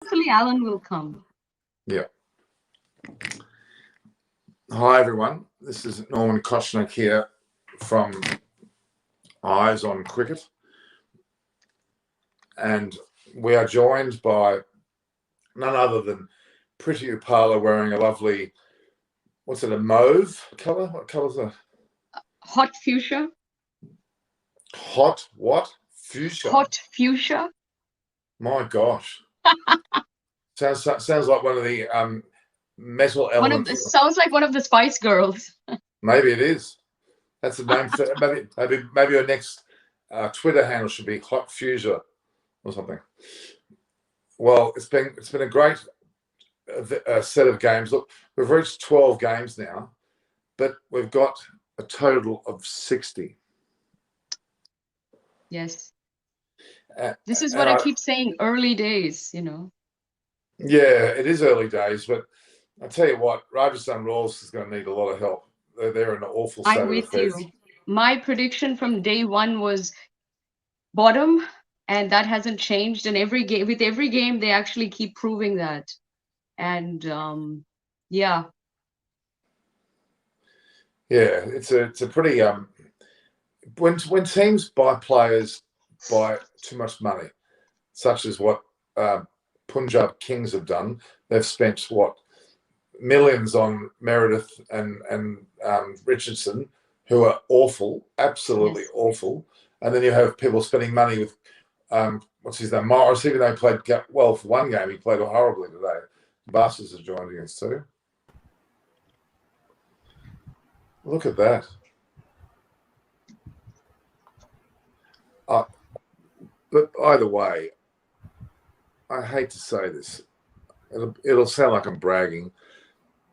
Hopefully, Allan will come. Yeah. Hi, everyone. This is Norman Koshnick here from Eyes on Cricket. And we are joined by none other than Pretty Upala wearing a lovely, what's it, a mauve colour? What colour's that? Hot fuchsia. Hot what? Fuchsia? Hot fuchsia. My gosh. Sounds like one of the metal elements. Sounds like one of the Spice Girls. Maybe it is. That's the name for maybe your next Twitter handle should be Hot Fuchsia or something. Well, it's been a great set of games. Look, we've reached 12 games now, but we've got a total of 60. Yes. This is what I keep saying, early days, Yeah, it is early days, but I tell you what, Rajasthan Royals is going to need a lot of help. They're in an awful state of affairs. I'm with you. My prediction from day one was bottom, and that hasn't changed. And with every game, they actually keep proving that. And yeah. Yeah, it's a pretty when teams buy players by too much money, such as what Punjab Kings have done. They've spent millions on Meredith and Richardson, who are awful, absolutely awful. And then you have people spending money with what's his name, Morris. Even though he played well for one game, he played horribly today. Bastards are joining us too. Look at that. But either way, I hate to say this. It'll sound like I'm bragging,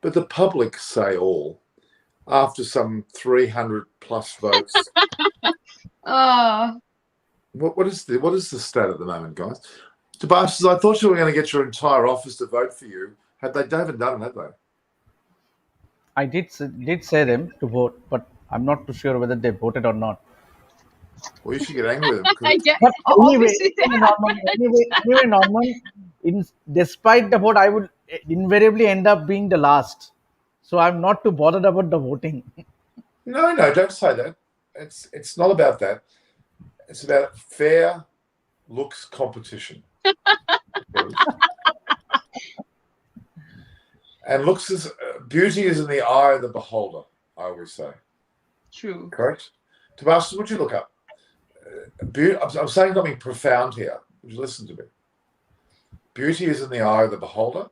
but the public say all after some 300 plus votes. What is the stat at the moment, guys? Tabashas, I thought you were going to get your entire office to vote for you. They haven't done it, have they? I did say them to vote, but I'm not too sure whether they voted or not. Well, you should get angry with them. But anyway, Norman, despite the vote, I would invariably end up being the last. So I'm not too bothered about the voting. No, don't say that. It's not about that. It's about fair looks competition. And beauty is in the eye of the beholder, I always say. True. Correct? Tabashas, would you look up? I'm saying something profound here. Would you listen to me? Beauty is in the eye of the beholder.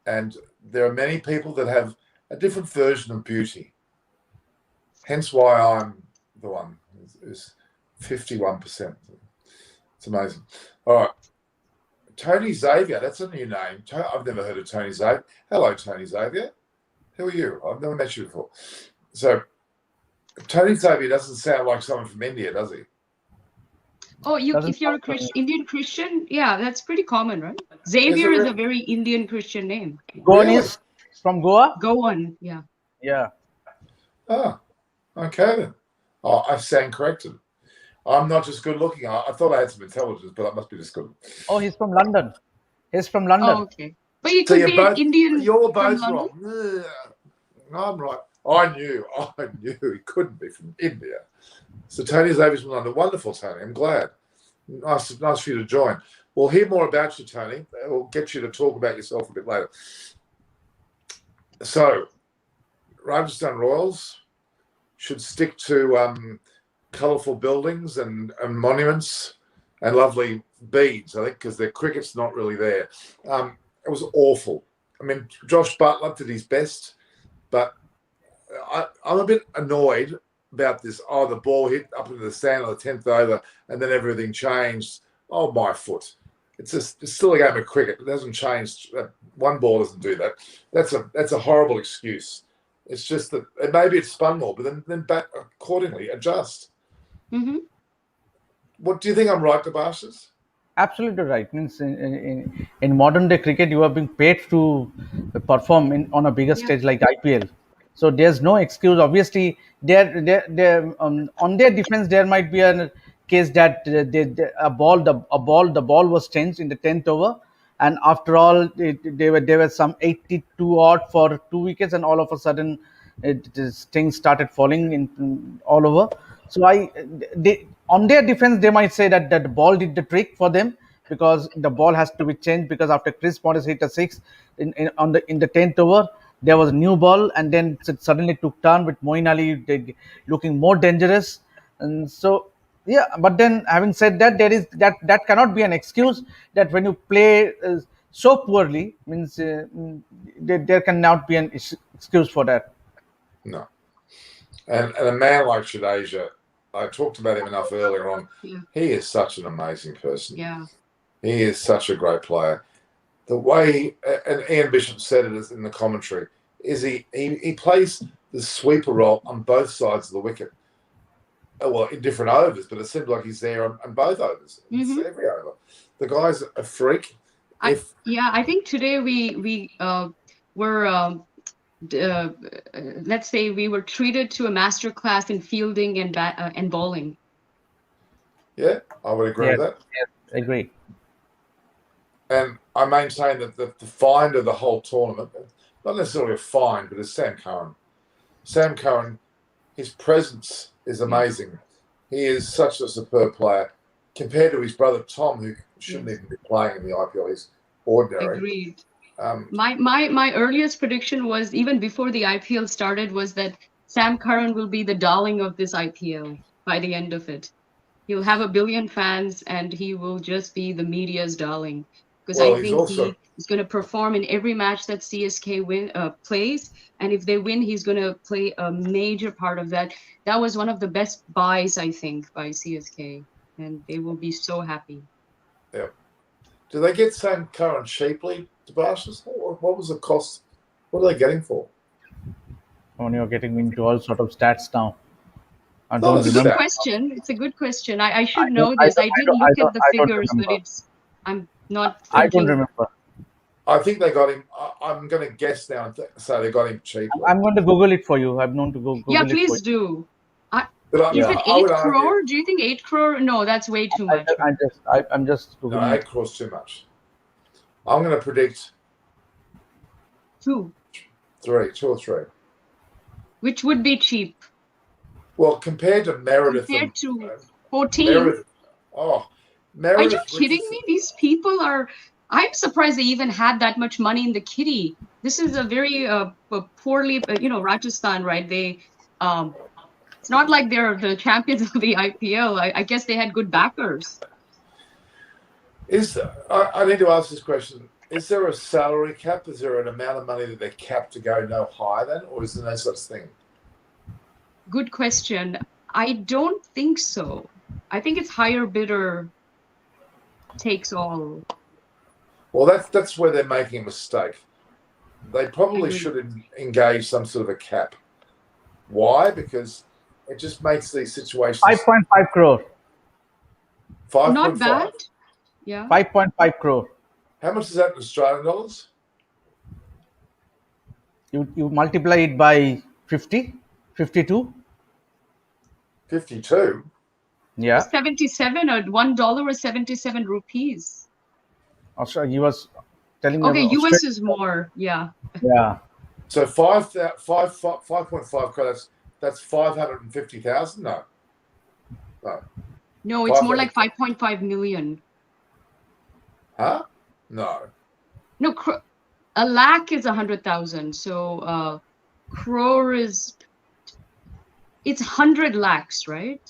And there are many people that have a different version of beauty. Hence why I'm the one who's 51%. It's amazing. All right. Tony Xavier, that's a new name. I've never heard of Tony Xavier. Hello, Tony Xavier. Who are you? I've never met you before. So, Tony Xavier doesn't sound like someone from India, does he? Oh, if you're a Indian Christian, yeah, that's pretty common, right? Xavier is a very Indian Christian name. Goan is from Goa? Goan, yeah. Yeah. Oh, okay then. Oh, I stand corrected. I'm not just good looking. I thought I had some intelligence, but I must be just good. Oh, he's from London. Oh, okay. But you could be Indian. You're both wrong. I'm right. I knew he couldn't be from India. So Tony Xavier's from London. Wonderful, Tony. I'm glad. Nice for you to join. We'll hear more about you, Tony. We'll get you to talk about yourself a bit later. So, Rajasthan Royals should stick to colourful buildings and monuments and lovely beads, I think, because their cricket's not really there. It was awful. I mean, Josh Butler did his best, but I'm a bit annoyed about this. Oh, the ball hit up into the stand on the 10th over and then everything changed. Oh, my foot. It's still a game of cricket. It hasn't changed. One ball doesn't do that. That's a horrible excuse. It's just that maybe it's spun more, but then back accordingly, adjust. Mm-hmm. What do you think? I'm right, Tabashas? Absolutely right. Means in modern day cricket, you are being paid to perform on a bigger stage like IPL. So there's no excuse. Obviously, on their defense there might be a case that the ball was changed in the 10th over, and after all, there were some 82 odd for 2 wickets, and all of a sudden, things started falling in all over. So on their defense, they might say that the ball did the trick for them, because the ball has to be changed, because after Chris Morris hit a six in the 10th over, there was a new ball, and then it suddenly took turn with Moeen Ali looking more dangerous. And so, yeah, but then having said that, that cannot be an excuse, that when you play so poorly, means there cannot be an excuse for that. No. And a man like Jadeja, I talked about him enough earlier on. Yeah. He is such an amazing person. Yeah. He is such a great player. The way, and Ian Bishop said it in the commentary, is he plays the sweeper role on both sides of the wicket. Well, in different overs, but it seems like he's there on both overs. It's every over. The guy's a freak. I think today we were let's say we were treated to a master class in fielding and bowling. Yeah, I would agree with that. Yes, agree. And I maintain that the find of the whole tournament, not necessarily a find, but is Sam Curran. Sam Curran, his presence is amazing. He is such a superb player compared to his brother Tom, who shouldn't even be playing in the IPL. He's ordinary. Agreed. My earliest prediction was, even before the IPL started, was that Sam Curran will be the darling of this IPL by the end of it. He'll have 1 billion fans, and he will just be the media's darling. Because I think he's going to perform in every match that CSK plays, and if they win, he's going to play a major part of that. That was one of the best buys, I think, by CSK, and they will be so happy. Yeah. Do they get Sam Curran cheaply, Tobias? What was the cost? What are they getting for? When you're getting into all sort of stats now. It's a good question. It's a good question. I should know this. I did look at the figures, but I'm not thinking. I don't remember. I think they got him. I'm going to guess now and say they got him cheaply. I'm going to Google it for you. I'm known to Google it. Yeah, it please do. Is it 8 crore? Do you think 8 crore? No, that's way too much. I'm just Googling. No, 8 crores too much. I'm going to predict 2 or 3. Which would be cheap. Well, compared to Meredith. Compared to 14. Meredith, Meredith. Are you kidding me? These people are. I'm surprised they even had that much money in the kitty. This is a very poorly, Rajasthan, right? They, it's not like they're the champions of the IPL. I guess they had good backers. I need to ask this question. Is there a salary cap? Is there an amount of money that they're capped to go no higher than, or is there no such thing? Good question. I don't think so. I think it's higher bidder takes all. Well, that's where they're making a mistake. They probably should engage some sort of a cap. Why? Because it just makes these situations. 5.5 crore. 5.5. Not bad. Yeah. 5.5 crore. How much is that in Australian dollars? You multiply it by 50, 52. 52. Yeah. 77 or $1 or 77 rupees. Australia, he was telling me. Okay, US is more. Yeah. Yeah. So 5.5 crore. That's 550,000. No, it's more like 5.5 million. Huh? No. No, a lakh is 100,000. So crore is. It's 100 lakhs, right?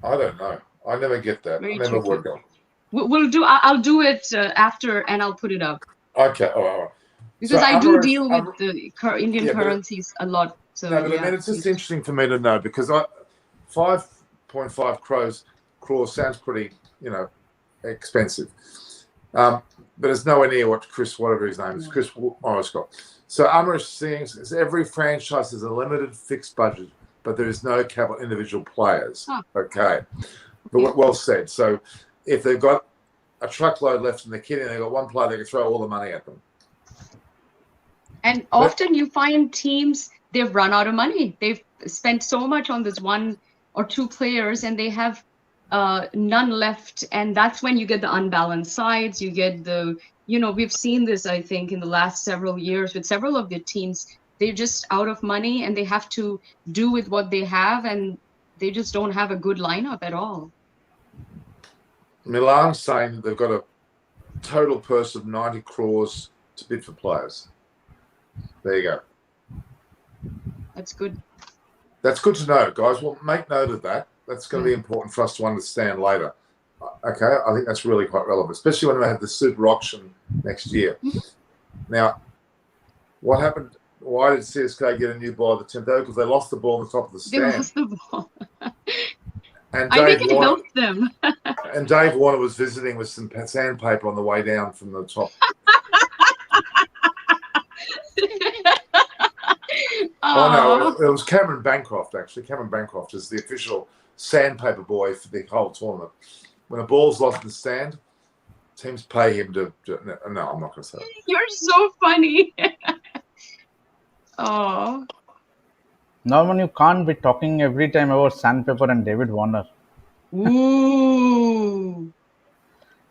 I don't know. I never get that. I never work on. We'll do. I'll do it after, and I'll put it up. Okay. All right. Because I do deal with the Indian currencies a lot. So no, but I mean, it's just interesting for me to know, because 5.5 crores sounds pretty, expensive. But it's nowhere near what Chris, whatever his name is, Chris Morris got. So Amrish Singh's, every franchise has a limited fixed budget, but there is no cap on individual players. Huh. Okay. But well said. So if they've got a truckload left in the kitty and they've got one player, they can throw all the money at them. And often you find teams, they've run out of money. They've spent so much on this one or two players, and they have none left, and that's when you get the unbalanced sides. You get the, we've seen this, I think, in the last several years with several of the teams. They're just out of money, and they have to do with what they have, and they just don't have a good lineup at all. Milan's saying that they've got a total purse of 90 crores to bid for players. There you go. That's good. That's good to know, guys. Well, make note of that. That's going to be important for us to understand later. Okay, I think that's really quite relevant, especially when we have the super auction next year. Now, what happened? Why did CSK get a new ball at the 10th hour? Because they lost the ball on the top of the stand. They lost the ball. And I think it helped them. And Dave Warner was visiting with some sandpaper on the way down from the top. Oh, no, it was Cameron Bancroft, actually. Cameron Bancroft is the official sandpaper boy for the whole tournament. When a ball's lost in the stand, teams pay him to no, I'm not going to say that. You're so funny. Oh. Norman, you can't be talking every time about sandpaper and David Warner. Ooh.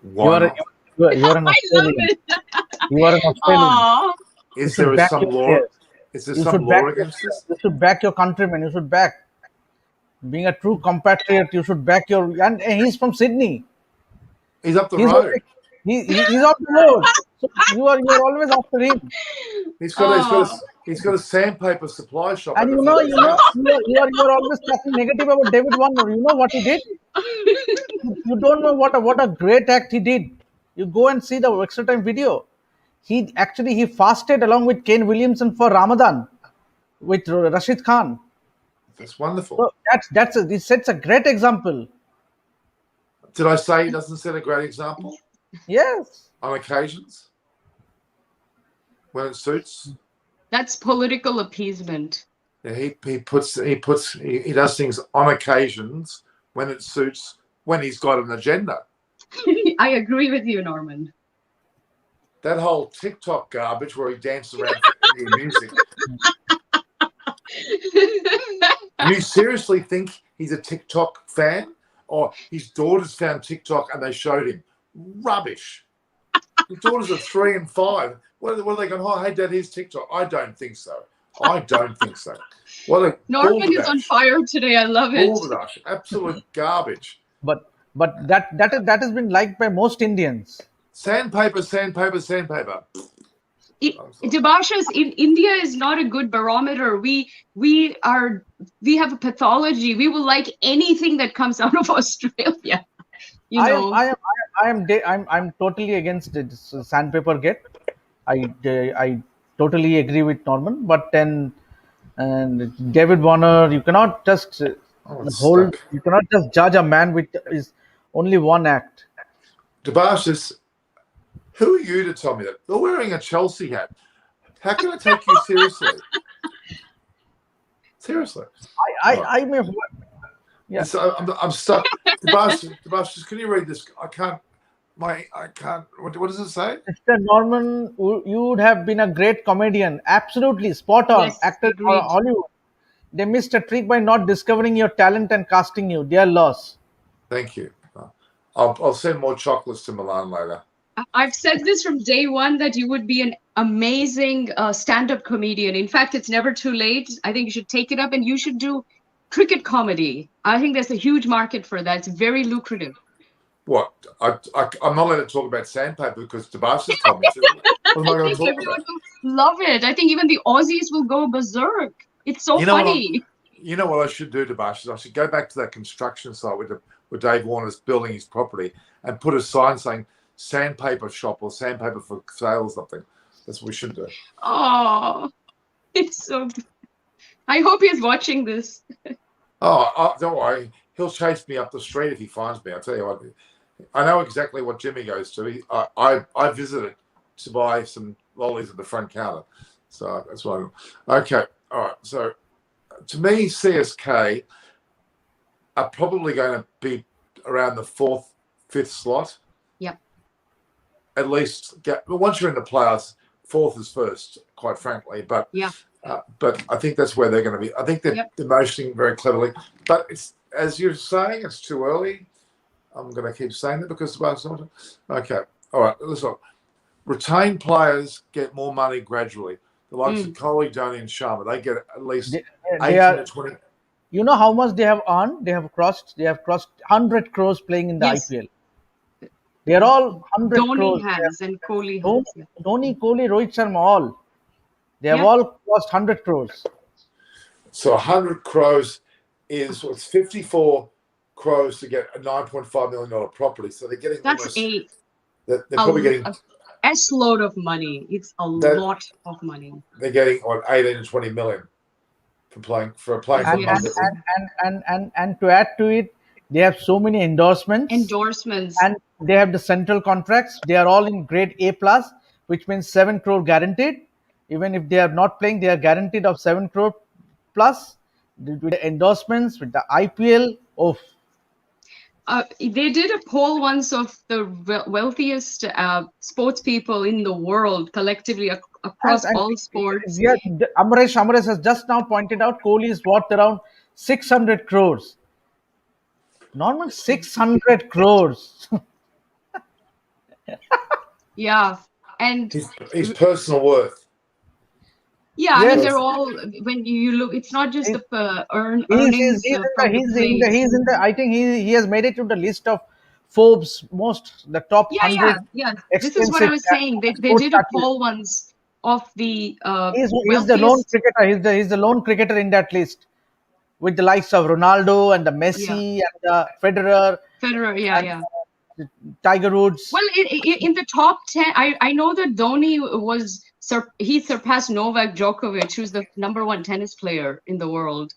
You are an Australian. You are an Australian. Aww. Is there some law? Is there some law against this? You should back your countrymen. You should back. Being a true compatriot, you should back your. And he's from Sydney. He's up the road. He's up the road. So you're always after him. He's got a sandpaper supply shop. And you're always talking negative about David Warner. You know what he did? You don't know what a great act he did. You go and see the extra time video. He fasted along with Kane Williamson for Ramadan with Rashid Khan. That's wonderful. So he sets a great example. Did I say he doesn't set a great example? Yes. On occasions, when it suits. That's political appeasement. Yeah, he does things on occasions when it suits, when he's got an agenda. I agree with you, Norman. That whole TikTok garbage where he dances around to Indian music. You seriously think he's a TikTok fan? Or his daughters found TikTok and they showed him? Rubbish. His daughters are 3 and 5. What are they going, oh, hey, Dad, here's TikTok? I don't think so. Norman is on fire today. I love it. Balderdash. Absolute garbage. But that has been liked by most Indians. Sandpaper. Debashis, India is not a good barometer. We have a pathology. We will like anything that comes out of Australia. I'm totally against it. Sandpaper get. I totally agree with Norman. But then, David Warner, you cannot just you cannot just judge a man with his only one act. Debashis, who are you to tell me that? You're wearing a Chelsea hat. How can I take you seriously? Seriously. I may. Yeah. So I'm stuck. Debashis, can you read this? I can't. What does it say? Mr. Norman, you would have been a great comedian. Absolutely spot on. Yes, Acted for Hollywood. They missed a trick by not discovering your talent and casting you. Their loss. Thank you. I'll send more chocolates to Milan later. I've said this from day one that you would be an amazing stand-up comedian. In fact, it's never too late. I think you should take it up and you should do cricket comedy. I think there's a huge market for that. It's very lucrative. What? I'm not allowed to talk about sandpaper because Debashis told me to. What am I going to talk about? Love it. I think even the Aussies will go berserk. It's so funny. You know what I should do, Debashis? I should go back to that construction site where Dave Warner's building his property and put a sign saying sandpaper shop or sandpaper for sale or something. That's what we should do. Oh, it's so good. I hope he's watching this. Oh, don't worry. He'll chase me up the street if he finds me. I'll tell you what. I know exactly what Jimmy goes to. I visited to buy some lollies at the front counter. So that's why. Okay. All right. So to me, CSK are probably going to be around the 4th, 5th slot. Yep. At least once you're in the playoffs, 4th is first, quite frankly. But yeah. But I think that's where they're going to be. I think they're motioning very cleverly. But as you're saying, it's too early. I'm going to keep saying that because okay. All right. Listen, retained players get more money gradually. The likes of Kohli, Dhoni, and Sharma, they get at least they 18 are. to 20. You know how much they have earned? They have crossed 100 crores playing in the Yes, IPL. They are all 100 Dhoni crores. has and Kohli Dhoni, has. Yeah. Dhoni, Kohli, Rohit Sharma, all. They have Yeah. all crossed 100 crores. So 100 crores is it's 54 crores to get a $9.5 million property. So they're getting That's almost. They're probably getting a S-load of money. It's a lot of money. They're getting 18 to 20 million for playing for Yes. months. And to add to it, they have so many endorsements, Endorsements. and they have the central contracts. They are all in grade A plus, which means 7 crore guaranteed. Even if they are not playing, they are guaranteed of 7 crore plus with the endorsements, with the IPL. Oh, They did a poll once of the wealthiest sports people in the world collectively across and all sports. yeah, Amresh has just now pointed out Kohli is worth around 600 crores. Normal 600 crores. Yeah. And His personal worth. yeah, I mean, Yes, they're all, when you look, it's not just he's, the he's earnings from the plays. in the. I think he has made it to the list of Forbes the top Yeah, 100 yeah. This is what I expensive was saying. They sports did a athletes. poll once of the He's the lone wealthiest. cricketer. He's the lone cricketer in that list, with the likes of Ronaldo and the Yeah, Messi and the Federer Federer. Yeah, and yeah. Tiger Woods. Well, in the top 10, I know that Dhoni he surpassed Novak Djokovic, who's the #1 tennis player in the world.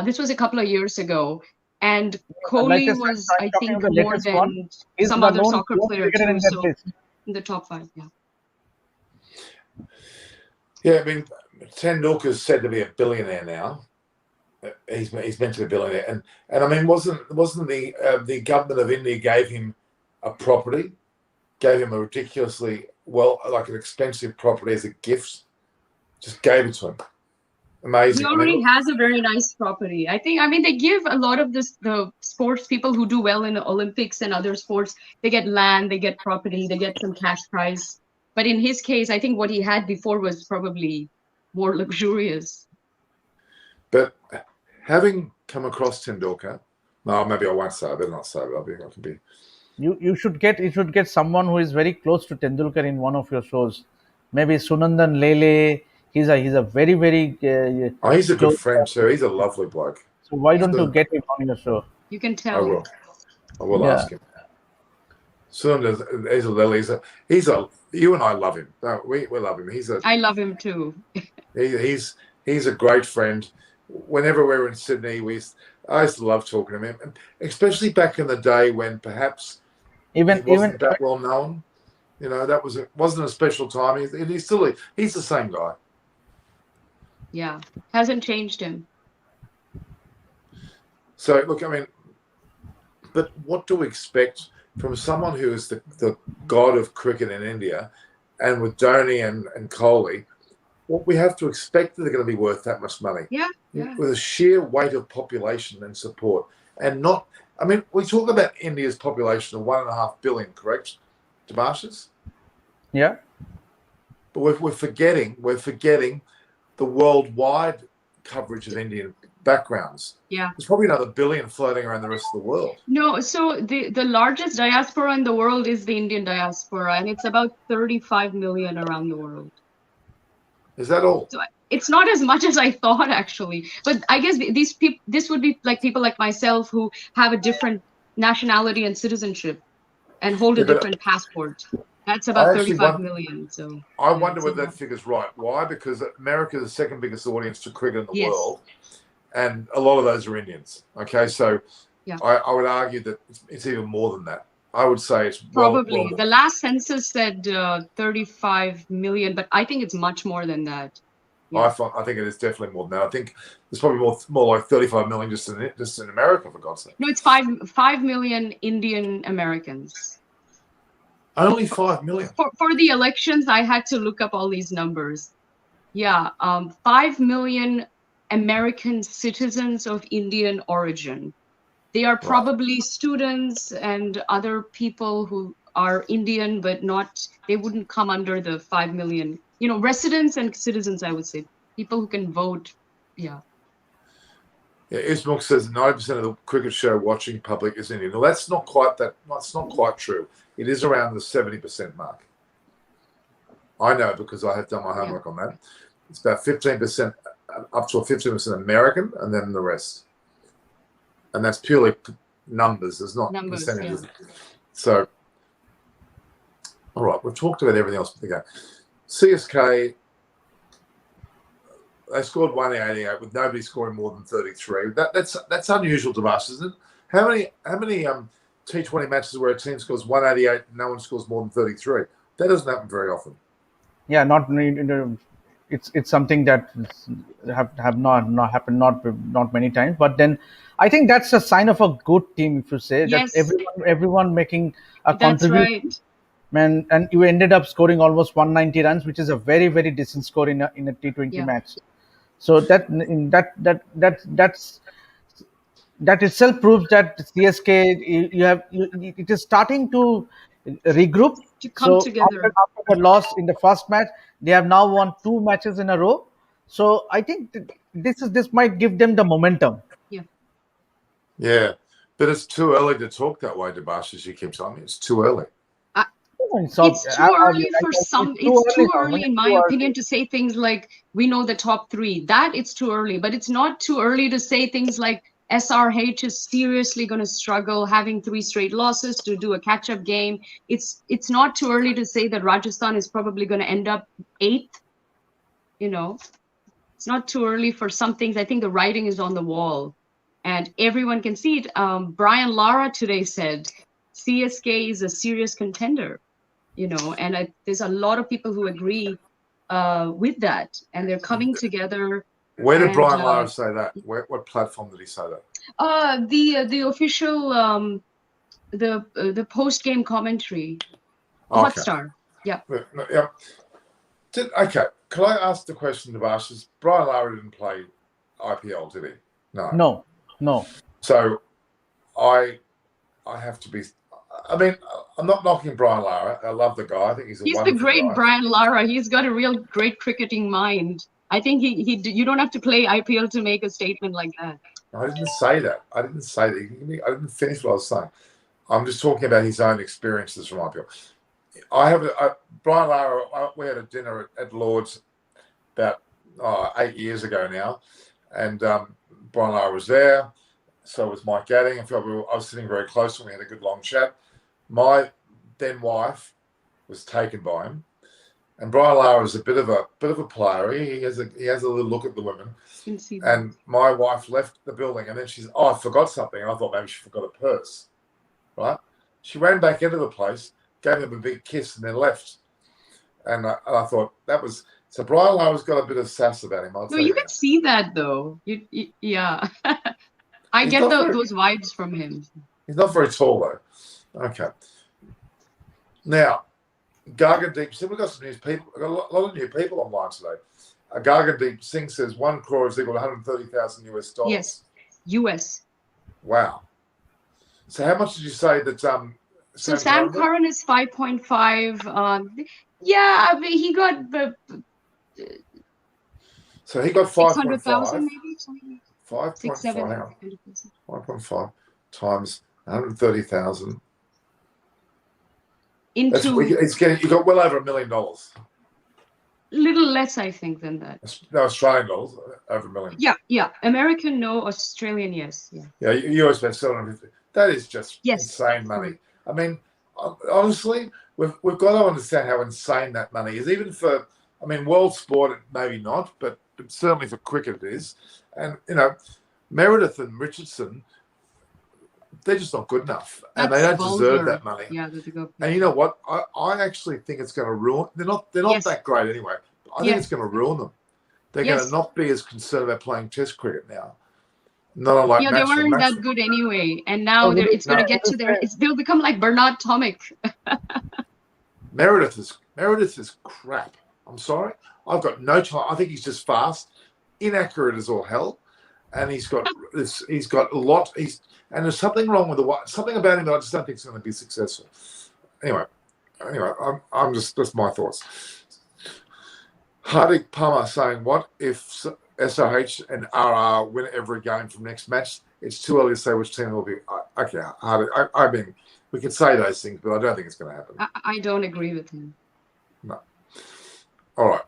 This was a couple of years ago, and Like I Kohli said, was, I'm I talking think, of the more latest one. than He's some the other soccer lone player cricketer too. in that So list. in the top 5, yeah. Yeah, I mean, Tendulkar's said to be a billionaire now. He's meant to be a billionaire, and I mean, wasn't the government of India gave him a property, gave him a ridiculously like an expensive property as a gift, just gave it to him. He Amazing. I already mean, has a very nice property. I mean, they give a lot of the sports people who do well in the Olympics and other sports, they get land, they get property, they get some cash prize. But in his case, I think what he had before was probably more luxurious. but having come across Tendulkar, no, maybe I won't say. I better not say. But I can be. You should get someone who is very close to Tendulkar in one of your shows. Maybe Sunandan Lele. He's a very Oh, he's a good close friend too. friend. He's a lovely bloke. So why don't you Soon, get him on your show? You can I tell. will. I will Yeah. ask him. Soon he's a lily. He's a. You and I love him. No, we love him. I love him too. He's a great friend. Whenever we were in Sydney, I used to love talking to him, and especially back in the day when perhaps he wasn't that well known. You know, wasn't a special time. He's the same guy. Yeah, hasn't changed him. So look, I mean, but what do we expect from someone who is the god of cricket in India, and with Dhoni and Kohli? What we have to expect that they're going to be worth that much money. Yeah. With a sheer weight of population and support, and not. I mean, we talk about India's population of 1.5 billion, correct, Demarshus? Yeah. But we're forgetting the worldwide coverage of Indian backgrounds. Yeah. There's probably another billion floating around the rest of the world. No, so the largest diaspora in the world is the Indian diaspora, and it's about 35 million around the world. Is that all? So it's not as much as I thought, actually. But I guess these people, this would be like people like myself who have a different nationality and citizenship and hold a different passport. That's about 35 million. So I wonder whether that figure's right. Why? Because America is the second biggest audience to cricket in the world, and a lot of those are Indians. Okay, so I would argue that it's even more than that. I would say it's probably the last census said 35 million, but I think it's much more than that. Yeah. I think it is definitely more than that. I think there's probably more like 35 million just in America, for God's sake. No, it's 5 million Indian Americans. Only 5 million. For the elections, I had to look up all these numbers. Yeah, 5 million American citizens of Indian origin. They are Right. probably students and other people who are Indian, but they wouldn't come under the 5 million, residents and citizens, I would say. People who can vote. Yeah. Yeah, Ismail says 90% of the cricket show watching public is Indian. Well, that's not quite that. That's not quite true. It is around the 70% mark. I know because I have done my homework on that. It's about 15%, up to 15% American, and then the rest. And that's purely numbers. There's not percentages. Yeah. So, all right, we've talked about everything else. Okay. CSK, they scored 188 with nobody scoring more than 33. That's unusual to us, isn't it? How many T20 matches where a team scores 188 and no one scores more than 33? That doesn't happen very often. Yeah, it's something that have not happened not many times. But then I think that's a sign of a good team if you say that everyone making a contribution. Right. And you ended up scoring almost 190 runs, which is a very, very decent score in a T20 match. So that itself proves that CSK it is starting to regroup. To come together. After the loss in the first match, they have now won 2 matches in a row. So I think this might give them the momentum. Yeah. Yeah, but it's too early to talk that way, Debash, as you keep telling me. It's too early. It's too early for some. It's too early, in my opinion, to say things like we know the top 3. That it's too early, but it's not too early to say things like SRH is seriously going to struggle, having 3 straight losses to do a catch-up game. It's not too early to say that Rajasthan is probably going to end up 8th. It's not too early for some things. I think the writing is on the wall, and everyone can see it. Brian Lara today said CSK is a serious contender. And there's a lot of people who agree with that, and they're coming together. Where did Brian Lara say that? What platform did he say that? The official the post game commentary, Hotstar. Yeah. Yeah. Okay. Can I ask the question, Debash? Brian Lara didn't play IPL, did he? No. So I have to be. I mean, I'm not knocking Brian Lara. I love the guy. I think he's the great guy. Brian Lara. He's got a real great cricketing mind. I think you don't have to play IPL to make a statement like that. I didn't say that. I didn't finish what I was saying. I'm just talking about his own experiences from IPL. Brian Lara. We had a dinner at Lord's about 8 years ago now, and Brian Lara was there. So was Mike Gadding. I was sitting very close and we had a good long chat. My then wife was taken by him, and Brian Lara is a bit of a player. He has a little look at the women. And my wife left the building, and then she's, I forgot something, and I thought maybe she forgot a purse. Right? She ran back into the place, gave him a big kiss, and then left. And I thought that was so. Brian Lara's got a bit of sass about him. No, you can see that though. Yeah. I get those vibes from him. He's not very tall, though. Okay. Now, Gagandeep, we've got some news people. We've got a lot of new people online today. Gagandeep Singh says 1 crore is equal to $130,000 US. Yes, US. Wow. So how much did you say that So Sam Curran is 5.5. Yeah, I mean, he got... so he got 500,000 maybe? 5.5. 5.5 times 130,000. You got well over $1 million. Little less, I think, than that. No, Australian dollars, over $1 million. Yeah. American, no. Australian, yes. Yeah, US about 750. That is just insane money. I mean, honestly, we've got to understand how insane that money is. Even for, world sport, maybe not, but certainly for cricket it is. And, Meredith and Richardson, they're just not good enough. And they don't deserve that money. Yeah, and you know what? I actually think it's going to ruin. They're not that great anyway. I think it's going to ruin them. They're going to not be as concerned about playing Test cricket now. Not unlike they weren't that good anyway. And now it's going to get to their. They'll become like Bernard Tomic. Meredith is crap. I'm sorry. I've got no time. I think he's just fast, inaccurate as all hell. and he's got this. He's got a lot. And there's something wrong with something about him that I just don't think is going to be successful. Anyway, I'm just that's my thoughts. Hardik Palmer saying, "What if SRH and RR win every game from next match? It's too early to say which team will be." Okay, Hardik. I mean, we can say those things, but I don't think it's going to happen. I don't agree with him. No. All right.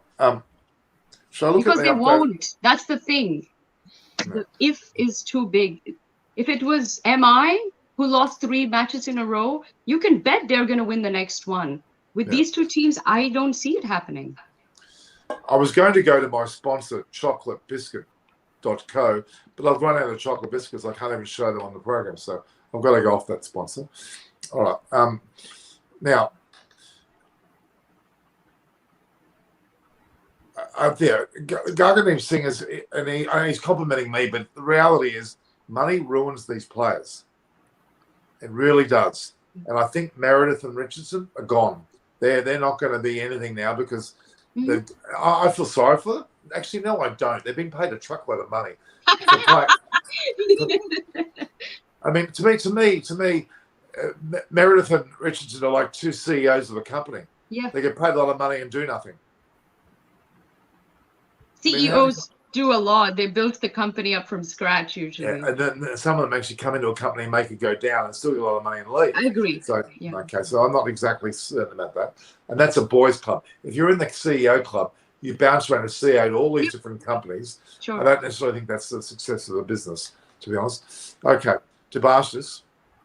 Shall I look Because at they the won't. That's the thing. No. The if is too big. If it was MI who lost 3 matches in a row, you can bet they're going to win the next one. With these two teams, I don't see it happening. I was going to go to my sponsor, chocolatebiscuit.co, but I've run out of chocolate biscuits. I can't even show them on the program, so I've got to go off that sponsor. All right. Now, there, Gaghaneem Singh is, and he's complimenting me, but the reality is money ruins these players. It really does. And I think Meredith and Richardson are gone. They're not going to be anything now because I feel sorry for them. Actually, no, I don't. They've been paid a truckload of money. I mean, to me, Meredith and Richardson are like 2 CEOs of a company. Yeah. They get paid a lot of money and do nothing. CEOs do a lot. They built the company up from scratch usually. Yeah, and then some of them actually come into a company and make it go down and still get a lot of money and leave. I agree. So, okay, so I'm not exactly certain about that. And that's a boys' club. If you're in the CEO club, you bounce around as CEO to all these different companies. Sure. I don't necessarily think that's the success of the business, to be honest. Okay, Debashis,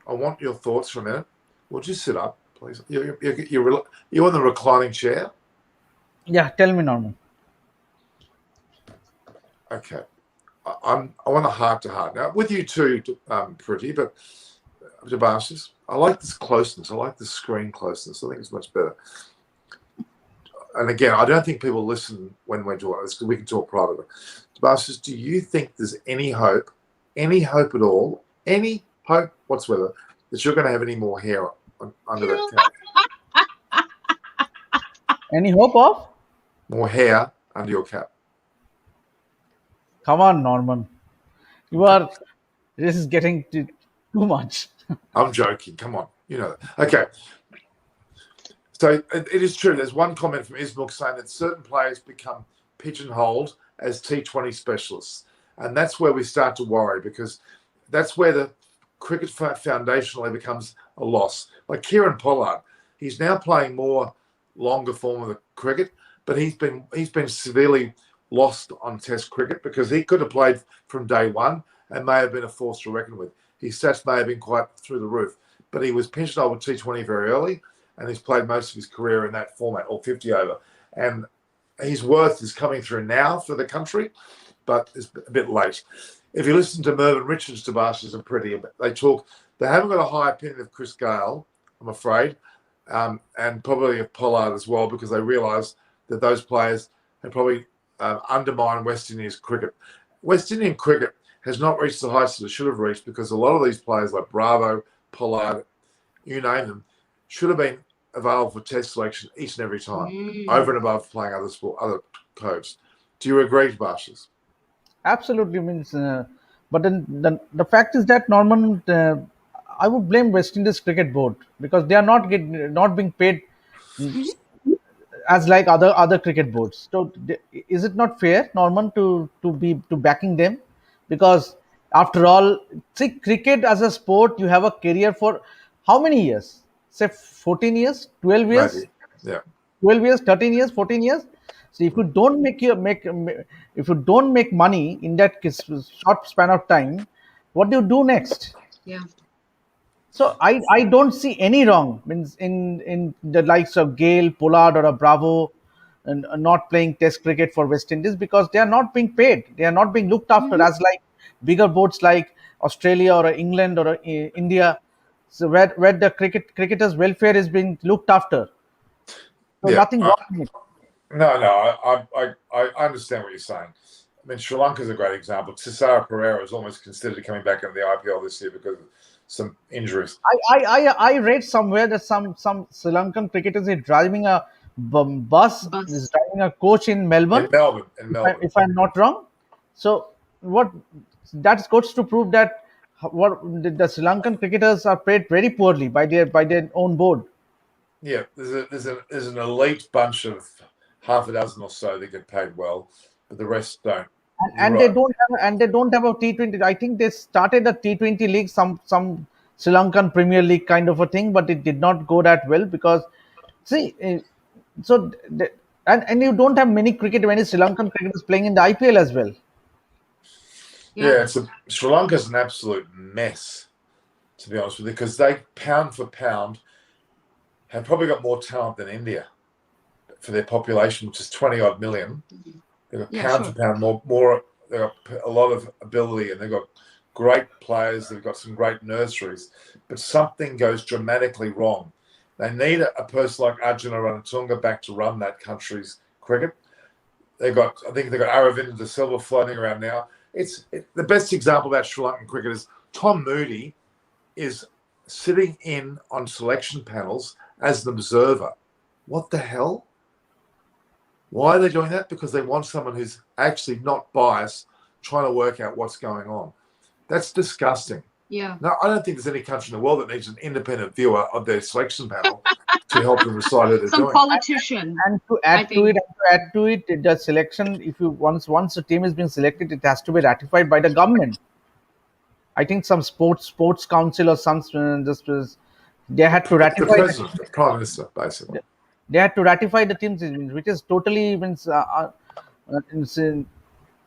I want your thoughts for a minute. Would you sit up, please? You're in the reclining chair? Yeah, tell me, Norman. Okay. I want a heart-to-heart. Now, with you too, Pretty, but Debashis, I like this closeness. I like this screen closeness. I think it's much better. And again, I don't think people listen when we're doing this because we can talk privately. Debashis, do you think there's any hope at all, any hope whatsoever, that you're going to have any more hair under that cap? Any hope of? More hair under your cap. Come on, Norman. This is getting too much. I'm joking. Come on. You know that. Okay. So it is true. There's one comment from Ismail saying that certain players become pigeonholed as T20 specialists. And that's where we start to worry because that's where the cricket foundationally becomes a loss. Like Kieran Pollard, he's now playing more longer form of the cricket, but he's been severely lost on Test cricket because he could have played from day one and may have been a force to reckon with. His stats may have been quite through the roof, but he was pigeonholed with T20 very early, and he's played most of his career in that format, or 50 over. And his worth is coming through now for the country, but it's a bit late. If you listen to Mervyn Richards, Debashis are pretty. They haven't got a high opinion of Chris Gale, I'm afraid, and probably of Pollard as well, because they realise that those players have probably undermined West Indies cricket. West Indian cricket has not reached the heights that it should have reached because a lot of these players like Bravo, Pollard, you name them, should have been available for Test selection each and every time, over and above playing other codes. Do you agree, Debashis? Absolutely. But then the fact is that, Norman, I would blame West Indies Cricket Board because they are not being paid as like other cricket boards. So is it not fair, Norman, to backing them? Because after all, see, cricket as a sport, you have a career for how many years? Say 14 years, 12 years, Maybe. Yeah. 12 years, 13 years, 14 years. So if you don't if you don't make money in that short span of time, what do you do next? Yeah. So I don't see any wrong means in the likes of Gale, Pollard, or a Bravo, and not playing Test cricket for West Indies because they are not being paid. They are not being looked after as like bigger boards like Australia or England or India. So where the cricketers' welfare is being looked after. So nothing wrong with it. No, I understand what you're saying. I mean, Sri Lanka is a great example. Tisara Pereira is almost considered coming back into the IPL this year because of some injuries. I read somewhere that some Sri Lankan cricketers are driving a bus. Is driving a coach in Melbourne. In Melbourne. If I'm not wrong. So what that goes to prove that what the Sri Lankan cricketers are paid very poorly by their own board. Yeah, there's an elite bunch of half a dozen or so that get paid well, but the rest don't. You're And they right. don't have a T20. I think they started a T20 league, some Sri Lankan Premier League kind of a thing, but it did not go that well because see, so the, and you don't have many Sri Lankan cricketers playing in the IPL as well. Yeah. Yeah, Sri Lanka's an absolute mess, to be honest with you, because they pound for pound have probably got more talent than India for their population, which is 20 odd million. They've got Yeah, pound sure. for pound more. They've got a lot of ability, and they've got great players. They've got some great nurseries, but something goes dramatically wrong. They need a person like Arjuna Ranatunga back to run that country's cricket. I think they've got Aravinda De Silva floating around now. The best example about Sri Lankan cricket is Tom Moody is sitting in on selection panels as an observer. What the hell? Why are they doing that? Because they want someone who's actually not biased, trying to work out what's going on. That's disgusting. Yeah. No, I don't think there's any country in the world that needs an independent viewer of their selection panel to help them decide who they're Some doing. politician, And I think. to add to it, the selection. If you once a team is being selected, it has to be ratified by the government. I think some sports council or some just they had to The ratify president, the prime minister, basically. they had to ratify the teams, which is totally means it's,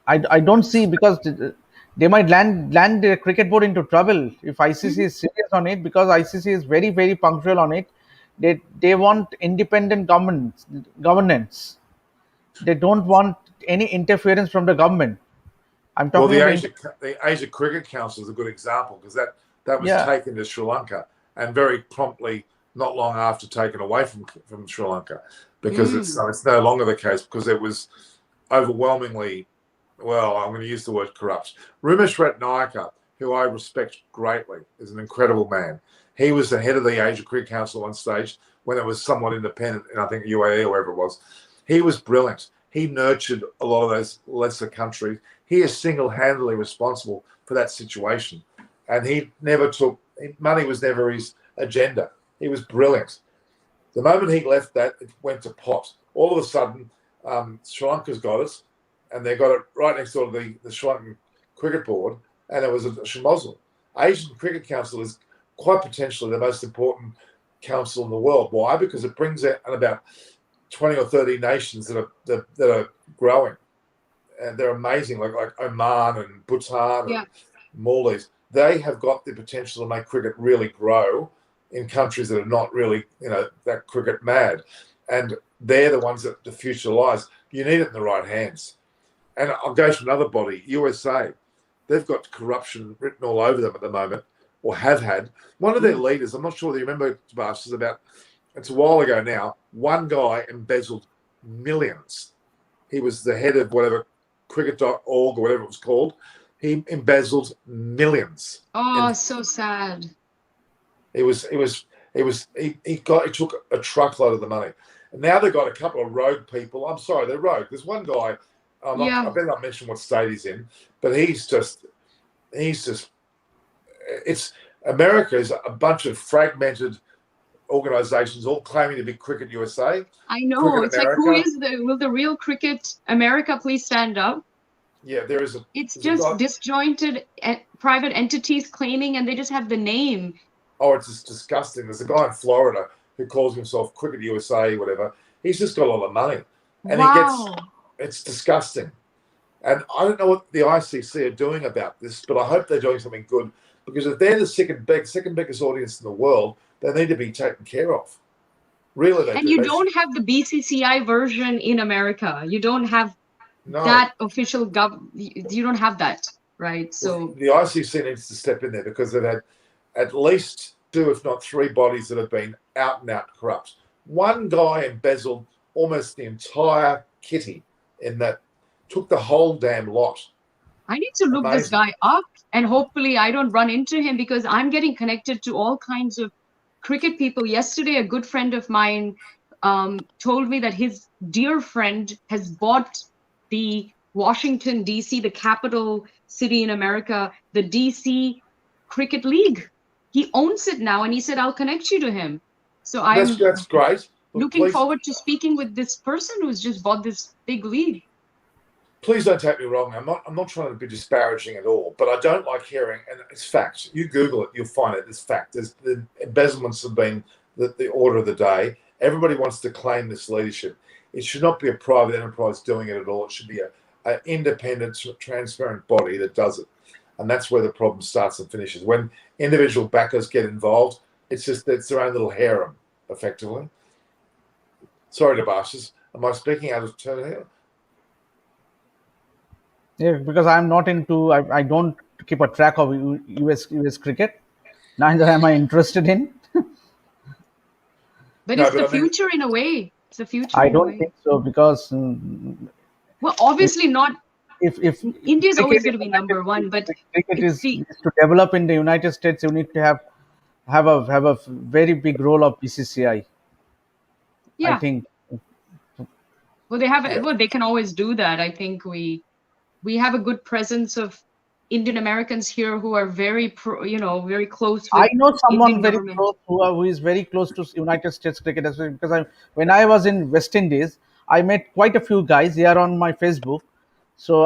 I don't see because they might land the cricket board into trouble if ICC Mhm. is serious on it because ICC is very punctual on it. They want independent governance. They don't want any interference from the government. I'm Well, talking about the Asia Cricket Council is a good example because that was yeah. taken to Sri Lanka and very promptly, not long after, taken away from Sri Lanka because Mm. it's no longer the case because it was overwhelmingly, well, I'm going to use the word corrupt. Ramesh Ratnayaka, who I respect greatly, is an incredible man. He was the head of the Asia Cricket Council on stage when it was somewhat independent in, I think, UAE or wherever it was. He was brilliant. He nurtured a lot of those lesser countries. He is single-handedly responsible for that situation. And he never took, money was never his agenda. He was brilliant. The moment he left that, it went to pot. All of a sudden, Sri Lanka's got it, and they got it right next door to the Sri Lankan Cricket Board, and it was a schmozzle. Asian Cricket Council is quite potentially the most important council in the world. Why? Because it brings out about 20 or 30 nations that are growing, and they're amazing, like Oman and Bhutan Yeah. and Maldives. They have got the potential to make cricket really grow in countries that are not really, that cricket mad, and they're the ones that the future lies. You need it in the right hands. And I'll go to another body, USA. They've got corruption written all over them at the moment, or have had. One of their leaders, I'm not sure whether you remember, Tobias, it's a while ago now, one guy embezzled millions. He was the head of whatever, cricket.org or whatever it was called. He embezzled millions. Oh, so sad. He took a truckload of the money. And now they've got a couple of rogue people. I'm sorry, they're rogue. There's one guy, I Yeah. better not mention what state he's in, but it's America is a bunch of fragmented organizations all claiming to be Cricket USA. I know. Cricket It's like, who America. will the real Cricket America please stand up? Yeah, It's there's a just guy. disjointed private entities claiming, and they just have the name. Oh, it's just disgusting. There's a guy in Florida who calls himself Cricket USA, whatever. He's just got a lot of money, and Wow. it's disgusting. And I don't know what the ICC are doing about this, but I hope they're doing something good because if they're the second biggest audience in the world, they need to be taken care of. Really, they And do. you don't have the BCCI version in America. You don't have No. that official you don't have that, right? So The ICC needs to step in there because they've had at least 2, if not 3 bodies that have been out and out corrupt. One guy embezzled almost the entire kitty in that, took the whole damn lot. I need to look this guy up, and hopefully I don't run into him because I'm getting connected to all kinds of cricket people. Yesterday, a good friend of mine told me that his dear friend has bought the Washington, D.C., the capital city in America, the D.C. Cricket League. He owns it now, and he said, I'll connect you to him. So I'm That's great. Look, looking forward to speaking with this person who's just bought this big league. Please don't take me wrong. I'm not trying to be disparaging at all, but I don't like hearing, and it's facts. You Google it, you'll find it. It's fact. The embezzlements have been the order of the day. Everybody wants to claim this leadership. It should not be a private enterprise doing it at all. It should be an independent, transparent body that does it. And that's where the problem starts and finishes. When individual backers get involved, it's their own little harem, effectively. Sorry, Debashis. Am I speaking out of turn here? Yeah, because I'm not into. I don't keep a track of US cricket. Neither am I interested in. But No, it's but the I mean, future in a way. It's the future I in a don't way. think so because Well, obviously not. if India is cricket always going to be number one, but cricket it's is the to develop in the United States, you need to have a very big role of BCCI. I yeah. think. Well, they have. yeah. Well, they can always do that. I think we have a good presence of Indian Americans here who are very very close I with know someone Indian very government. close who is very close to United States cricket as well, because when I was in West Indies, I met quite a few guys. They are on my Facebook, so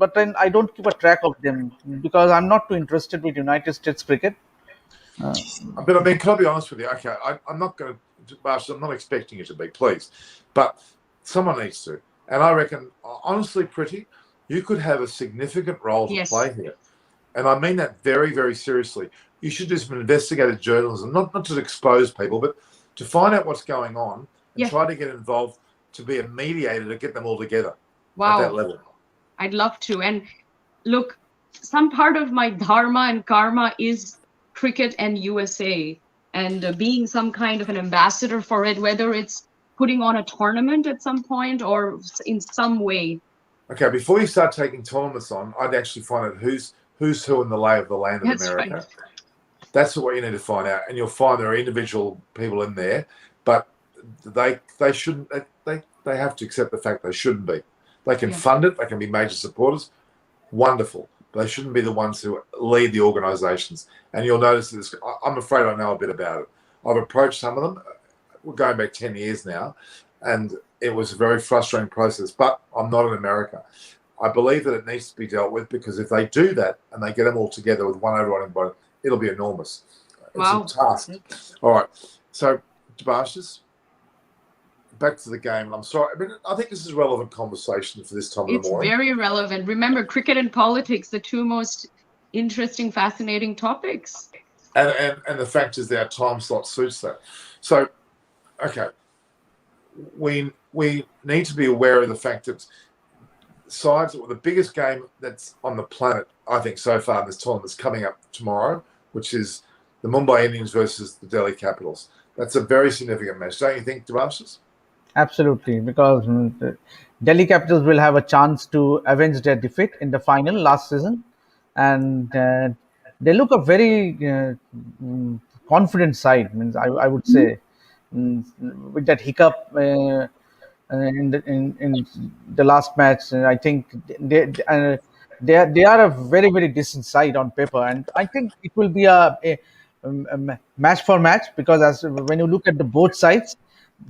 but then I don't keep a track of them because I'm not too interested with United States cricket. But I mean, can I be honest with you? Okay, I'm not going to, Marshall, I'm not expecting you to be, please. But someone needs to. And I reckon, honestly, Pretty, you could have a significant role to Yes. play here. And I mean that very, very seriously. You should do some investigative journalism, not to expose people, but to find out what's going on and Yeah. try to get involved to be a mediator to get them all together Wow. at that level. I'd love to. And look, some part of my dharma and karma is cricket and USA, and being some kind of an ambassador for it, whether it's putting on a tournament at some point or in some way. Okay, before you start taking tournaments on, I'd actually find out who's who in the lay of the land of That's America. right. That's what you need to find out, and you'll find there are individual people in there, but they shouldn't. They have to accept the fact they shouldn't be. They can fund it. They can be major supporters. Wonderful. But they shouldn't be the ones who lead the organisations. And you'll notice this. I'm afraid I know a bit about it. I've approached some of them. We're going back 10 years now, and it was a very frustrating process. But I'm not in America. I believe that it needs to be dealt with, because if they do that and they get them all together with one overriding body, it'll be enormous. Wow. It's a task. All right. So, Debashis, back to the game. I'm sorry. I mean, I think this is a relevant conversation for this time of the morning. It's very relevant. Remember, cricket and politics, the two most interesting, fascinating topics. And the fact is that our time slot suits that. So, okay, we need to be aware of the fact that sides, the biggest game that's on the planet, I think, so far in this tournament is coming up tomorrow, which is the Mumbai Indians versus the Delhi Capitals. That's a very significant match, don't you think, Debashis? Absolutely, because the Delhi Capitals will have a chance to avenge their defeat in the final last season, and they look a very confident side. Means I would say, with that hiccup in the last match, I think they are a very very decent side on paper, and I think it will be a match for match, because as when you look at the both sides,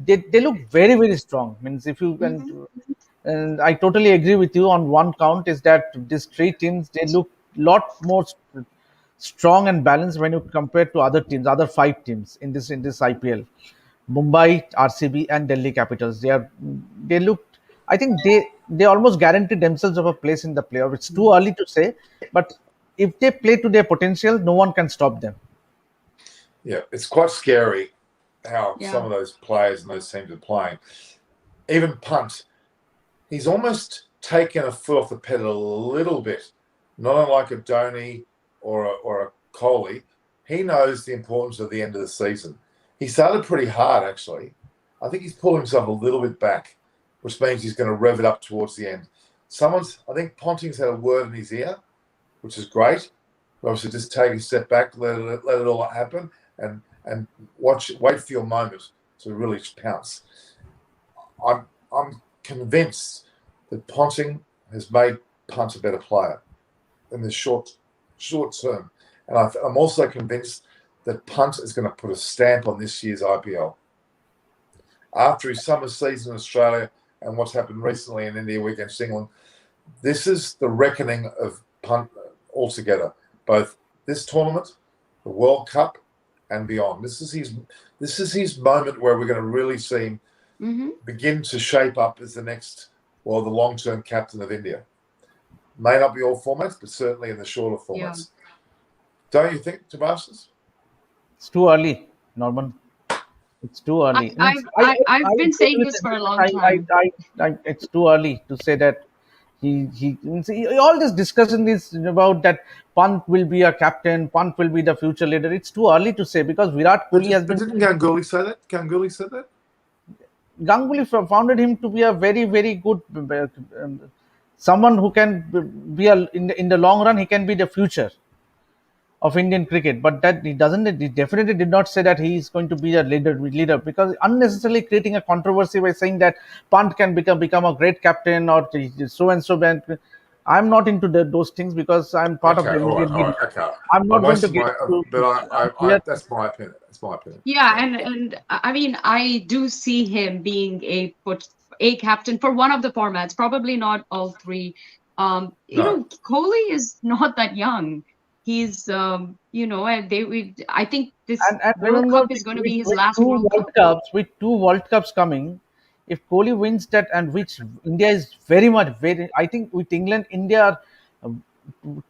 they look very very strong. Means if you can, and I totally agree with you on one count, is that these three teams, they look lot more strong and balanced when you compare to other teams, other five teams in this IPL. Mumbai, RCB, and Delhi Capitals. They looked. I think they almost guaranteed themselves of a place in the playoff. It's too early to say, but if they play to their potential, no one can stop them. Yeah, it's quite scary how some of those players and those teams are playing. Even Punt, he's almost taken a foot off the pedal a little bit. Not unlike a Dhoni or a Kohli. He knows the importance of the end of the season. He started pretty hard, actually. I think he's pulled himself a little bit back, which means he's going to rev it up towards the end. I think Ponting's had a word in his ear, which is great. Obviously, just take a step back, let it all happen, and wait for your moment to really pounce. I'm convinced that Ponting has made Punt a better player in the short term. And I'm also convinced that Punt is going to put a stamp on this year's IPL. After his summer season in Australia and what's happened recently in India against England, this is the reckoning of Punt altogether. Both this tournament, the World Cup, and beyond. This is his moment where we're going to really see him begin to shape up as the long-term captain of India. May not be all formats, but certainly in the shorter formats. Yeah. Don't you think, Tobias? It's too early, Norman. It's too early. I've been saying this for a long time. It's too early to say that all this discussion is about that Pant will be a captain, Pant will be the future leader. It's too early to say because Virat Kohli has been. Didn't Ganguly say that? Ganguly said that? Ganguly founded him to be a very, very good someone who can be in the long run. He can be the future of Indian cricket, but that he definitely did not say that he is going to be a leader because unnecessarily creating a controversy by saying that Pant can become a great captain or so and so. I'm not into those things because I'm part of the Indian media. Okay. I'm not going to get that's my opinion. That's my opinion. Yeah, and I mean, I do see him being a captain for one of the formats, probably not all three. You know, Kohli is not that young. He's, I think this World Cup is going to be his last World Cup. With 2 World Cups coming, if Kohli wins that, and which India is I think with England, India are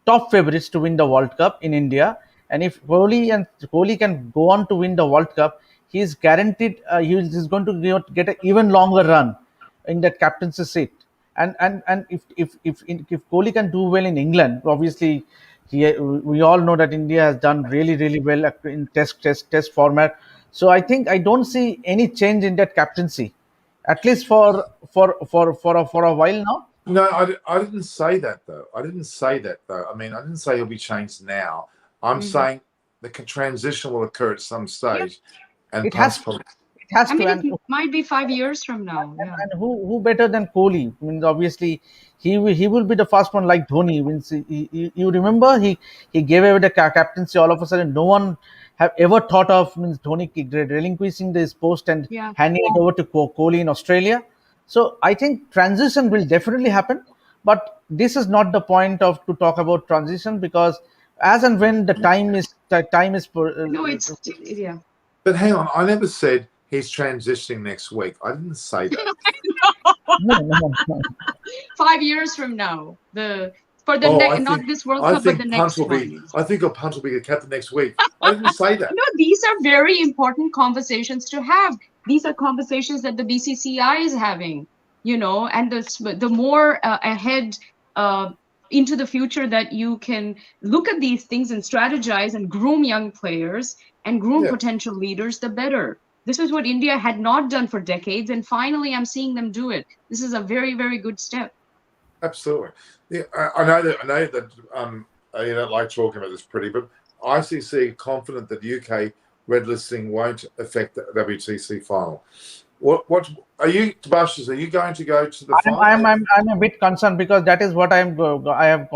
top favorites to win the World Cup in India. And if Kohli can go on to win the World Cup, he is guaranteed he is going to get an even longer run in that captaincy seat. And if Kohli can do well in England, obviously. We all know that India has done really, really well in test format. So I don't see any change in that captaincy, at least for a while now. No, I didn't say that though. I mean, I didn't say he'll be changed now. I'm saying the transition will occur at some stage, and it has to. It might be 5 years from now. Yeah. And who better than Kohli? I mean, obviously, he will be the first one, like Dhoni. You remember he gave away the captaincy all of a sudden. No one have ever thought of Dhoni relinquishing this post and handing it over to Kohli in Australia. So I think transition will definitely happen, but this is not the point to talk about transition because as and when the time is no, it's yeah. But hang on, I never said he's transitioning next week. I didn't say that. No. 5 years from now, not this World Cup, but the next one. I think Punt will be the captain next week. I didn't say that. No, these are very important conversations to have. These are conversations that the BCCI is having, and the more ahead into the future that you can look at these things and strategize and groom young players and groom potential leaders, the better. This is what India had not done for decades, and finally I'm seeing them do it. This is a very, very good step. Absolutely. Yeah, I know that you don't like talking about this, Pretty, but ICC confident that UK red listing won't affect the WTC final. What are you, Tobias? Are you going to go to the final? I'm a bit concerned because that is what I have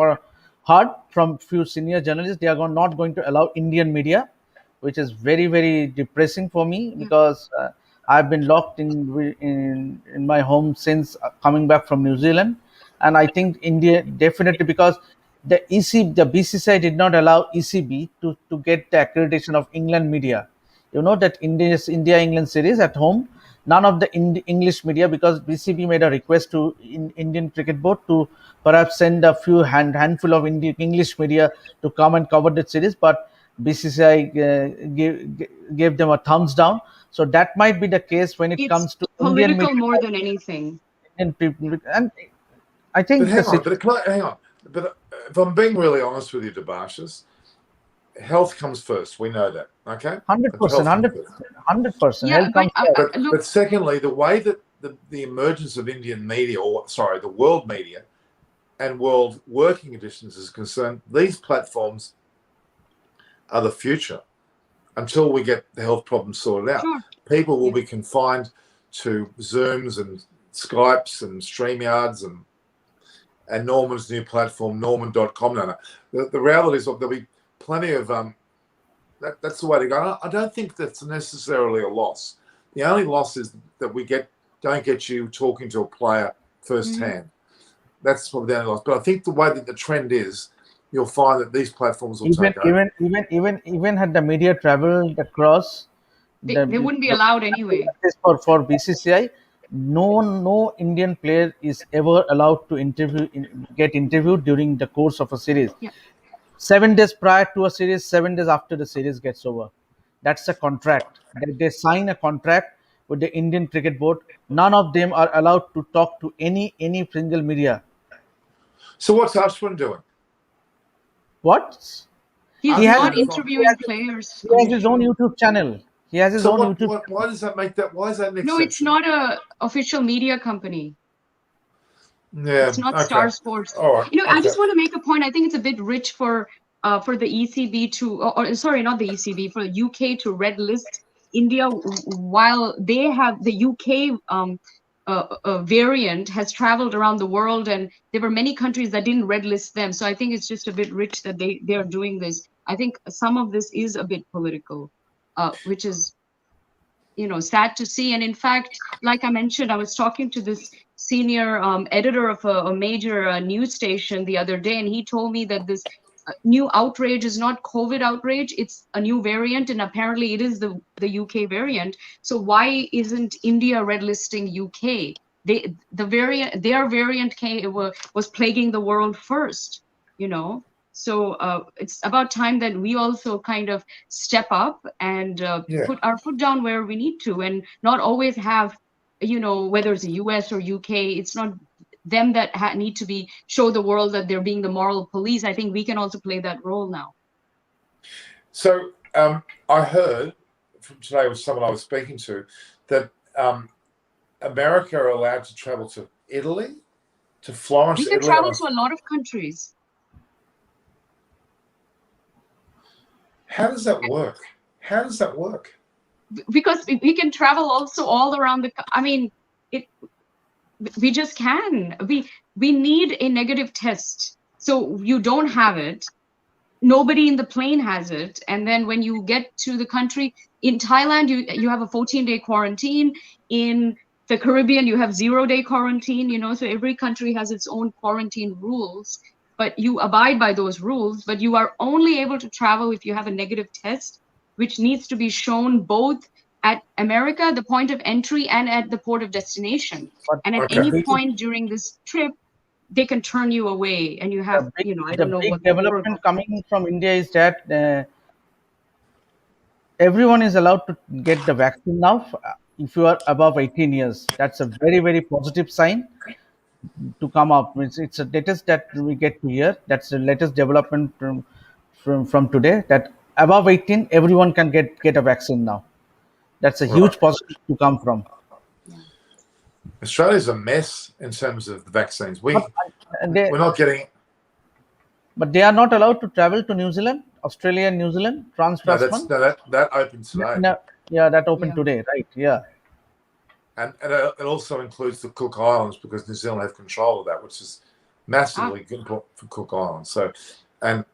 heard from few senior journalists. They are not going to allow Indian media, which is very, very depressing for me because I've been locked in my home since coming back from New Zealand, and I think India definitely, because the BCCI did not allow ECB to get the accreditation of England media. You know that India-England series at home, none of the English media, because BCB made a request to Indian Cricket Board to perhaps send a few handful of English media to come and cover the series, but BCCI gave them a thumbs down. So that might be the case when it comes to political Indian media, more than anything. Indian people, and I think. But hang on. But if I'm being really honest with you, Tobias, health comes first. We know that. Okay. 100%. 100%. Yeah, but secondly, the way that the emergence of Indian media, the world media, and world working conditions is concerned, these platforms are the future until we get the health problems sorted out. Sure. People will be confined to Zooms and Skypes and StreamYards, and Norman's new platform, Norman.com. No. The reality is there'll be plenty of that's the way to go. I don't think that's necessarily a loss. The only loss is that we don't get you talking to a player firsthand. That's probably the only loss. But I think the way that the trend is, you'll find that these platforms will take over. Even had the media traveled across, They wouldn't be allowed anyway. for BCCI, no Indian player is ever allowed to get interviewed during the course of a series. Yeah. 7 days prior to a series, 7 days after the series gets over. That's a contract. They sign a contract with the Indian Cricket Board. None of them are allowed to talk to any single media. So what's Ashwin doing? What? He's He has not his- interviewing players. He has his own YouTube channel. He has his own YouTube. Why does that make that? Why is that an exception? No, it's not a official media company. Yeah, It's not okay. Star Sports. All right. I just want to make a point. I think it's a bit rich for the ECB to, or sorry, not the ECB, for the UK to red list India, while they have the UK variant has traveled around the world, and there were many countries that didn't red list them. So I think it's just a bit rich that they are doing this. I think some of this is a bit political, which is sad to see. And in fact, like I mentioned, I was talking to this senior editor of a major news station the other day, and he told me that this new outrage is not COVID outrage, it's a new variant, and apparently it is the UK variant. So why isn't India red listing UK? Their variant was plaguing the world first, So it's about time that we also kind of step up and put our foot down where we need to, and not always have, whether it's the US or UK, it's not them that need to show the world that they're being the moral police. I think we can also play that role now. So I heard from today with someone I was speaking to that America are allowed to travel to Italy, to Florence. We can Italy, travel to a lot of countries. How does that work? How does that work? Because we can travel also all around we just can. We need a negative test. So you don't have it. Nobody in the plane has it. And then when you get to the country, in Thailand, you have a 14-day quarantine. In the Caribbean, you have 0-day quarantine, so every country has its own quarantine rules. But you abide by those rules, but you are only able to travel if you have a negative test, which needs to be shown both at America, the point of entry, and at the port of destination. And at any point during this trip, they can turn you away, and you have, I don't know what the development coming from India is that everyone is allowed to get the vaccine now if you are above 18 years. That's a very, very positive sign to come up. It's the latest that we get to hear. That's the latest development from today, that above 18 everyone can get a vaccine now. That's a huge positive to come from. Australia's a mess in terms of the vaccines. We're not getting it. But they are not allowed to travel to New Zealand, Australia and New Zealand, trans-Tasman. That opened today. Yeah, that opened today, right? Yeah. And it also includes the Cook Islands, because New Zealand have control of that, which is massively important for Cook Islands. So, and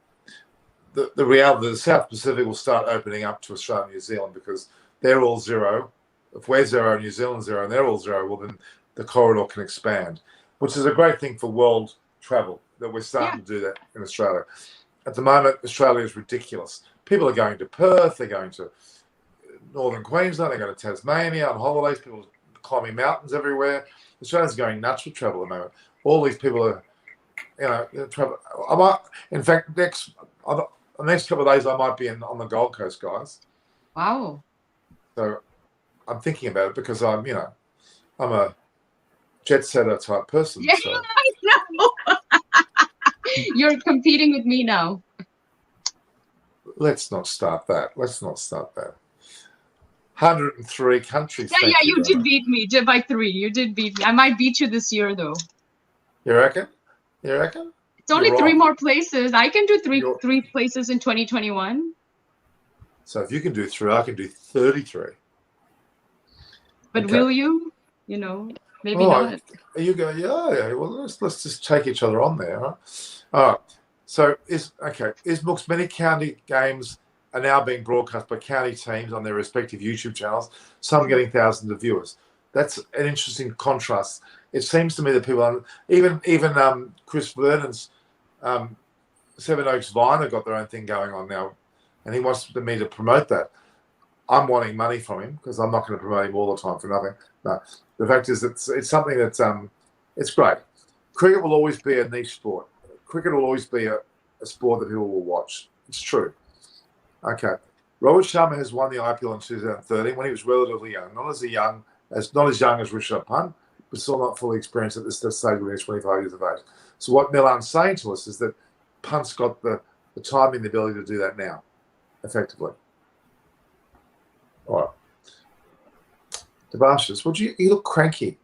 the reality, the South Pacific will start opening up to Australia and New Zealand, because they're all zero. If we're zero, New Zealand's zero, and they're all zero, well, then the corridor can expand, which is a great thing for world travel, that we're starting to do that in Australia. At the moment, Australia is ridiculous. People are going to Perth, they're going to northern Queensland, they're going to Tasmania on holidays, people are climbing mountains everywhere. Australia's going nuts with travel at the moment. All these people are, travel. In fact, the next couple of days, I might be on the Gold Coast, guys. Wow. So I'm thinking about it, because I'm a jet setter type person. Yeah, so. I know. You're competing with me now. Let's not start that. 103 countries. Yeah, you did beat me by 3. You did beat me. I might beat you this year, though. You reckon? It's only 3 more places. I can do three places in 2021. So if you can do 3, I can do 33. But will you? Maybe All right. not. You go, yeah. Well, let's just take each other on there. Huh? All right. So is Mooks many county games are now being broadcast by county teams on their respective YouTube channels, some getting thousands of viewers. That's an interesting contrast. It seems to me that people, even Chris Vernon's Seven Oaks Vine have got their own thing going on now, and he wants me to promote that. I'm wanting money from him because I'm not going to promote him all the time for nothing. No, the fact is it's something that's it's great. Cricket will always be a niche sport. Cricket will always be a sport that people will watch. It's true. Okay. Robert Sharma has won the IPL in 2013 when he was relatively young, not as young as Rishabh Pant, but still not fully experienced at this stage when he was 25 years of age. So what Milan's saying to us is that Pant's got the time and the ability to do that now, effectively. All right. Debashis, you look cranky.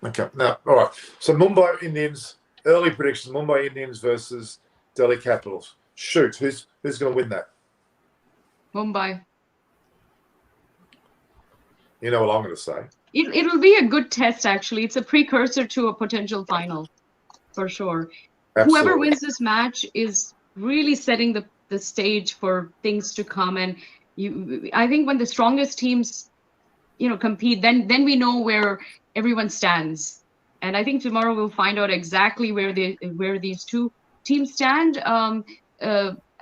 Okay. Now, all right. So Mumbai Indians, early prediction, Mumbai Indians versus Delhi Capitals. Shoot, who's going to win that? Mumbai. You know what I'm going to say. It'll be a good test, actually. It's a precursor to a potential final, for sure. Absolutely. Whoever wins this match is really setting the stage for things to come. And I think when the strongest teams, compete, then we know where everyone stands. And I think tomorrow we'll find out exactly where these two teams stand.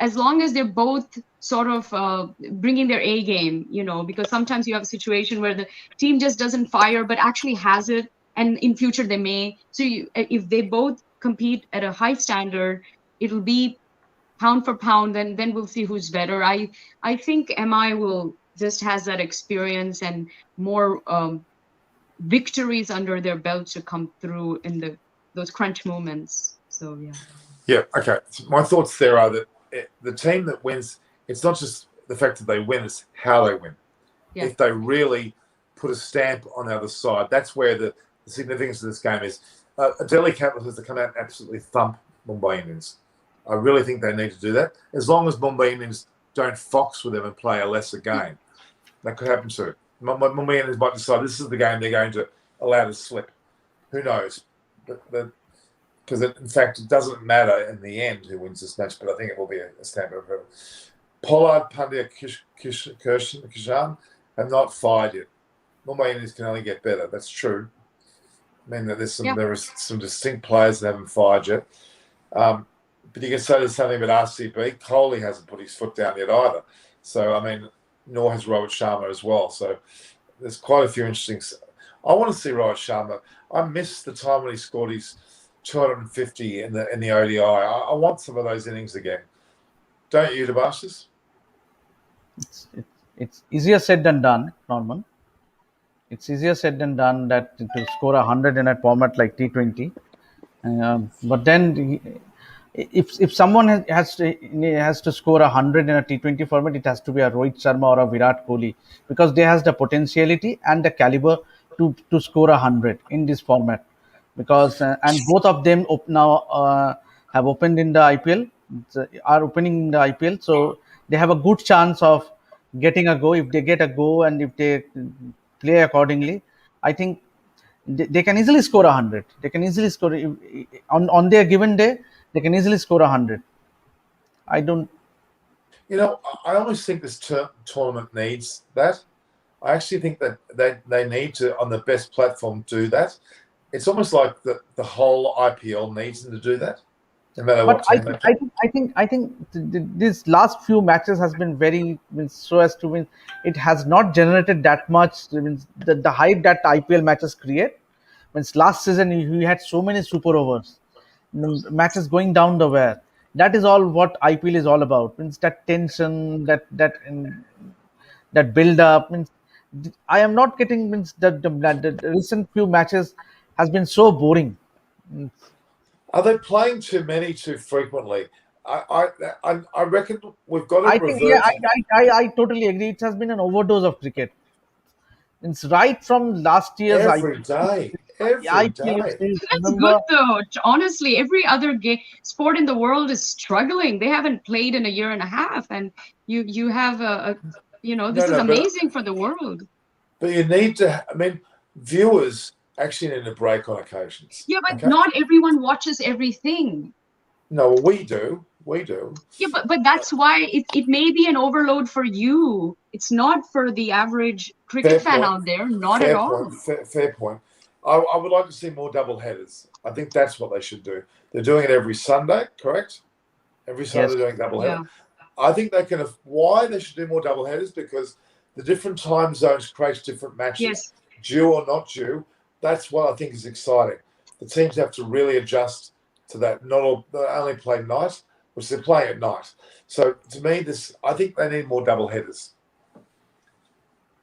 As long as they're both sort of bringing their A game, because sometimes you have a situation where the team just doesn't fire, but actually has it, and in future they may. So if they both compete at a high standard, it'll be pound for pound. Then we'll see who's better. I think MI will just has that experience and more victories under their belt to come through in those crunch moments. So yeah. Yeah. Okay. So my thoughts there are that the team that wins, it's not just the fact that they win, it's how they win. Yeah. If they really put a stamp on the other side, that's where the significance of this game is. Delhi Capitals has to come out and absolutely thump Mumbai Indians. I really think they need to do that. As long as Mumbai Indians don't fox with them and play a lesser game, that could happen too. Mumbai Indians might decide this is the game they're going to allow to slip. Who knows? Because in fact, it doesn't matter in the end who wins this match, but I think it will be a stamp of it. Pollard, Pandya, Kishan have not fired yet. Mumbai Indians can only get better. That's true. I mean, there are some distinct players that haven't fired yet. But you can say there's something about RCB. Kohli hasn't put his foot down yet either. So, I mean, nor has Rohit Sharma as well. So there's quite a few interesting. I want to see Rohit Sharma. I miss the time when he scored his 250 in the ODI. I want some of those innings again. Don't you, Debashis? It's easier said than done, Norman. It's easier said than done that to score 100 in a format like T20. But then, if someone has to score 100 in a T20 format, it has to be a Rohit Sharma or a Virat Kohli, because they has the potentiality and the caliber to score 100 in this format. Because and both of them now have opened in the IPL, are opening in the IPL, so they have a good chance of getting a go. If they get a go and if they play accordingly, I think they can easily score 100. They can easily score on their given day. They can easily score 100. I don't. I almost think this tournament needs that. I actually think that they need to, on the best platform, do that. It's almost like the whole IPL needs them to do that. No matter what team. I think these last few matches has been very so as to win. It has not generated that much. The hype that IPL matches create. Means last season we had so many super overs, matches going down the wire. That is all what IPL is all about. Means that tension, that build up. Means I am not getting the recent few matches has been so boring. Are they playing too many too frequently? I reckon we've got to revert. I totally agree. It has been an overdose of cricket. It's right from last year's every day. That's good though. Honestly, every other sport in the world is struggling. They haven't played in a year and a half, and you have a This is no, amazing for the world. but you need to. I mean, viewers actually need a break on occasions. Yeah, but Okay. not everyone watches everything. No, well, we do. We do. Yeah, but that's why it may be an overload for you. It's not for the average cricket Fair fan point. out there, not at Fair all. point. Fair point. I would like to see more double headers. I think that's what they should do. They're doing it every Sunday, correct? Every Sunday Yes. they're doing double header. Yeah. I think they can. Why they should do more double headers? Because the different time zones creates different matches, Yes. due or not due. That's what I think is exciting. The teams have to really adjust to that. Not all they only play night, which they're playing at night. So to me, I think they need more double headers.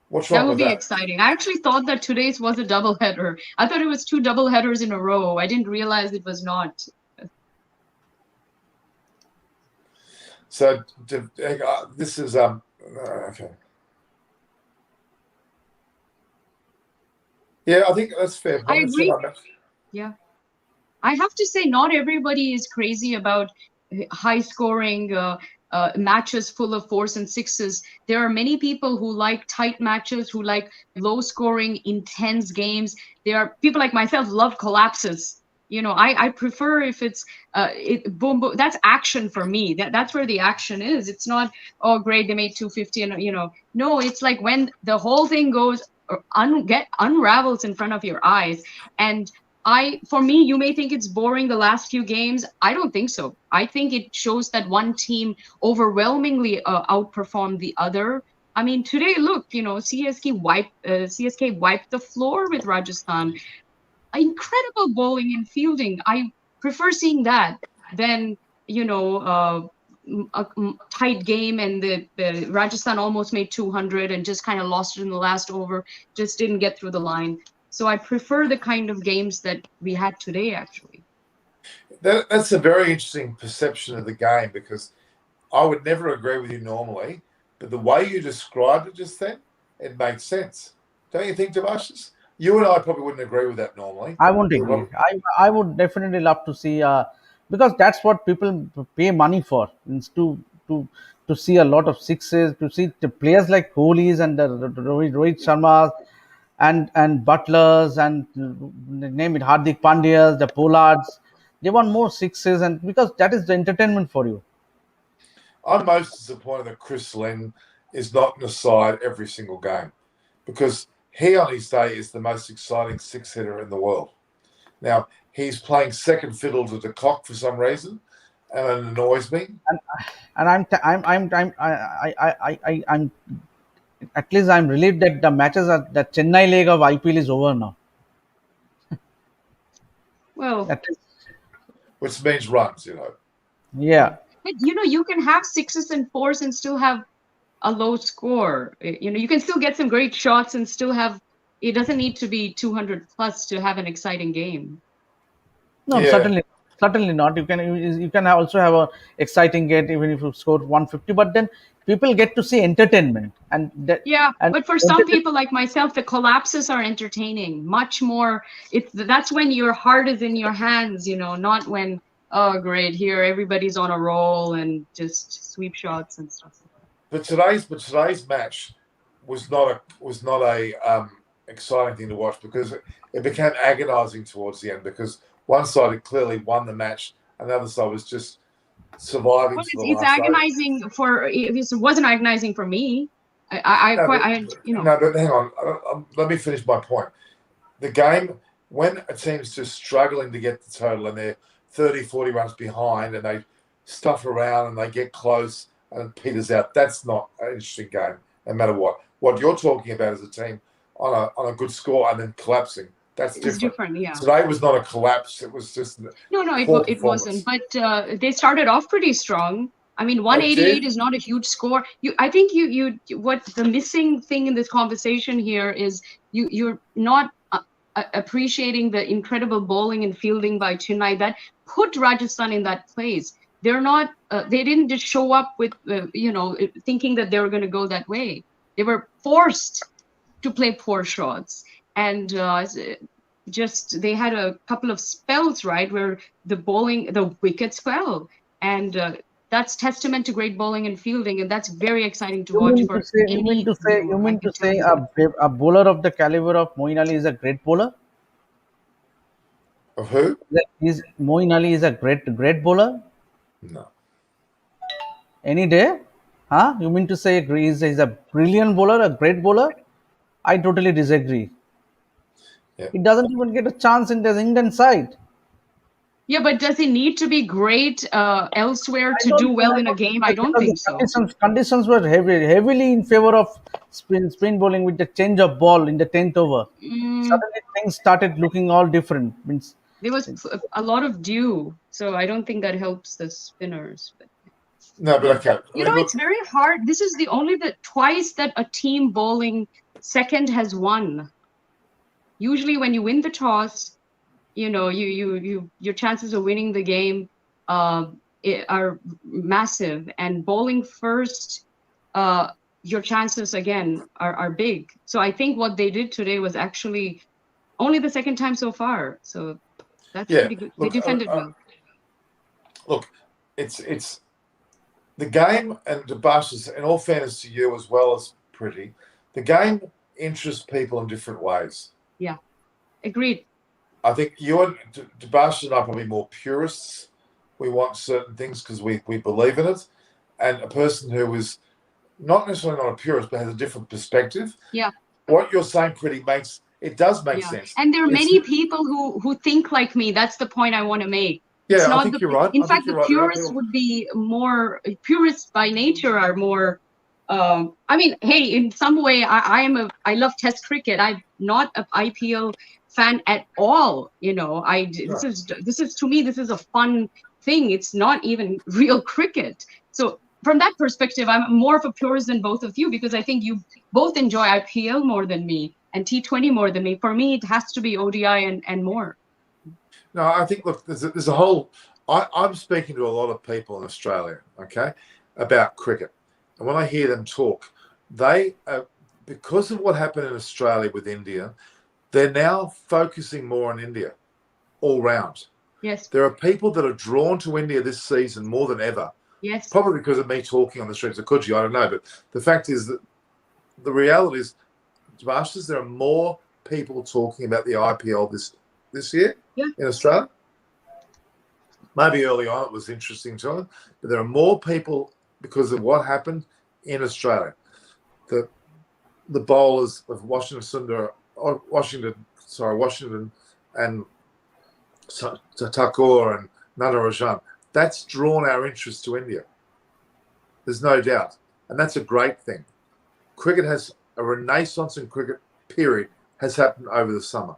What's That wrong would with be that? exciting. I actually thought that today's was a double header. I thought it was 2 double headers in a row. I didn't realize it was not. So this is okay. Yeah, I think that's fair I point. agree. Yeah. I have to say, not everybody is crazy about high-scoring matches full of 4s and 6s. There are many people who like tight matches, who like low-scoring, intense games. There are people like myself love collapses. I prefer if it's boom boom. That's action for me. That's where the action is. It's not, oh great, they made 250, and no, it's like when the whole thing goes unravels in front of your eyes. And for me, you may think it's boring the last few games. I don't think so. I think it shows that one team overwhelmingly outperformed the other. I mean, today, look, CSK wiped the floor with Rajasthan. Incredible bowling and fielding. I prefer seeing that than a tight game, and the Rajasthan almost made 200 and just kind of lost it in the last over, just didn't get through the line. So I prefer the kind of games that we had today, actually. That's a very interesting perception of the game, because I would never agree with you normally, but the way you described it just then, it makes sense. Don't you think, Devashis? You and I probably wouldn't agree with that normally. I won't agree. I would definitely love to see because that's what people pay money for. Is to to see a lot of sixes, to see the players like Kohli's and the Rohit Sharma and Butlers and name it Hardik Pandyas, the Pollards. They want more sixes, and because that is the entertainment for you. I'm most disappointed that Chris Lynn is not in the side every single game, because he on his day is the most exciting six hitter in the world. Now he's playing second fiddle to De Kock for some reason, and it annoys me. And I'm at least I'm relieved that the Chennai leg of IPL is over now. Well, That is, Which means runs, yeah. but you can have 6s and 4s and still have a low score. You can still get some great shots and still have. It doesn't need to be 200 plus to have an exciting game. No, Yeah. certainly not. You can also have a exciting game even if you score 150. But then people get to see entertainment, and Yeah, and but for some people like myself, the collapses are entertaining. Much more. That's when your heart is in your hands. Not when, oh great, here everybody's on a roll and just sweep shots and stuff. But today's match was not a exciting thing to watch, because it became agonising towards the end, because one side had clearly won the match and the other side was just surviving Well, to the it's last over. agonizing it wasn't agonizing for me. No, but hang on. Let me finish my point. The game, when a team's just struggling to get the total and they're 30, 40 runs behind and they stuff around and they get close and it peters out, that's not an interesting game, no matter what. What you're talking about is a team on a good score and then collapsing. That's It's different, yeah. Today was not a collapse. It was just No, it wasn't. But they started off pretty strong. I mean, 188 is not a huge score. I think what the missing thing in this conversation here is you're not appreciating the incredible bowling and fielding by Chennai that put Rajasthan in that place. They're not. They didn't just show up with thinking that they were going to go that way. They were forced to play poor shots, and just they had a couple of spells, right, where the wickets fell, and that's testament to great bowling and fielding, and that's very exciting to You watch mean to for say, any viewer. I can tell you. a bowler of the caliber of Moeen Ali is a great bowler? Of who? Is Moeen Ali is a great bowler No. any day? Huh? You mean to say he's a brilliant bowler, a great bowler? I totally disagree. Yeah. He doesn't even get a chance in the England side. Yeah, but does he need to be great elsewhere I to do don't think well in a game? I don't because the think so. conditions were heavily in favor of spin bowling with the change of ball in the 10th over. Mm, Suddenly things started looking all different. Means there was a lot of dew, so I don't think that helps the spinners. But No, but okay. I you mean, know, it's look, very hard. This is the only twice that a team bowling second has won. Usually, when you win the toss, you know, your chances of winning the game are massive, and bowling first, uh, your chances again are big. So I think what they did today was actually only the second time so far. So that's yeah. pretty good. They Look, defended well. look. It's the game, and to Bash, in all fairness to you as well as Pretty, the game interests people in different ways. Yeah, agreed. I think you and Debash and I are probably more purists. We want certain things because we believe in it. And a person who is not necessarily not a purist but has a different perspective. Yeah. What you're saying pretty does make Yeah, sense. and there are It's, many people who think like me. That's the point I want to make. It's yeah, I not think you're right. in I think fact, you're the right. There are purists people. would be more purists by nature are more. I mean, hey, in some way, I love Test cricket. I'm not an IPL fan at all. You know, No. this is to me this is a fun thing. It's not even real cricket. So from that perspective, I'm more of a purist than both of you because I think you both enjoy IPL more than me and T20 more than me. For me, it has to be ODI and more. No, I think, look, there's a whole. I'm speaking to a lot of people in Australia, okay, about cricket. And when I hear them talk, they, because of what happened in Australia with India, they're now focusing more on India all round. Yes. There are people that are drawn to India this season more than ever. Yes. Probably because of me talking on the streets of Coogee, I don't know. But the fact is that the reality is, Masters, there are more people talking about the IPL this year in Australia. Maybe early on it was interesting to them, but there are more people because of what happened in Australia. The bowlers of Washington and Thakur and Natarajan, that's drawn our interest to India. There's no doubt. And that's a great thing. Cricket has a renaissance in cricket, period, has happened over the summer.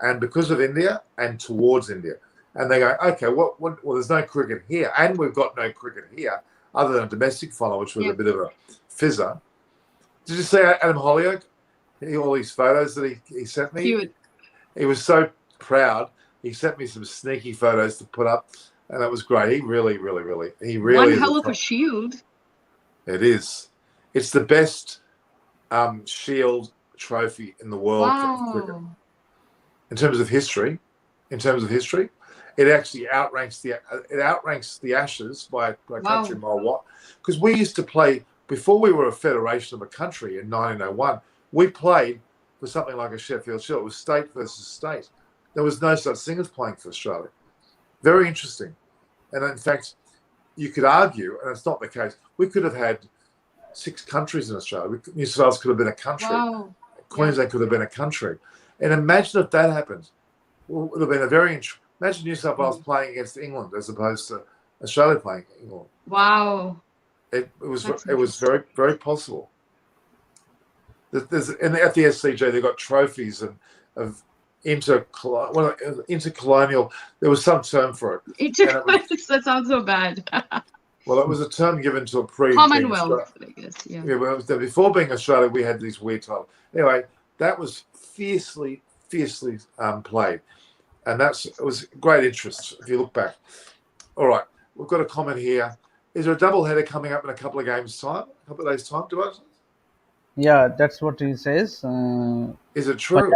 And because of India and towards India. And they go, okay, well, there's no cricket here. And we've got no cricket here other than a domestic final, which was a bit of a fizzer. Did you see Adam Holyoke? All these photos that he sent me? Cute. He was so proud. He sent me some sneaky photos to put up. And that was great. He really One hell of a shield. It is. It's the best Shield trophy in the world of cricket. In terms of history, it actually outranks the Ashes by a country mile wide. Because we used to play before we were a federation of a country in 1901. We played for something like a Sheffield Shield. It was state versus state. There was no such thing as playing for Australia. Very interesting. And in fact, you could argue, and it's not the case, we could have had 6 countries in Australia. New South Wales could have been a country. Wow. Queensland could have been a country. And imagine if that happened. Well, it would have been a very imagine New South Wales playing against England as opposed to Australia playing England. Wow. It was very, very possible. And at the SCG, they've got trophies of intercolonial. There was some term for it. That sounds so bad. Well, it was a term given to a Commonwealth, I guess. Yeah. Well, before being Australia, we had these weird titles. Anyway, that was fiercely played, and it was great interest if you look back. All right, we've got a comment here. Is there a double header coming up in a couple of days' time? Do I? yeah, that's what he says. Is it true?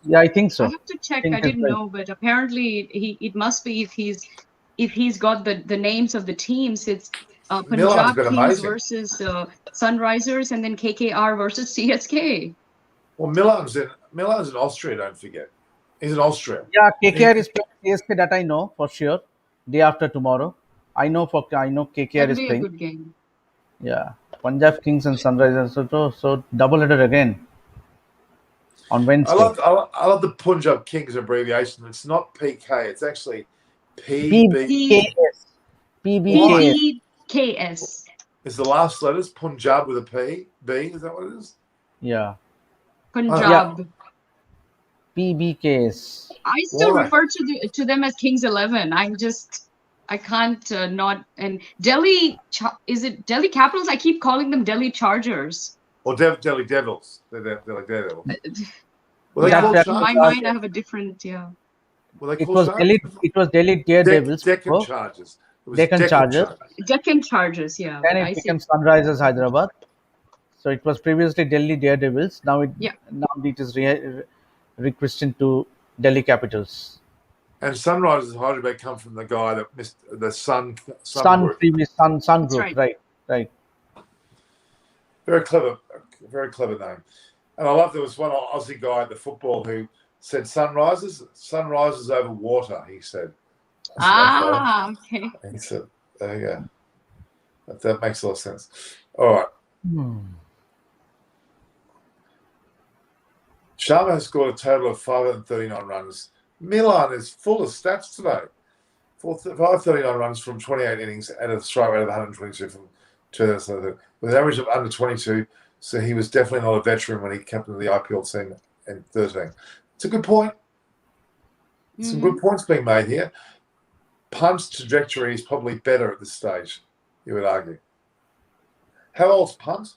Yeah, I think so. I have to check. I didn't know, but apparently it must be if he's if he's got the names of the teams, it's Milan's Punjab been Kings amazing. versus Sunrisers, and then KKR versus CSK. Well, Milan's in Austria. Don't forget, he's in Austria. Yeah, He- KKR is playing CSK, that I know for sure. Day after tomorrow, I know KKR That'll is be a playing. good game. Yeah, Punjab Kings and Sunrisers. So double header again on Wednesday. I love the Punjab Kings abbreviation. It's not PK. It's actually PB. P PBKS. Why? PBKS. PBKS. Is the last letters Punjab with a P? B? Is that what it is? Yeah, yeah, Punjab. PBKS. I still Why? refer to them as Kings 11. I can't not. And Delhi, is it Delhi Capitals? I keep calling them Delhi Chargers. Or Delhi Devils. They're like Daredevils. Were they Yeah, called That in my Chargers? mind, I have a different, yeah. Were they It called was Chargers? Delhi Daredevils Deccan before, Chargers. It was Deccan Deccan Chargers. Chargers. Deccan Chargers, yeah. Then I it see. became Sunrisers Hyderabad. So it was previously Delhi Daredevils. Now it is rechristened to Delhi Capitals. And Sunrisers Hyderabad come from the guy that missed the Sun Group. Sun That's Group, right. right. Very clever name. And I love there was one Aussie guy at the football who said sunrises over water, he said. Okay. And he said, there you go. That makes a lot of sense. All right. Sharma has scored a total of 539 runs. Milan is full of stats today. 539 runs from 28 innings at a strike rate of 122 from 2013, with an average of under 22. So he was definitely not a veteran when he captained the IPL team in 13. It's a good point. Some good points being made here. Punt's trajectory is probably better at this stage, you would argue. How old's Punt?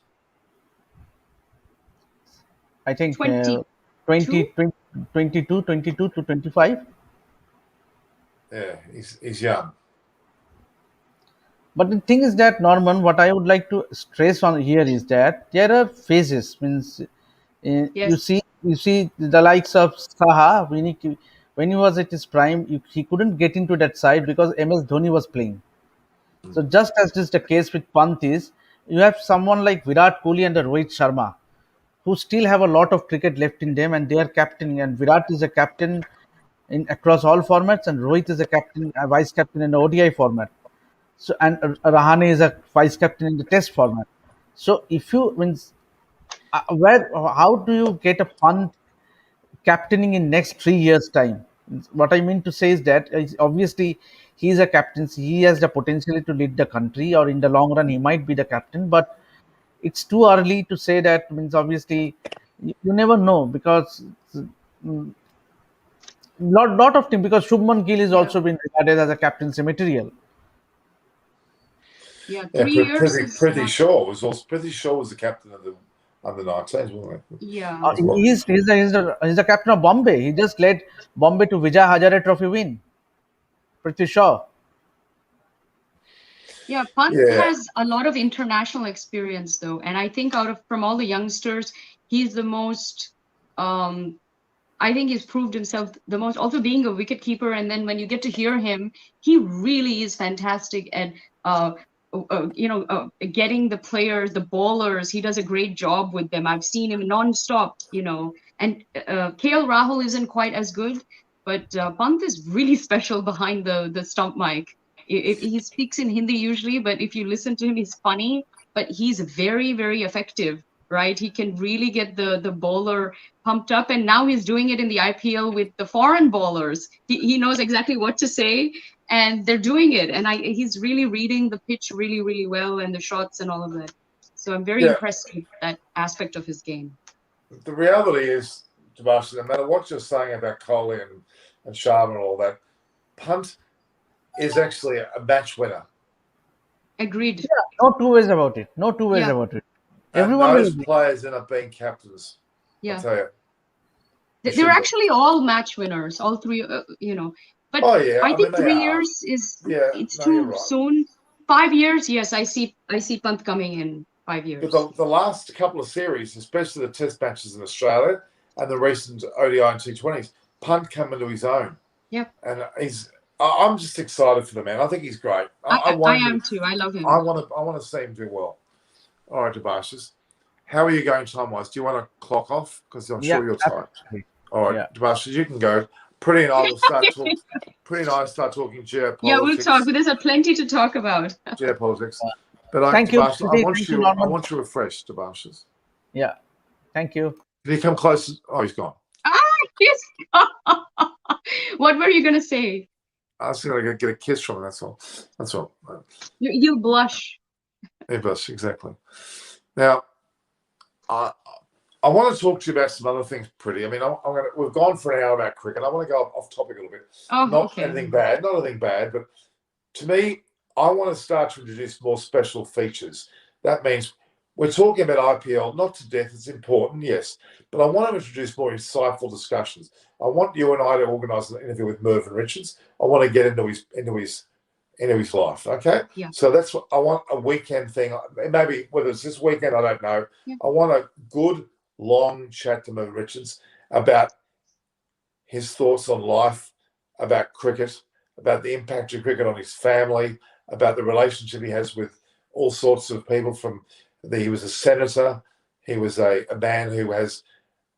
I think 22? 22 to 25. Yeah, he's young. But the thing is that, Norman, what I would like to stress on here is that there are phases. Means Yes. you see the likes of Saha when he was at his prime, he couldn't get into that side because MS Dhoni was playing. So just as is the case with Pant is, you have someone like Virat Kohli and Rohit Sharma, who still have a lot of cricket left in them, and they are captain. And Virat is a captain in across all formats, and Rohit is a vice captain in the ODI format. So and Rahane is a vice captain in the Test format. So if you means where how do you get a Pant captaining in next 3 years time? What I mean to say is that obviously he is a captain. He has the potential to lead the country, or in the long run he might be the captain. But it's too early to say that. Means obviously you never know, because lot of team, because Shubman Gill is also been regarded as a captaincy material. Yeah, Yeah, 3 years is Pretty not, Shaw was the captain of the under 19s, wasn't he? yeah. He's the captain of Bombay. He just led Bombay to Vijay Hazare Trophy win. Pretty sure. Yeah, Pant Yeah. has a lot of international experience though, and I think from all the youngsters, he's the most. I think he's proved himself the most. Also, being a wicket keeper, and then when you get to hear him, he really is fantastic at getting the players, the bowlers. He does a great job with them. I've seen him non-stop, and KL Rahul isn't quite as good, but Pant is really special behind the stump mic. He speaks in Hindi usually, but if you listen to him, he's funny, but he's very, very effective, right? He can really get the bowler pumped up, and now he's doing it in the IPL with the foreign bowlers. He knows exactly what to say, and they're doing it, and he's really reading the pitch really, really well, and the shots and all of that. So I'm very impressed with that aspect of his game. The reality is, Tobias, no matter what you're saying about Kohli and Sharma and all that, Punt is actually a match winner. Agreed. Yeah, no two ways about it. Everyone those players end up being captains. Yeah. I'll tell you. They're actually all match winners, all three, But I think 3 years it's too soon. 5 years, yes, I see Pant coming in 5 years. But the last couple of series, especially the Test matches in Australia and the recent ODI and T20s, Punt come into his own. Yeah. And I'm just excited for the man. I think he's great. I am too. I love him. I want to see him do well. All right, Debashis. How are you going time-wise? Do you want to clock off? Because I'm Yeah, sure you're tired. absolutely. All right, Yeah. Debashis, you can go. Pretty and I will start talking. Pretty and I start talking geopolitics. Yeah, we'll talk. There's plenty to talk about. Geopolitics. But Thank you, Debashis, Shruti. Thank you, I Norman. want you refreshed, Debashis. Yeah. Thank you. Did he come close? Oh, he's gone. Yes. What were you gonna say? I was going to get a kiss from him. That's all. That's all. You blush. Yes, exactly. Now, I want to talk to you about some other things, Pretty. I mean, we've gone for an hour about cricket. I want to go off topic a little bit. Oh, Not okay. anything bad, but to me, I want to start to introduce more special features. That means we're talking about IPL, not to death. It's important, yes, but I want to introduce more insightful discussions. I want you and I to organise an interview with Mervyn Richards. I want to get into his life. Okay. Yeah. So that's what I want, a weekend thing. Maybe whether it's this weekend, I don't know. Yeah. I want a good long chat to Mervyn Richards about his thoughts on life, about cricket, about the impact of cricket on his family, about the relationship he has with all sorts of people. He was a senator. He was a man who has,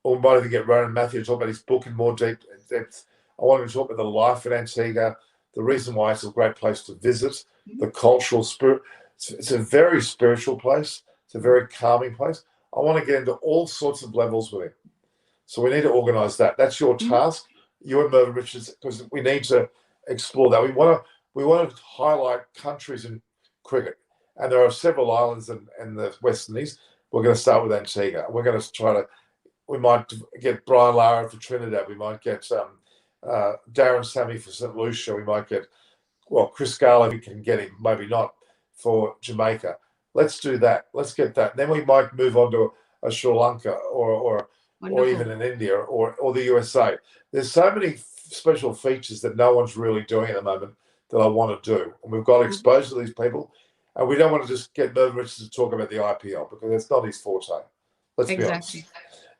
or might even get Ronan Matthew to talk about his book in more depth. I want him to talk about the life in Antigua, the reason why it's a great place to visit, the cultural spirit. It's a very spiritual place. It's a very calming place. I want to get into all sorts of levels with him. So we need to organise that. That's your task. You and Mervyn Richards, because we need to explore that. We want to highlight countries in cricket, and there are several islands in the West Indies. We're going to start with Antigua. We're going to we might get Brian Lara for Trinidad. We might get Darren Sammy for St. Lucia. We might get, Chris Gale, if we can get him, maybe not, for Jamaica. Let's do that. Let's get that. Then we might move on to a Sri Lanka or even in India or the USA. There's so many special features that no one's really doing at the moment that I want to do. And we've got to expose to these people. And we don't want to just get Mervyn Richards to talk about the IPL because that's not his forte. Let's be honest.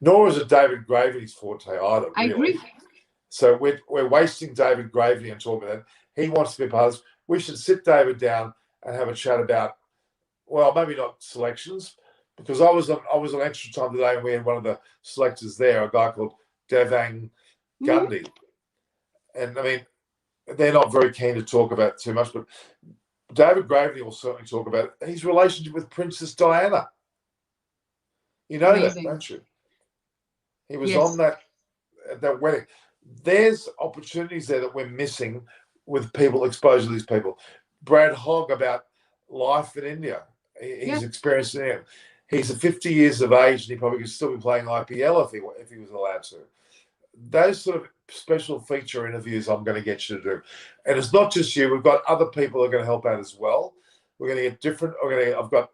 Nor is it David Gravely's forte either, really. I agree. So we're wasting David Gravely and talking about that. He wants to be part of this. We should sit David down and have a chat about, maybe not selections, because I was on extra time today and we had one of the selectors there, a guy called Devang Gundy. And I mean, they're not very keen to talk about too much, but David Gravely will certainly talk about his relationship with Princess Diana. You know that, don't you? He was on that wedding. There's opportunities there that we're missing with people, exposure to these people. Brad Hogg about life in India. He's experiencing it. He's 50 years of age and he probably could still be playing IPL if he was allowed to. Those sort of special feature interviews I'm going to get you to do. And it's not just you. We've got other people who are going to help out as well. We're going to get different.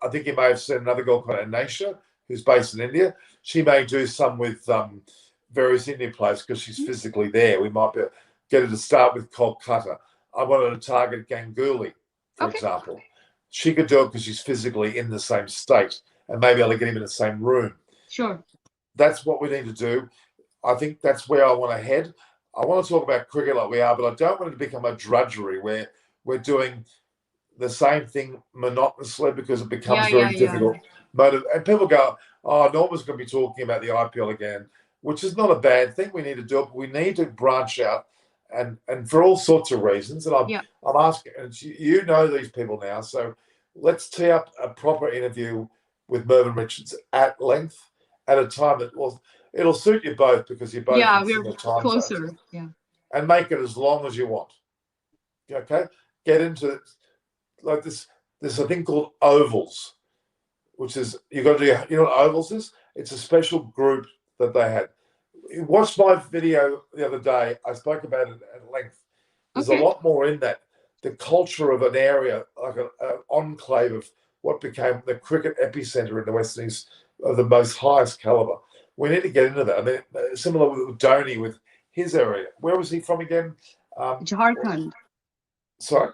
I think you may have seen another girl called Anisha, who's based in India. She may do some with various Indian players because she's physically there. We might get her to start with Kolkata. I wanted to target Ganguly, for example. She could do it because she's physically in the same state and maybe able to get him in the same room. Sure. That's what we need to do. I think that's where I want to head. I want to talk about cricket like we are, but I don't want it to become a drudgery where we're doing the same thing monotonously because it becomes very difficult. And people go, Norma's going to be talking about the IPL again, which is not a bad thing. We need to do it, but we need to branch out and for all sorts of reasons. And I'm asking, and you know these people now, so let's tee up a proper interview with Mervyn Richards at length at a time that it'll suit you both because you're both in similar time closer. zones. Yeah. And make it as long as you want. Okay? Get into it like this. There's a thing called ovals, which is you got to do. You know what ovals is? It's a special group that they had. You watched my video the other day. I spoke about it at length. There's a lot more in that. The culture of an area, like an enclave of what became the cricket epicenter in the West Indies of the most highest caliber. We need to get into that. I mean, similar with Dhoni with his area. Where was he from again? Jharkhand. Sorry?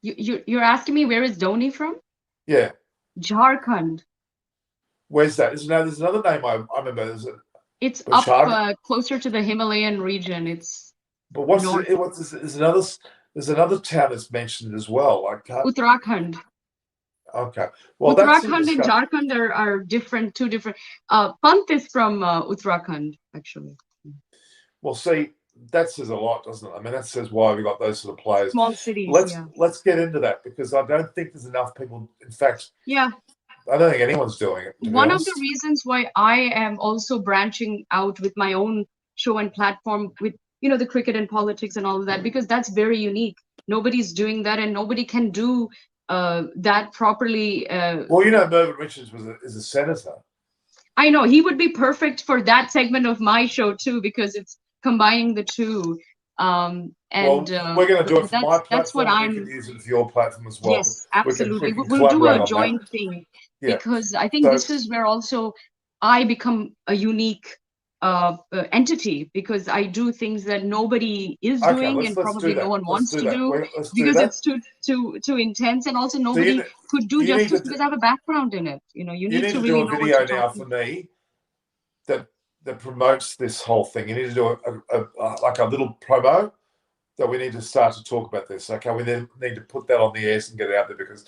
You're asking me where is Dhoni from? Yeah. Jharkhand. Where's that? There's another name I remember. It's up closer to the Himalayan region. It's But North. there's another town that's mentioned as well. I can't. Uttarakhand. Okay. Well, that's in Uttarakhand and discussion. Jharkhand are different, two different. Pant is from Uttarakhand, actually. Well, see, that says a lot, doesn't it? I mean, that says why we got those sort of players. Small cities, Let's yeah. let's get into that because I don't think there's enough people. In fact, Yeah. I don't think anyone's doing it, to be One of the honest. reasons why I am also branching out with my own show and platform with, the cricket and politics and all of that, because that's very unique. Nobody's doing that, and nobody can do that properly. Well, Mervyn Richards is a senator. I know he would be perfect for that segment of my show too, because it's combining the two. We're going to do it for my that's what platform. I'm. You can use it for your platform as well. Yes, absolutely. We can We'll do collaborate a on joint that. thing, Yeah. because I think this is where also I become a unique entity, because I do things that nobody is doing, and probably no one wants to do, because it's too intense, and also nobody could do justice because I have a background in it. You need to really do a know video what you're now talking for me that promotes this whole thing. You need to do a little promo that we need to start to talk about this. Okay, we then need to put that on the air and get it out there, because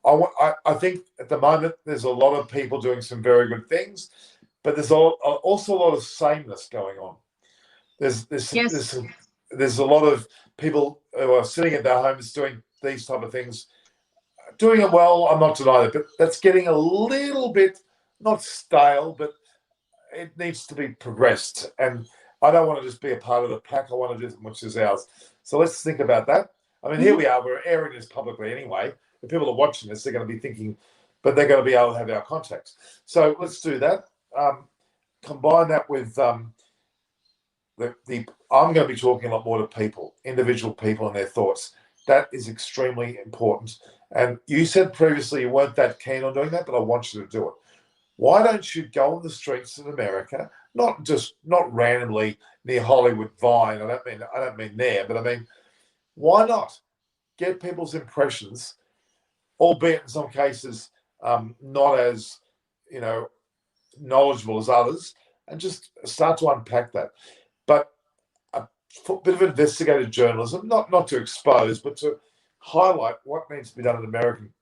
I think at the moment there's a lot of people doing some very good things, but there's also a lot of sameness going on. There's a lot of people who are sitting at their homes doing these type of things, doing it well. I'm not denying it, but that's getting a little bit not stale, but it needs to be progressed. And I don't want to just be a part of the pack. I want to do as much as ours. So let's think about that. I mean, here we are. We're airing this publicly anyway. If people are watching this, they're going to be thinking, but they're going to be able to have our contacts. So let's do that. Combine that with I'm going to be talking a lot more to people, individual people and their thoughts. That is extremely important. And you said previously you weren't that keen on doing that, but I want you to do it. Why don't you go on the streets of America, not randomly near Hollywood Vine? I don't mean there, but I mean, why not get people's impressions, albeit in some cases not as knowledgeable as others, and just start to unpack that. But a bit of investigative journalism, not to expose, but to highlight what needs to be done in American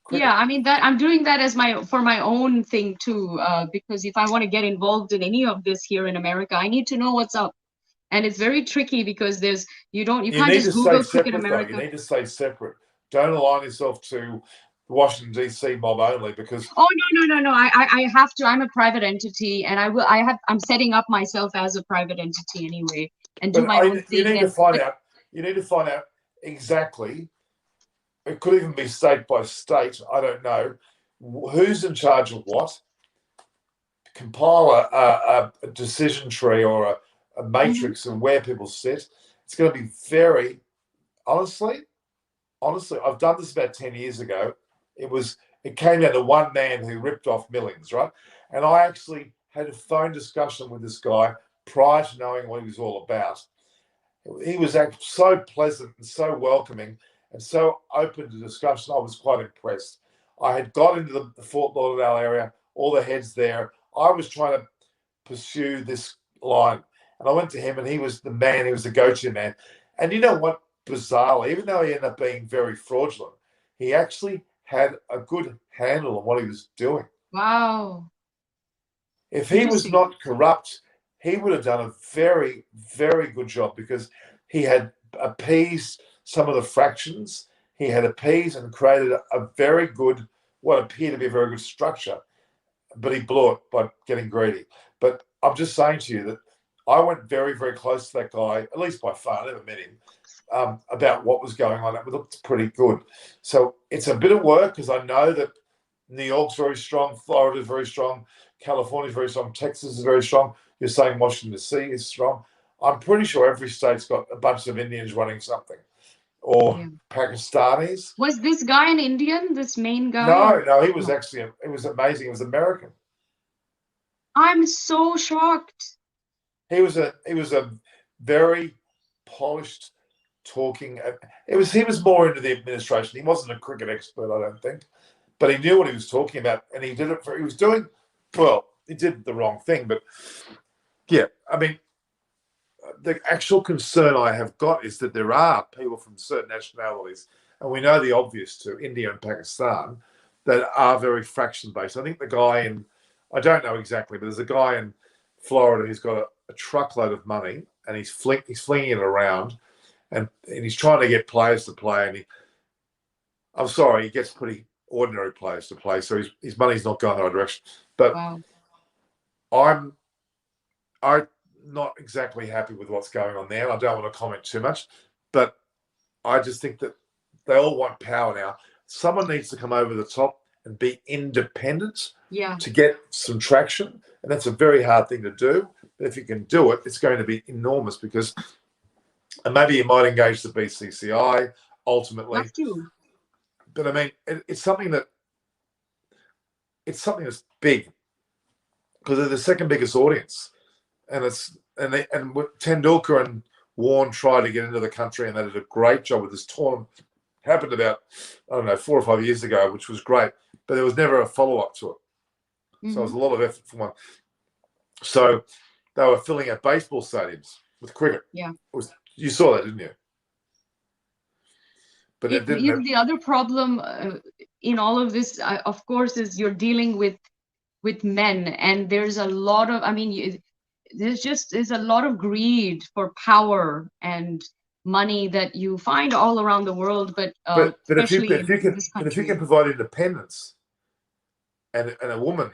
cricket. Yeah, I mean that I'm doing that as for my own thing too, because if I want to get involved in any of this here in America, I need to know what's up, and it's very tricky because you can't just Google Cricket America. You need to stay separate. Don't align yourself to the Washington DC mob only, because no. I have to. I'm a private entity, and I'm setting up myself as a private entity anyway, and do my own thing. You need to find out exactly. It could even be state by state. I don't know who's in charge of what. Compile a decision tree or a matrix of where people sit. It's going to be very honestly. I've done this about 10 years ago. It came down to one man who ripped off Millings, right? And I actually had a phone discussion with this guy prior to knowing what he was all about. He was so pleasant and so welcoming and so open to discussion. I was quite impressed. I had got into the Fort Lauderdale area, all the heads there. I was trying to pursue this line, and I went to him, and he was the man. He was the go-to man. And you know what? Bizarrely, even though he ended up being very fraudulent, he actually had a good handle on what he was doing. Wow. If he was not corrupt, he would have done a very, very good job, because he had appeased some of the fractions. He had appeased and created a very good, what appeared to be a very good structure, but he blew it by getting greedy. But I'm just saying to you that I went very, very close to that guy, at least by phone. I never met him, about what was going on. It looked pretty good. So it's a bit of work, because I know that New York's very strong, Florida's very strong, California's very strong, Texas is very strong. You're saying Washington DC is strong. I'm pretty sure every state's got a bunch of Indians running something, or Pakistanis. Was this guy an Indian, this main guy? No, he was actually, it was amazing. He was American. I'm so shocked. He was a very polished talking. He was more into the administration. He wasn't a cricket expert, I don't think, but he knew what he was talking about, and he did it he was doing well. He did the wrong thing, but yeah, I mean, the actual concern I have got is that there are people from certain nationalities, and we know the obvious too, India and Pakistan, that are very fraction based. I think the guy in, I don't know exactly, but there's a guy in Florida who's got a truckload of money, and he's flinging it around, and he's trying to get players to play, and I'm sorry, he gets pretty ordinary players to play, so his money's not going the right direction. But Wow. I'm not exactly happy with what's going on there. I don't want to comment too much, but I just think that they all want power now. Someone needs to come over the top and be independent to get some traction, and that's a very hard thing to do. But if you can do it, it's going to be enormous because, and maybe you might engage the BCCI ultimately. Have to. But I mean, it's something that's big because they're the second biggest audience, and Tendulkar and Warren tried to get into the country, and they did a great job with this tournament. Happened about, I don't know, 4 or 5 years ago, which was great, but there was never a follow-up to it. So it was a lot of effort for one. So they were filling out baseball stadiums with cricket. Yeah. You saw that, didn't you? But it didn't. The other problem in all of this, of course, is you're dealing with men, and there's a lot of, there's a lot of greed for power and money that you find all around the world, but especially in this country. If you can provide independence and a woman,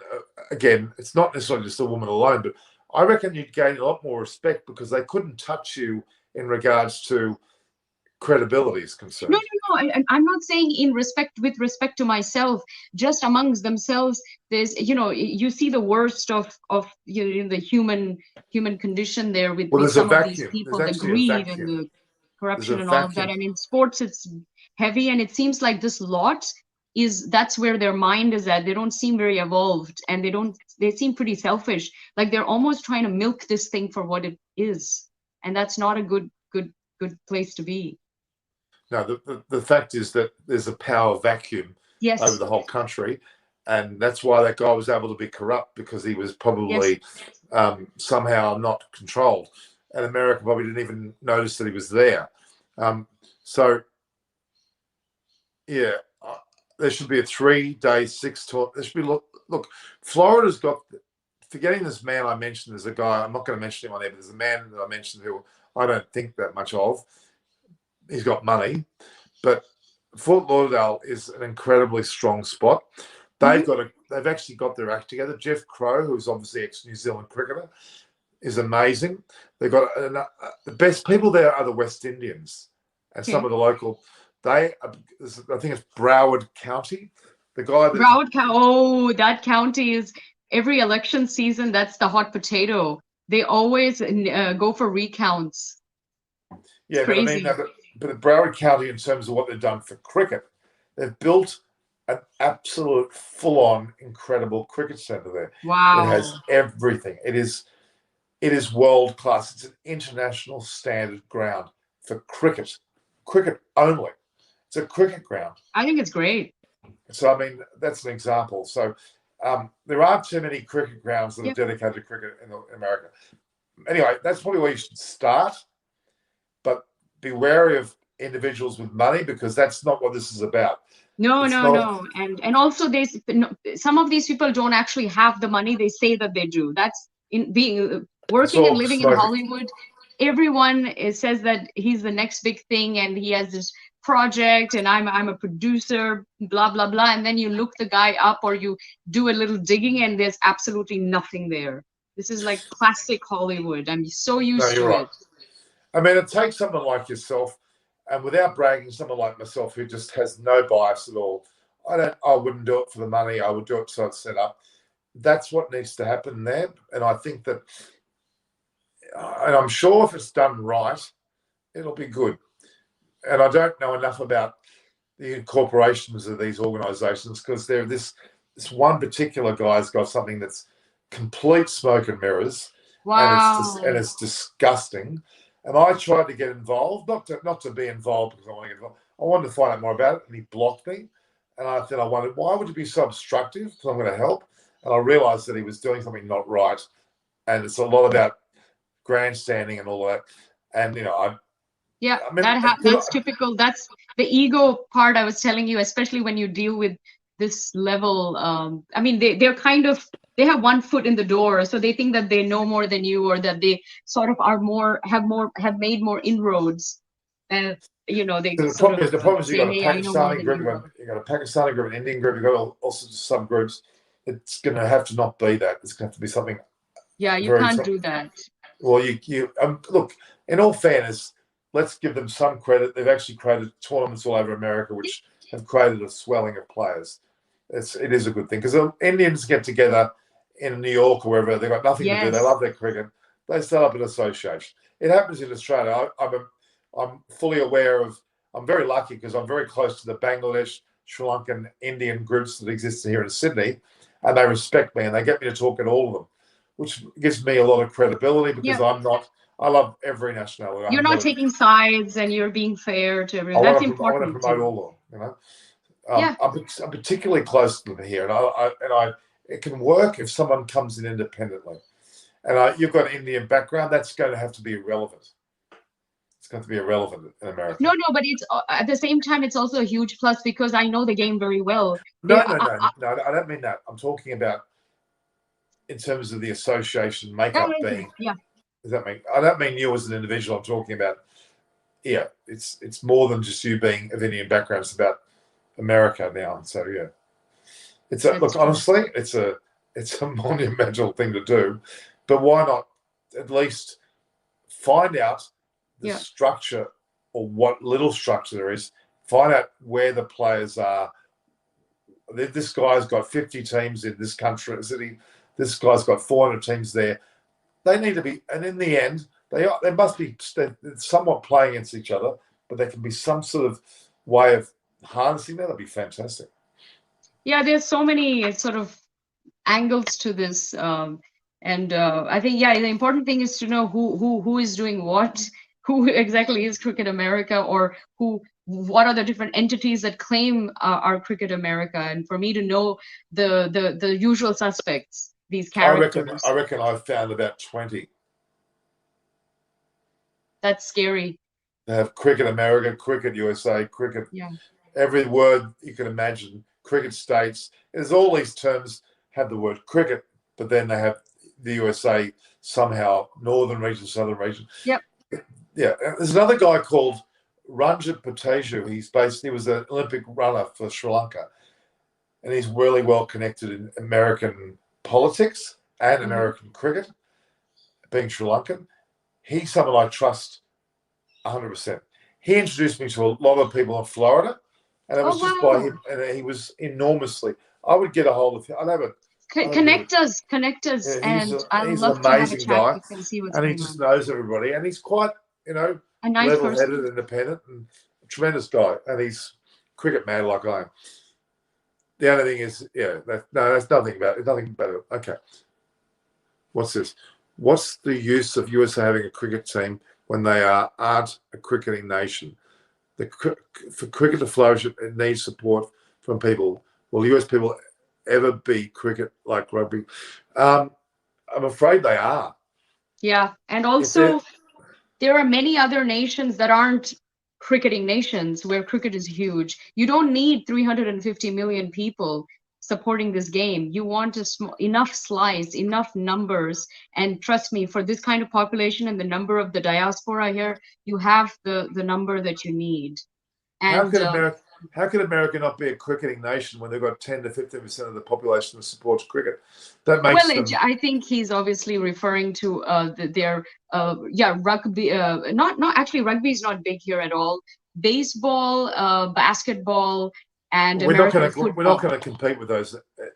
again, it's not necessarily just a woman alone, but I reckon you'd gain a lot more respect because they couldn't touch you in regards to credibility is concerned. No. I'm not saying with respect to myself, just amongst themselves. There's, you see the worst of the human condition there with some of these people, the greed and the corruption and all of that. I mean, sports, it's heavy, and it seems like this lot that's where their mind is at. They don't seem very evolved, and they seem pretty selfish. Like they're almost trying to milk this thing for what it is, and that's not a good place to be. No, the fact is that there's a power vacuum over the whole country, and that's why that guy was able to be corrupt, because he was probably somehow not controlled, and America probably didn't even notice that he was there. So, yeah, there should be a 3-day 6 tour. There should be look. Florida's got. Forgetting this man I mentioned, there's a guy. I'm not going to mention him on there, but there's a man that I mentioned who I don't think that much of. He's got money, but Fort Lauderdale is an incredibly strong spot. They've actually got their act together. Jeff Crow, who's obviously ex-New Zealand cricketer, is amazing. They've got the best people there are the West Indians and some of the local. I think it's Broward County. The guy that county is every election season. That's the hot potato. They always go for recounts. Yeah, crazy. But at Broward County, in terms of what they've done for cricket, they've built an absolute full-on incredible cricket centre there. Wow. It has everything. It is world-class. It's an international standard ground for cricket. Cricket only. It's a cricket ground. I think it's great. So, I mean, that's an example. So there aren't too many cricket grounds that are dedicated to cricket in America. Anyway, that's probably where you should start. But be wary of individuals with money, because that's not what this is about. No. And also, some of these people don't actually have the money. They say that they do. That's working and living in Hollywood. Everyone says that he's the next big thing, and he has this project, and I'm a producer, blah blah blah. And then you look the guy up, or you do a little digging, and there's absolutely nothing there. This is like classic Hollywood. I'm so used to it. I mean, it takes someone like yourself, and without bragging, someone like myself who just has no bias at all. I wouldn't do it for the money. I would do it so it's set up. That's what needs to happen there. And I think that, and I'm sure if it's done right, it'll be good. And I don't know enough about the incorporations of these organisations, because this one particular guy's got something that's complete smoke and mirrors. Wow. And it's disgusting. And I tried to get involved, not to be involved because I want to get involved. I wanted to find out more about it, and he blocked me. And I wondered, why would you be so obstructive? Because I'm going to help. And I realised that he was doing something not right. And it's a lot about grandstanding and all that. And Yeah, I mean, that's typical. That's the ego part I was telling you, especially when you deal with this level. I mean, they're kind of, they have one foot in the door, so they think that they know more than you, or that they sort of are have made more inroads, and they the sort of problem is you've say, got a hey, I know more Pakistani than group, you. you've got a Pakistani group, an Indian group, you've got all sorts of subgroups. It's going to have to not be that. It's going to have to be something Yeah, you very. can't do that. Well, you look. In all fairness, let's give them some credit. They've actually created tournaments all over America, which have created a swelling of players. It is a good thing because Indians get together in New York or wherever. They've got nothing to do. They Yes. love their cricket. They set up an association. It happens in Australia. I'm fully aware of. I'm very lucky because I'm very close to the Bangladesh, Sri Lankan, Indian groups that exist here in Sydney, and they respect me and they get me to talk at all of them, which gives me a lot of credibility because Yeah. I love every nationality. You're not taking sides and you're being fair to everyone. I That's want to important promote too. all of them. Yeah. I'm particularly close to them here, and it can work if someone comes in independently. And you've got an Indian background, that's going to have to be irrelevant. It's going to be irrelevant in America. No, but it's at the same time, it's also a huge plus because I know the game very well. No, I don't mean that. I'm talking about in terms of the association makeup being. Yeah. Does that mean? I don't mean you as an individual. I'm talking about. Yeah, it's more than just you being of Indian background. It's about America now. So yeah, look. Honestly, it's a monumental thing to do, but why not at least find out the structure or what little structure there is. Find out where the players are. This guy's got 50 teams in this country. This guy's got 400 teams there. They need to be, and in the end, they must be somewhat playing against each other, but there can be some sort of way of harnessing that. That'd be fantastic. Yeah, there's so many sort of angles to this, and I think the important thing is to know who is doing what, who exactly is Cricket America, or what are the different entities that claim are Cricket America, and for me to know the usual suspects, these characters. I reckon I've found about 20. That's scary. They have Cricket America, Cricket USA, Cricket. Yeah. Every word you can imagine. Cricket states. There's all these terms have the word cricket, but then they have the USA somehow, northern region, southern region. Yep. Yeah. There's another guy called Ranjit Pateju. He was an Olympic runner for Sri Lanka, and he's really well connected in American politics and American cricket, being Sri Lankan. He's someone I trust 100%. He introduced me to a lot of people in Florida, and it was just by him, and he was enormously. I would get a hold of him. I'd have a connect us, yeah, and I'd love to have a chat guy, and see what's and going he just on. knows everybody, and he's quite, A nice level-headed, person. independent, and a tremendous guy, and he's cricket mad like I am. The only thing is, that's nothing about it. Nothing about it. Okay. What's this? What's the use of USA having a cricket team when they aren't a cricketing nation? For cricket to flourish, it needs support from people. Will US people ever be cricket like rugby? I'm afraid they are. Yeah, and also there are many other nations that aren't cricketing nations where cricket is huge. You don't need 350 million people supporting this game. You want enough slice, enough numbers, and trust me, for this kind of population and the number of the diaspora here, you have the number that you need. And how could America not be a cricketing nation when they've got 10 to 15% of the population that supports cricket? That makes them. I think he's obviously referring to their rugby. Not actually, rugby is not big here at all. Baseball, basketball, and American football. We're not going to compete with those.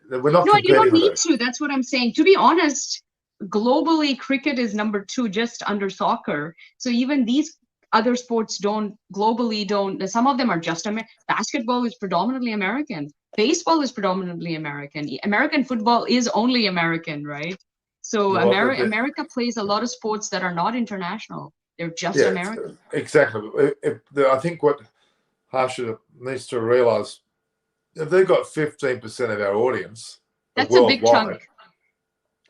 We're not. No, you don't need those. to. That's what I'm saying. To be honest, globally, cricket is number 2, just under soccer. So even these other sports don't. Some of them are just basketball is predominantly American. Baseball is predominantly American. American football is only American, right? So America plays a lot of sports that are not international. They're just American. Exactly. I think what Harsha needs to realise, if they've got 15% of our audience, that's a big chunk.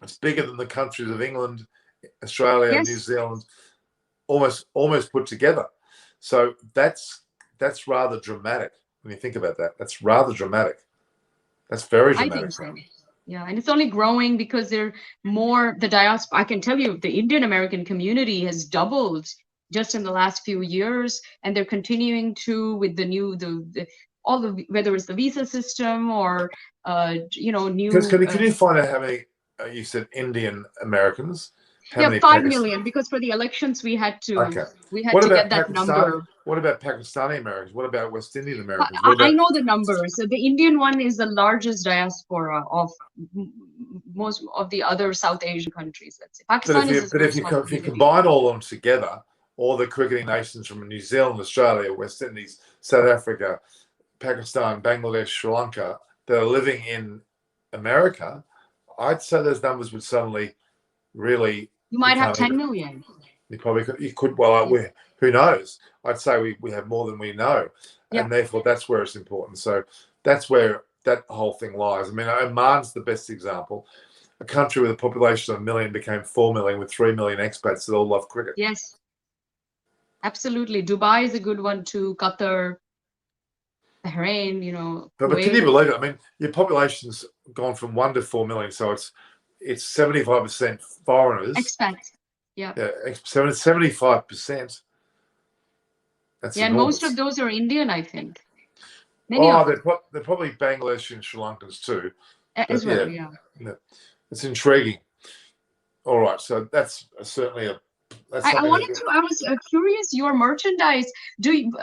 It's bigger than the countries of England Australia, New Yes, Zealand, almost put together. So that's rather dramatic when you think about that. That's rather dramatic. That's very I dramatic. think so. Yeah, and it's only growing because they're more the diaspora. I can tell you, the Indian American community has doubled just in the last few years, and they're continuing to with the new the all the whether it's the visa system or Because new can you find out how many you said Indian Americans? How yeah, many 5 million, because for the elections Okay. we had What to about get that Pakistani? number. What about Pakistani Americans? What about West Indian I, Americans? What I about? know the numbers. So the Indian one is the largest diaspora of most of the other South Asian countries. Let's say But Pakistan is a very small if you community. combine all of them together, all the cricketing nations from New Zealand, Australia, West Indies, South Africa, Pakistan, Bangladesh, Sri Lanka, that are living in America, I'd say those numbers would suddenly really You might have become 10 even. million. You probably could. You could. Well, Yeah. who knows? I'd say we have more than we know, Yeah. and therefore that's where it's important. So that's where that whole thing lies. I mean, Oman's the best example. A country with a population of 1 million became 4 million with 3 million expats that all love cricket. Yes, absolutely. Dubai is a good one too. Qatar, Bahrain, But can you Kuwait. believe it? I mean, your population's gone from 1 to 4 million, so it's 75% foreigners. Expats. Yeah. Yeah, 75%. That's Yeah, and most enormous. of those are Indian, I think. Many Oh, of them they're probably Bangladesh and Sri Lankans too. But as yeah, well. Yeah. it's intriguing. All right, so that's certainly that's I something wanted that. to, I was curious, your merchandise,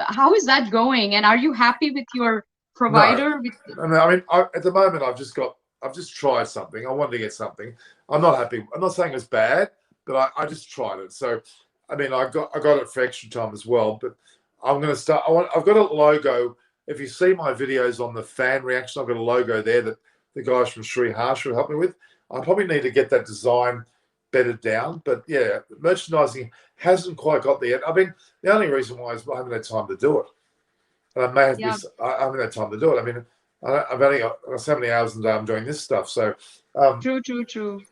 how is that going? And are you happy with your No, provider? I mean, at the moment, I've just tried something. I wanted to get something. I'm not happy. I'm not saying it's bad, but I just tried it. So, I mean, I got it for extra time as well. But I'm going to start. I've got a logo. If you see my videos on the fan reaction, I've got a logo there that the guys from Sri Harsha helped me with. I probably need to get that design bedded down. But yeah, merchandising hasn't quite got there yet. I mean, the only reason why is I haven't had time to do it. And I may have Yeah, I haven't had time to do it. I mean, I've only got so many hours in the day I'm doing this stuff. So, true.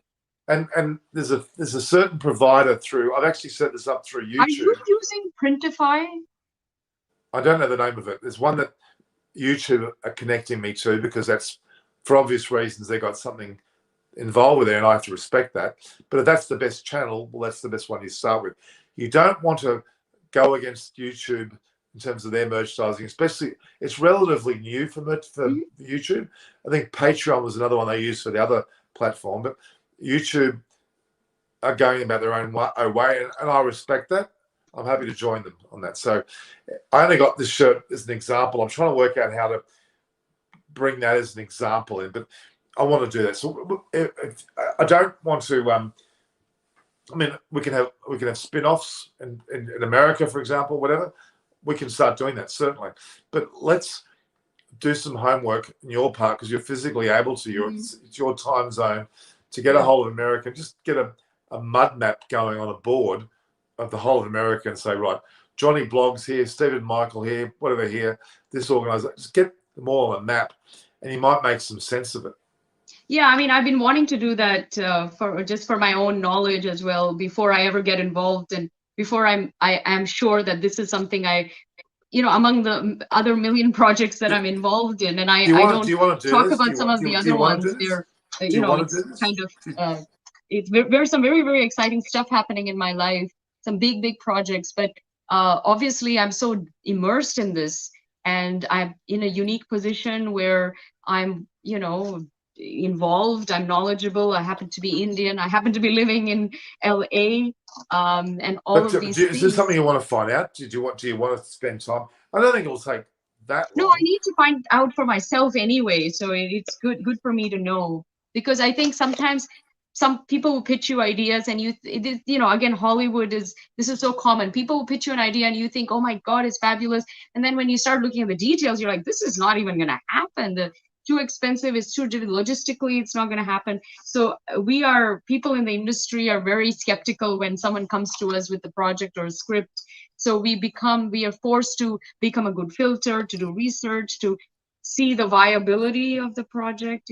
and there's a certain provider through. I've actually set this up through Are you YouTube. using Printify? I don't know the name of it. There's one that YouTube are connecting me to because that's for obvious reasons. They got something involved with there, and I have to respect that. But if that's the best channel, well, that's the best one you start with. You don't want to go against YouTube in terms of their merchandising, especially it's relatively new for Mhm. YouTube. I think Patreon was another one they used for the other platform, but YouTube are going about their own way, and I respect that. I'm happy to join them on that. So I only got this shirt as an example. I'm trying to work out how to bring that as an example in, but I want to do that. So I don't want to. I mean, we can have spin-offs in America, for example, whatever. We can start doing that certainly, but let's do some homework in your part because you're physically able to. It's your time zone to get a Yeah. whole of America. Just get a mud map going on a board of the whole of America and say, right, Johnny Blogs here, Stephen Michael here, whatever here, this organizer. Just get them all on a map, and you might make some sense of it. Yeah, I mean, I've been wanting to do that for my own knowledge as well before I ever get involved and before I am sure that this is something among the other million projects that I'm involved in, and I Do don't you want to do talk this? about some of the Do other you want to ones. do this? They're, Do you want to it's do this? kind of there's some very, very exciting stuff happening in my life, some big projects, but obviously I'm so immersed in this, and I'm in a unique position where I'm, involved, I'm knowledgeable, I happen to be Indian, I happen to be living in LA, and all But of these is this something things. you want to find out? Do you want to spend time? I don't think it will take that No, I long. need to find out for myself anyway, so it's good for me to know, because I think sometimes some people will pitch you ideas and again, Hollywood is this is so common. People will pitch you an idea and you think, oh my God, it's fabulous, and then when you start looking at the details, you're like, this is not even going to happen. Too expensive, it's too difficult, logistically it's not going to happen. So people in the industry are very skeptical when someone comes to us with a project or a script. So we are forced to become a good filter, to do research, to see the viability of the project.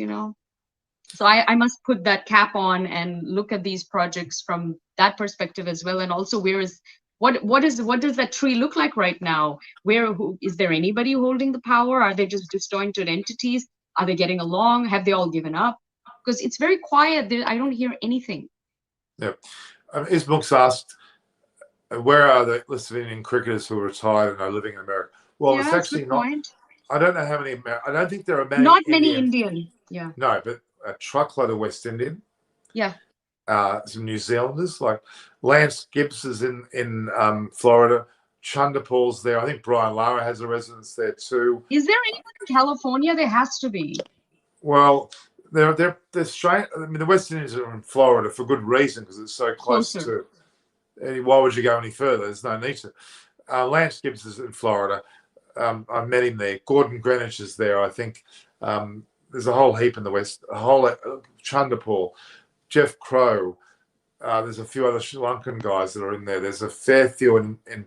So I must put that cap on and look at these projects from that perspective as well. And also, what does that tree look like right now? Is there anybody holding the power? Are they just disjointed entities? Are they getting along? Have they all given up? Because it's very quiet. I don't hear anything. Yeah. Ismuk's asked, where are the Lithuanian cricketers who are retired and are living in America? Well, Yeah, it's that's a actually good not. point. I don't know how many. I don't think there are many Not many Indian. Indian. Yeah. No, but a truckload of West Indian. Yeah. Some New Zealanders like Lance Gibbs is in Florida. Chanderpaul's there. I think Brian Lara has a residence there too. Is there anyone in California? There has to be. Well, they're strange. I mean, the West Indians are in Florida for good reason because it's so close Closer. to. Why would you go any further? There's no need to. Lance Gibbs is in Florida. I met him there. Gordon Greenwich is there. I think there's a whole heap in the West. A whole Chanderpaul, Jeff Crow. There's a few other Sri Lankan guys that are in there. There's a fair few in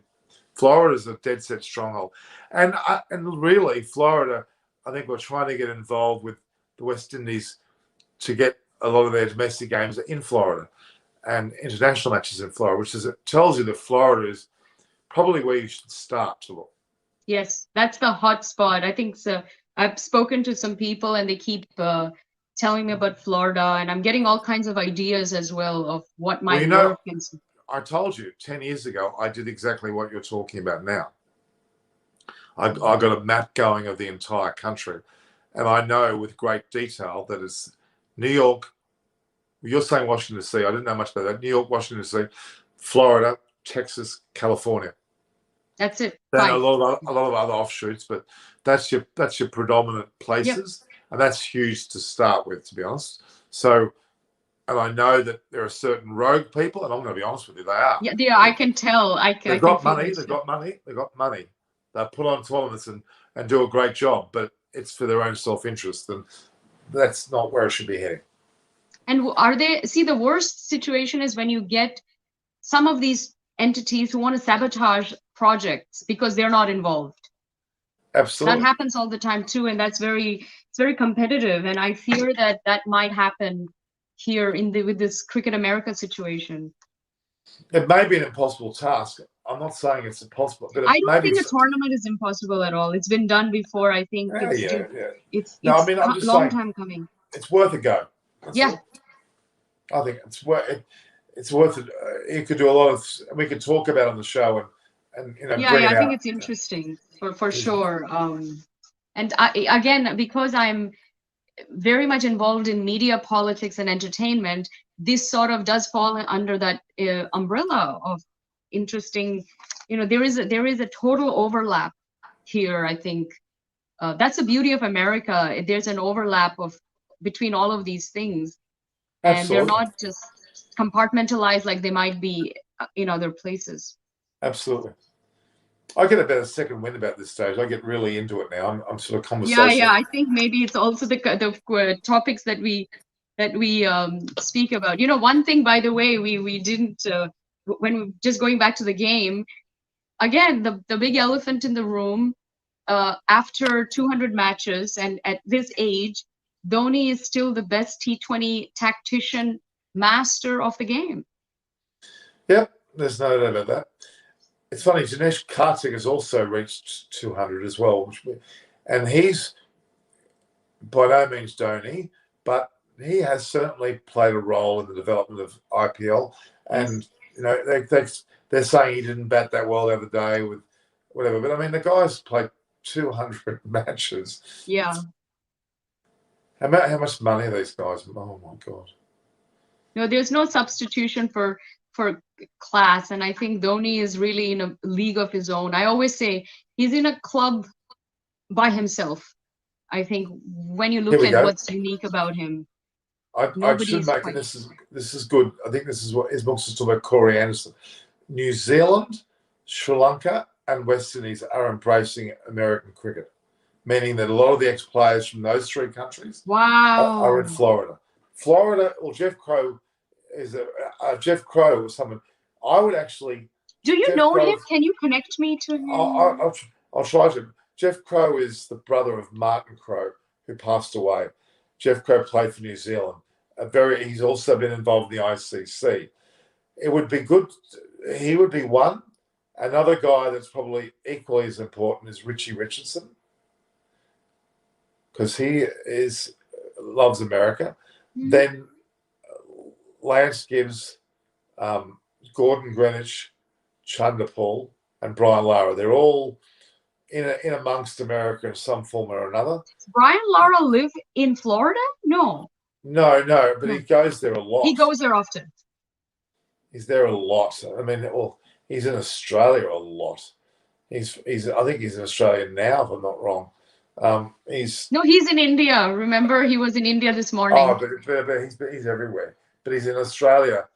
Florida. Is a dead set stronghold, and really Florida. I think we're trying to get involved with the West Indies to get a lot of their domestic games in Florida and international matches in Florida, which it tells you that Florida is probably where you should start to look. Yes, that's the hot spot. I think so. I've spoken to some people and they keep telling me about Florida, and I'm getting all kinds of ideas as well of what might work. I told you 10 years ago, I did exactly what you're talking about now. I got a map going of the entire country, and I know with great detail that it's New York. You're saying Washington D.C. I didn't know much about that. New York, Washington D.C., Florida, Texas, California. That's it. Then a lot of other offshoots, but that's your predominant places, and that's huge to start with, to be honest. So, and I know that there are certain rogue people, and I'm going to be honest with you, they are. Yeah, I can tell. They've got money. They've got money. They'll put on tournaments and do a great job, but it's for their own self-interest, and that's not where it should be heading. And the worst situation is when you get some of these entities who want to sabotage projects because they're not involved. Absolutely. That happens all the time too, and it's very competitive, and I fear that might happen here with this Cricket America situation. It may be an impossible task. I'm not saying it's impossible, but I don't think a tournament is impossible at all. It's been done before. I think it's a long time coming. It's worth a go. Yeah. I think it's worth it. You could do a lot of. We could talk about it on the show and I think it's interesting for sure. And again, because I'm very much involved in media, politics, and entertainment, this sort of does fall under that umbrella of interesting. There is a total overlap here. I think that's the beauty of America. There's an overlap between all of these things, and they're not just compartmentalized like they might be in other places. Absolutely. I get about a second wind about this stage. I get really into it now. I'm sort of conversational. Yeah. I think maybe it's also the topics that we speak about. One thing, by the way, we didn't when just going back to the game again. The big elephant in the room. After 200 matches, and at this age, Dhoni is still the best T20 tactician master of the game. Yep, there's no doubt about that. It's funny, Dinesh Karthik has also reached 200 as well, and he's by no means Dhoni, but he has certainly played a role in the development of IPL. And they're saying he didn't bat that well the other day with whatever, but I mean the guy's played 200 matches. Yeah. How much money are these guys? Oh my God. No, there's no substitution for class, and I think Dhoni is really in a league of his own. I always say he's in a club by himself. I think when you look at what's unique about him, I should make it. This is good. I think this is what his books is talking about. Corey Anderson, New Zealand, Sri Lanka, and West Indies are embracing American cricket, meaning that a lot of the ex-players from those three countries are in Florida. Well, Jeff Crow is Jeff Crow was someone I would actually. Do you know him? Can you connect me to him? I'll try to. Jeff Crow is the brother of Martin Crow, who passed away. Jeff Crow played for New Zealand. He's also been involved in the ICC. It would be good. He would be one. Another guy that's probably equally as important is Richie Richardson, because he loves America. Mhm. Then Lance Gibbs, Gordon Greenwich, Chanderpaul, and Brian Lara. They're all in amongst America in some form or another. Does Brian Lara live in Florida? No. No, but he goes there a lot. He goes there often. He's there a lot. I mean, well, he's in Australia a lot. I think he's in Australia now, if I'm not wrong. He's in India. Remember, he was in India this morning. Oh, but he's everywhere. But he's in Australia.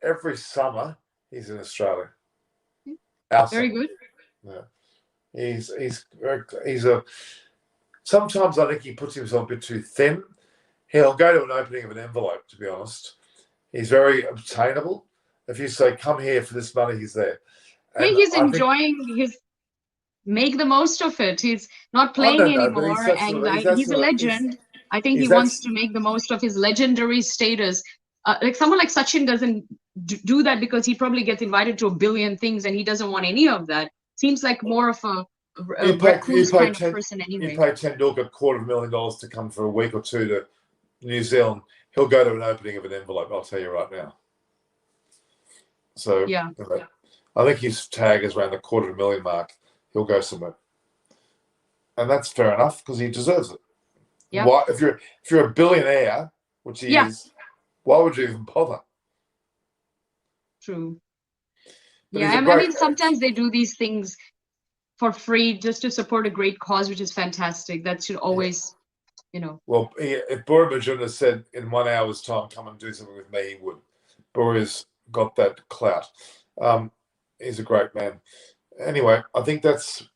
Every summer he's in Australia. Very good. Yeah. He's a. Sometimes I think he puts himself a bit too thin. He'll go to an opening of an envelope. To be honest, he's very obtainable. If you say, "Come here for this money," he's there. I think he's enjoying his. Make the most of it. He's not playing anymore, he's a legend. I think he wants to make the most of his legendary status. Like someone like Sachin doesn't do that because he probably gets invited to a billion things, and he doesn't want any of that. Seems like more of a recluse kind of person anyway. You pay Tendulkar $250,000 to come for a week or two to New Zealand. He'll go to an opening of an envelope. I'll tell you right now. So yeah, I think his tag is around the $250,000 mark. He'll go somewhere, and that's fair enough because he deserves it. Yeah. Why, if you're a billionaire, which he is, why would you even bother? True. But I mean, sometimes they do these things for free just to support a great cause, which is fantastic. That should always, Well, if Bora Majunda said in 1 hour's time, come and do something with me, he would. Bora's got that clout. He's a great man. Anyway, I think that's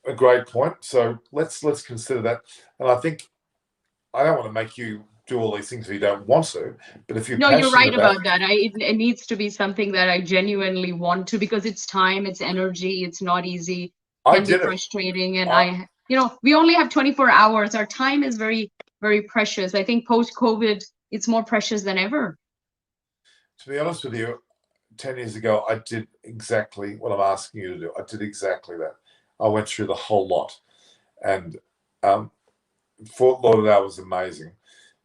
a great point. So let's consider that. And I think I don't want to make you do all these things if you don't want to, but if you're you're right about that. It needs to be something that I genuinely want to, because it's time, it's energy, it's not easy. It can be frustrating, and we only have 24 hours. Our time is very, very precious. I think post-COVID, it's more precious than ever. To be honest with you, 10 years ago, I did exactly what I'm asking you to do. I did exactly that. I went through the whole lot. And Fort Lauderdale was amazing.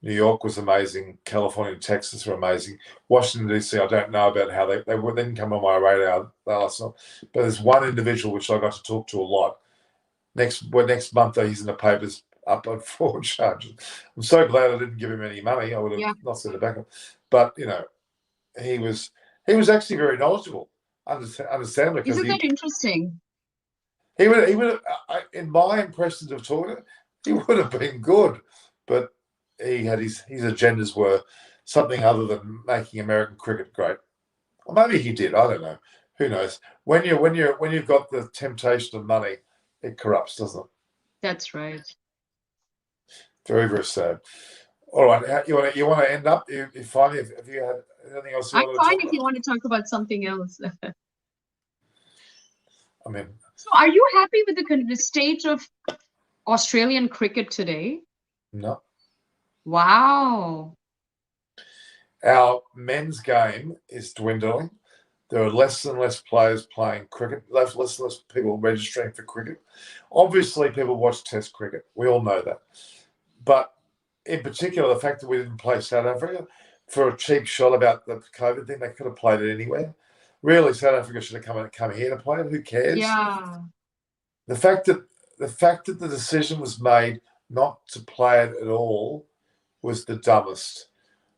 New York was amazing. California and Texas were amazing. Washington, D.C., I don't know about how they didn't come on my radar last night. But there's one individual which I got to talk to a lot. Next month, though, he's in the papers up on fraud charges. I'm so glad I didn't give him any money. I would have not sent it back. But, he was actually very knowledgeable, understandably. Isn't that interesting? He would, in my impressions of talking, he would have been good, but he had his agendas were something other than making American cricket great. Or maybe he did. I don't know. Who knows? When you've got the temptation of money, it corrupts, doesn't it? That's right. Very, very sad. All right, you want to end up? You finally, if you had anything else you I'm want to fine talk if you want to talk about something else. I mean, so are you happy with the state of Australian cricket today? No. Wow. Our men's game is dwindling. There are less and less players playing cricket, less and less people registering for cricket. Obviously, people watch Test cricket. We all know that. But in particular, the fact that we didn't play South Africa for a cheap shot about the COVID thing, they could have played it anywhere. Really, South Africa should have come here to play it. Who cares? Yeah. The fact that the decision was made not to play it at all was the dumbest.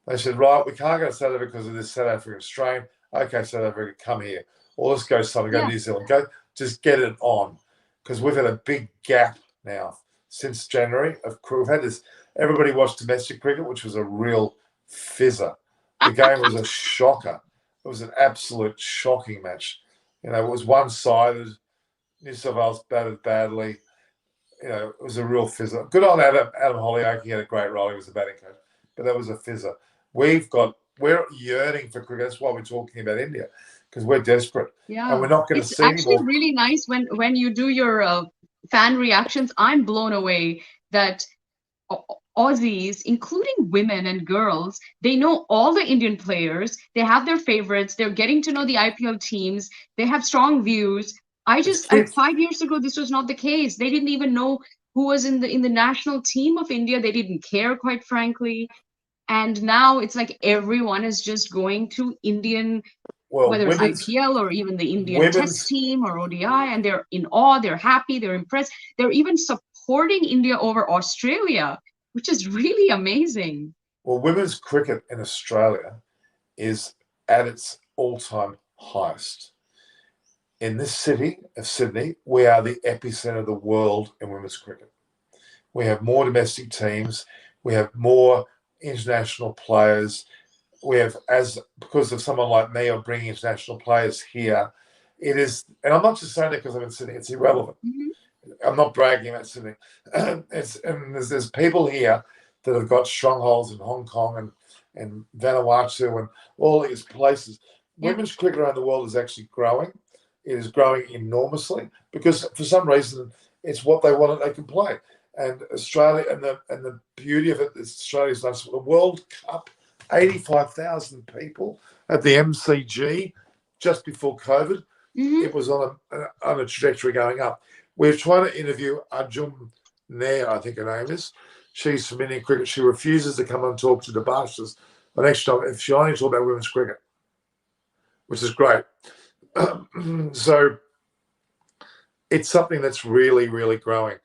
They said, right, we can't go to South Africa because of this South African strain. Okay, South Africa, come here. Or let's go somewhere, go to New Zealand. Just get it on. Because we've had a big gap now since January. We've had this, everybody watched domestic cricket, which was a real fizzer. The game was a shocker. It was an absolute shocking match. It was one-sided. New South Wales batted badly. It was a real fizzer. Good on Adam Hollyoake. He had a great role. He was a batting coach. But that was a fizzer. We're yearning for cricket. That's why we're talking about India, because we're desperate. Yeah. And we're not going to see It's actually anymore. really nice when you do your fan reactions. I'm blown away that Aussies, including women and girls, they know all the Indian players. They have their favorites. They're getting to know the IPL teams. They have strong views. It's kids. 5 years ago, this was not the case. They didn't even know who was in the national team of India. They didn't care, quite frankly. And now it's like everyone is just going to Indian, Well, whether it's IPL or even the Indian Test women's team or ODI, and they're in awe, they're happy, they're impressed. They're even supporting India over Australia, which is really amazing. well, women's cricket in Australia is at its all-time highest. In this city of Sydney, we are the epicenter of the world in women's cricket. We have more domestic teams. We have more international players. We have, because of someone like me of bringing international players here, it is, and I'm not just saying it because I'm in Sydney, it's irrelevant. I'm not bragging about Sydney. And there's people here that have got strongholds in Hong Kong and Vanuatu and all these places. Yeah. Women's cricket around the world is actually growing. It is growing enormously because for some reason it's what they want, they can play. And Australia, and the beauty of it is Australia's done the World Cup, 85,000 people at the MCG just before COVID. It was on a trajectory going up. We're trying to interview Arjun Nair, I think her name is. She's from Indian cricket. She refuses to come and talk to the Bashas the next time if she only talk about women's cricket, which is great. So it's something that's really, really growing.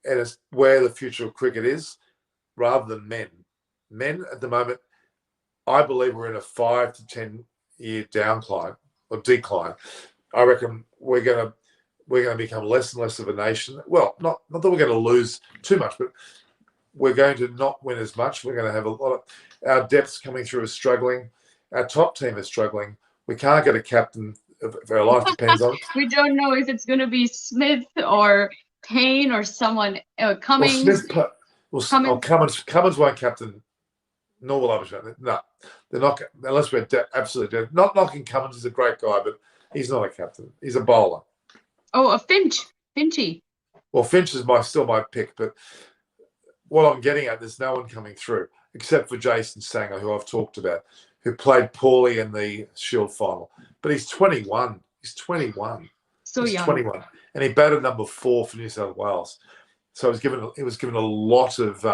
And it's where the future of cricket is rather than men. Men at the moment, I believe we're in a 5 to 10 year decline. I reckon we're going to become less and less of a nation. Well, not that we're going to lose too much, but we're going to not win as much. We're going to have a lot of our depths coming through is struggling. Our top team is struggling. We can't get a captain if our life depends on it. We don't know if it's going to be Smith or Payne or someone Cummings. Cummins won't captain. Nor will Abhishek. No, they're not, unless we're absolutely dead. Not knocking Cummins is a great guy, but he's not a captain. He's a bowler. Oh, a Finchy. Well, Finch is still my pick, but what I'm getting at, there's no one coming through except for Jason Sanger, who I've talked about, who played poorly in the Shield final. But he's 21. He's 21. So he's young. 21, and he batted number 4 for New South Wales. So he was given a lot of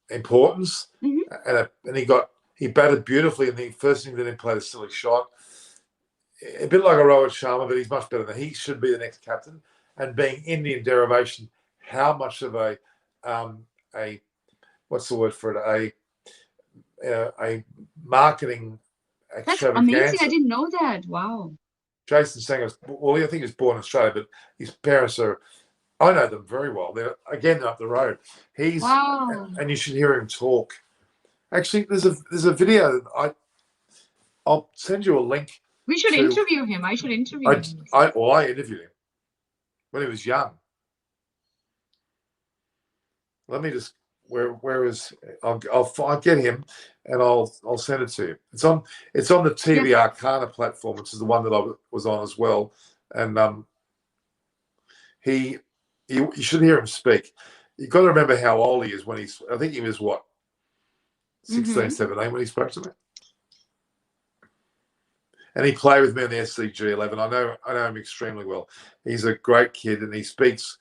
importance, and he batted beautifully. And the first thing that he played a silly shot, a bit like a Rohit Sharma, but he's much better than he should be the next captain. And being Indian derivation, how much of a marketing That's extravaganza. amazing. I didn't know that. Wow. Jason Sanger, I think he was born in Australia, but his parents I know them very well. They're up the road. And you should hear him talk. Actually, there's a video. I'll send you a link. We should interview him. I should interview him. I interviewed him when he was young. Let me just where is I'll get him and I'll send it to you. It's on the TV Arcana platform, which is the one that I was on as well. And you should hear him speak. You've got to remember how old he is I think he was 16, 17 when he spoke to me. And he played with me in the SCG 11. I know him extremely well. He's a great kid, and he speaks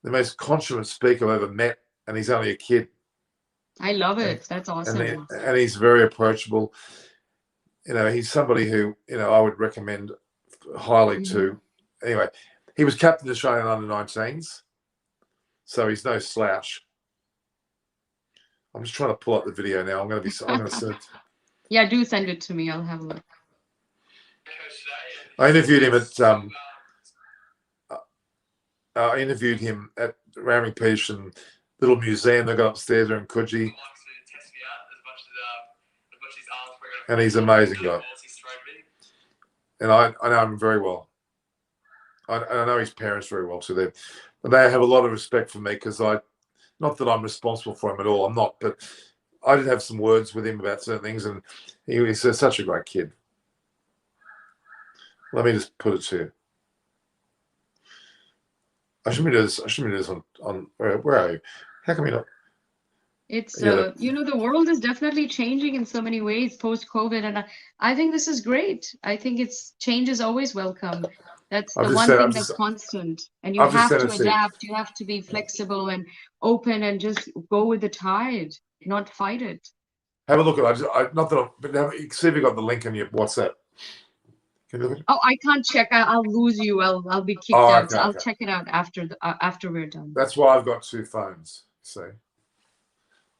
the most consummate speaker I've ever met, and he's only a kid. I love it. That's awesome. And he's very approachable. He's somebody who, I would recommend highly to. Anyway, he was captain of Australian under-19s, so he's no slouch. I'm just trying to pull up the video now. I'm going to send it. Yeah, do send it to me. I'll have a look. I interviewed him at Raming Peterson little museum they got upstairs there in Coogee. And he's an amazing guy. And I know him very well. I know his parents very well too. They have a lot of respect for me because not that I'm responsible for him at all. I'm not, but I did have some words with him about certain things, and he's such a great kid. Let me just put it to you. I shouldn't be doing this on where are you? How can we not? It's Yeah, the world is definitely changing in so many ways post-COVID, and I think this is great. I think change is always welcome. That's I've the just one said. thing that's constant, and you I've just have sent to it to you. adapt. You have to be flexible and open, and just go with the tide, not fight it. Have a look at it. Not that, but see if you got the link in your WhatsApp. Can you look at it? Oh, I can't check. I'll lose you. I'll be kicked Oh, out. okay, So I'll okay. check it out after we're done. That's why I've got two phones. See.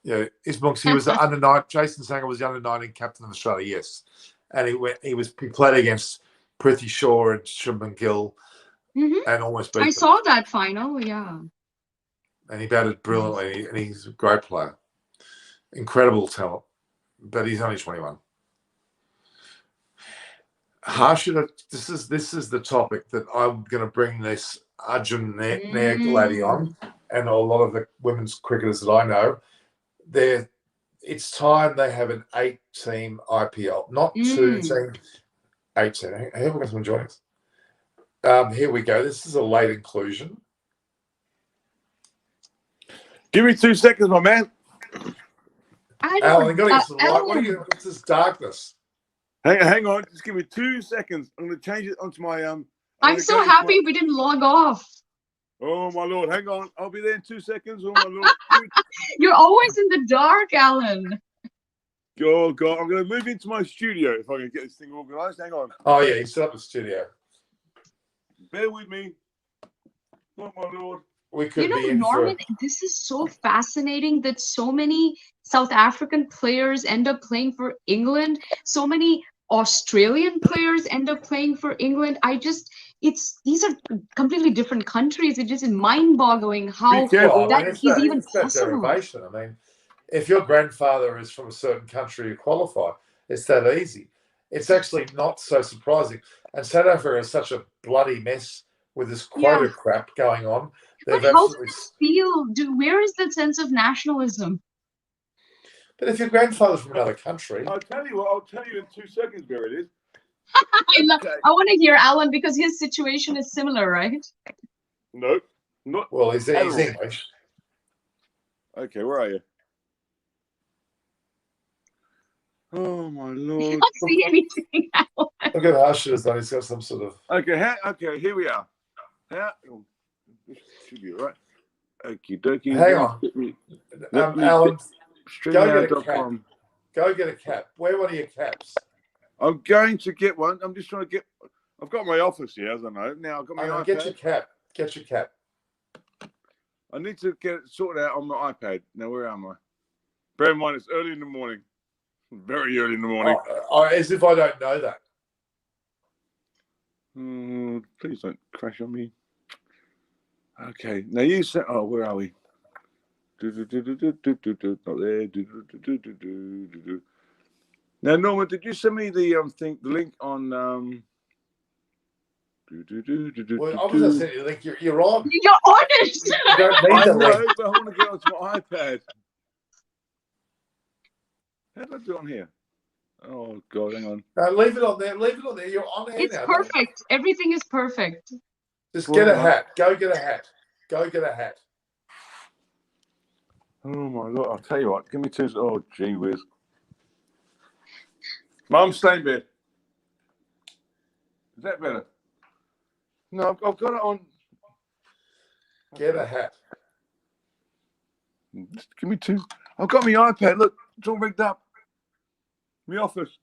Yeah, he was the under 9. Jason Sangha was the under 19 captain of Australia. Yes, and he played against Prithvi Shaw and Shubman Gill, and almost beat I them. saw that final. Yeah, And he batted brilliantly, and he's a great player, incredible talent, but he's only 21. Harshita, this is the topic that I'm going to bring this Arjun Nair lady on, and a lot of the women's cricketers that I know. It's time they have an 8-team IPL, not 2-team, 8-team. Hey, we've got someone joining us. Here we go. This is a late inclusion. Give me 2 seconds, my man. Alan, you got to get some light. What's this darkness? Hang on. Just give me 2 seconds. I'm going to change it onto my I'm so happy we didn't log off. Oh my lord! Hang on. I'll be there in 2 seconds. Oh my lord! You're always in the dark, Alan. Oh god! I'm going to move into my studio if I can get this thing organised. Hang on. Oh yeah, he set up a studio. Bear with me. Oh my lord! We could be in Norman, this is so fascinating that so many South African players end up playing for England. So many Australian players end up playing for England. These are completely different countries. It just is mind-boggling how that is even possible. Derivation. I mean, if your grandfather is from a certain country, you qualify. It's that easy. It's actually not so surprising. And South Africa is such a bloody mess with this quota crap going on. But how does it feel? Where is that sense of nationalism? But if your grandfather's from another country, I'll tell you what. I'll tell you in 2 seconds where it is. I want to hear Alan because his situation is similar, right? No, not. Well, he's English. Okay, where are you? Oh my lord! I can't see anything, Alan. Look at Harshita's done. He's got some sort of. Okay, here we are. This should be right. Okie dokie. Hang on, Alan. Go get a cap. Wear one of your caps. I'm going to get one. I'm just trying to get. I've got my office here, as I know. Now I've got my iPad. Get your cap. Get your cap. I need to get it sorted out on my iPad. Now, where am I? Bear in mind, it's early in the morning. Very early in the morning. As if I don't know that. Please don't crash on me. Okay. Now you said, oh, where are we? Not there. Now, Norman, did you send me the the link on? Well, I was going to send you the link. You're on. You're on it. You don't need the link. But I want to get onto my iPad. How do I do it on here? Oh God, hang on. No, leave it on there. Leave it on there. You're on there. It's perfect. Everything is perfect. Just get a hat. Go get a hat. Go get a hat. Oh my Lord! I'll tell you what. Give me 2. Oh gee whiz. Mum, stay in bed. Is that better? No, I've got it on. Get a hat. Just give me 2. I've got my iPad. Look, it's all rigged up. My office.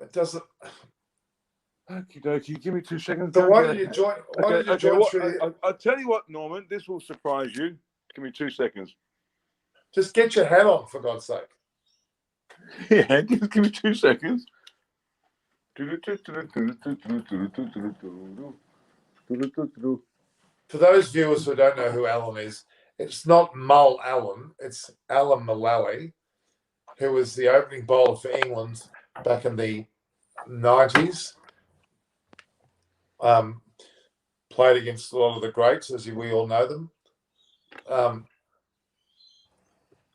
It doesn't. Okie dokie. Give me 2 seconds. So why did you join? I'll tell you what, Norman. This will surprise you. Give me 2 seconds. Just get your hat on, for God's sake. Yeah, just give me 2 seconds. For those viewers who don't know who Allan is, it's not Mull Allan. It's Allan Mullally, who was the opening bowler for England back in the 90s. Played against a lot of the greats, as we all know them.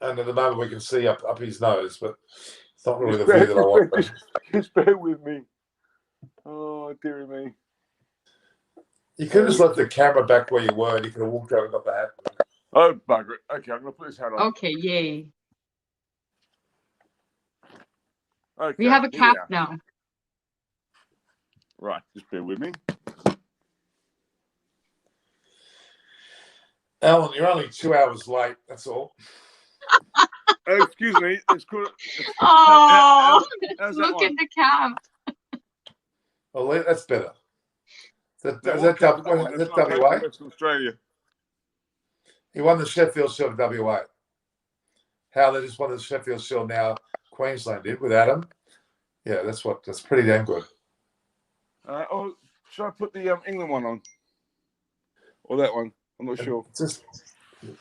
And at the moment we can see up his nose, but it's not really the view that I want. Just bear with me. Oh, dearie me. You could have just left the camera back where you were and you could have walked over and got the hat. Oh, bugger it. Okay, I'm going to put this hat on. Okay, yay. Okay, We have a here we cap are. now. Right, just bear with me. Alan, you're only 2 hours late. That's all. Oh, excuse me. It's called. Oh, How's that look one? at the cap. Well, that's better. Is Now, that what cup's that one? is That's that one I played for WA? Western Australia. He won the Sheffield Shield of WA. How they just won the Sheffield Shield now, Queensland did with Adam. Yeah, that's pretty damn good. Oh, should I put the England one on? Or that one? I'm not sure. Just leave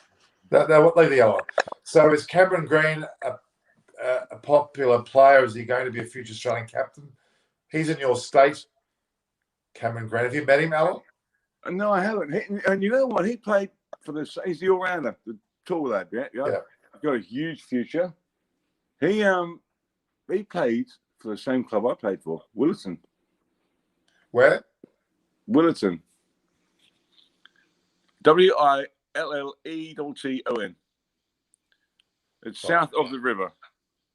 the yellow. So is Cameron Green a popular player? Is he going to be a future Australian captain? He's in your state, Cameron Green. Have you met him, Alan? No, I haven't. And you know what? He played for he's the all-rounder, the tall lad. Yeah. He's got a huge future. He played for the same club I played for, Willetton. Where? Willetton. Willetton. It's south of the river.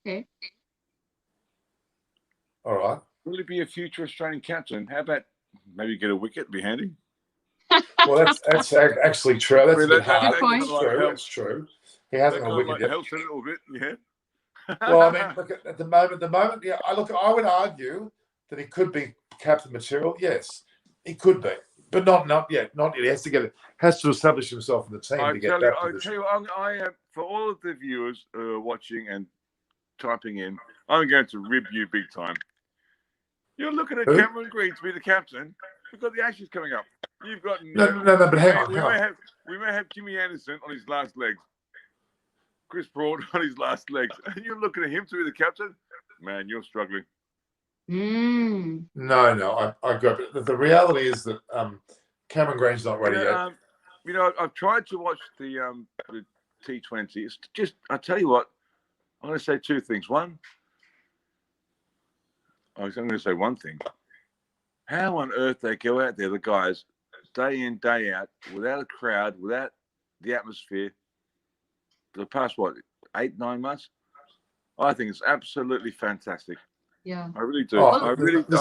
Okay. All right. Will he be a future Australian captain? How about maybe get a wicket? Be handy. Well, that's actually true. That's a bit hard. Good point. That's true. He hasn't got a wicket yet. Helps a little bit, yeah. Well, I mean, look at the moment. Yeah, I would argue that he could be captain material. Yes, he could be, but not yet. Not yet. He has to establish himself in the team to get that position. I tell you, I am for all of the viewers watching and typing in. I'm going to rib you big time. You're looking at Cameron Green to be the captain. We've got the Ashes coming up. You've got no. But hang on. We may have Jimmy Anderson on his last legs. Chris Broad on his last legs. And you're looking at him to be the captain? Man, you're struggling. No, I agree. But the reality is that Cameron Green's not ready yet. I've tried to watch the T20. It's just, I tell you what, I'm going to say two things. One, I'm going to say one thing. How on earth they go out there, the guys, day in, day out, without a crowd, without the atmosphere, for the past, 8-9 months? I think it's absolutely fantastic. Yeah. I really do. Oh, I really do.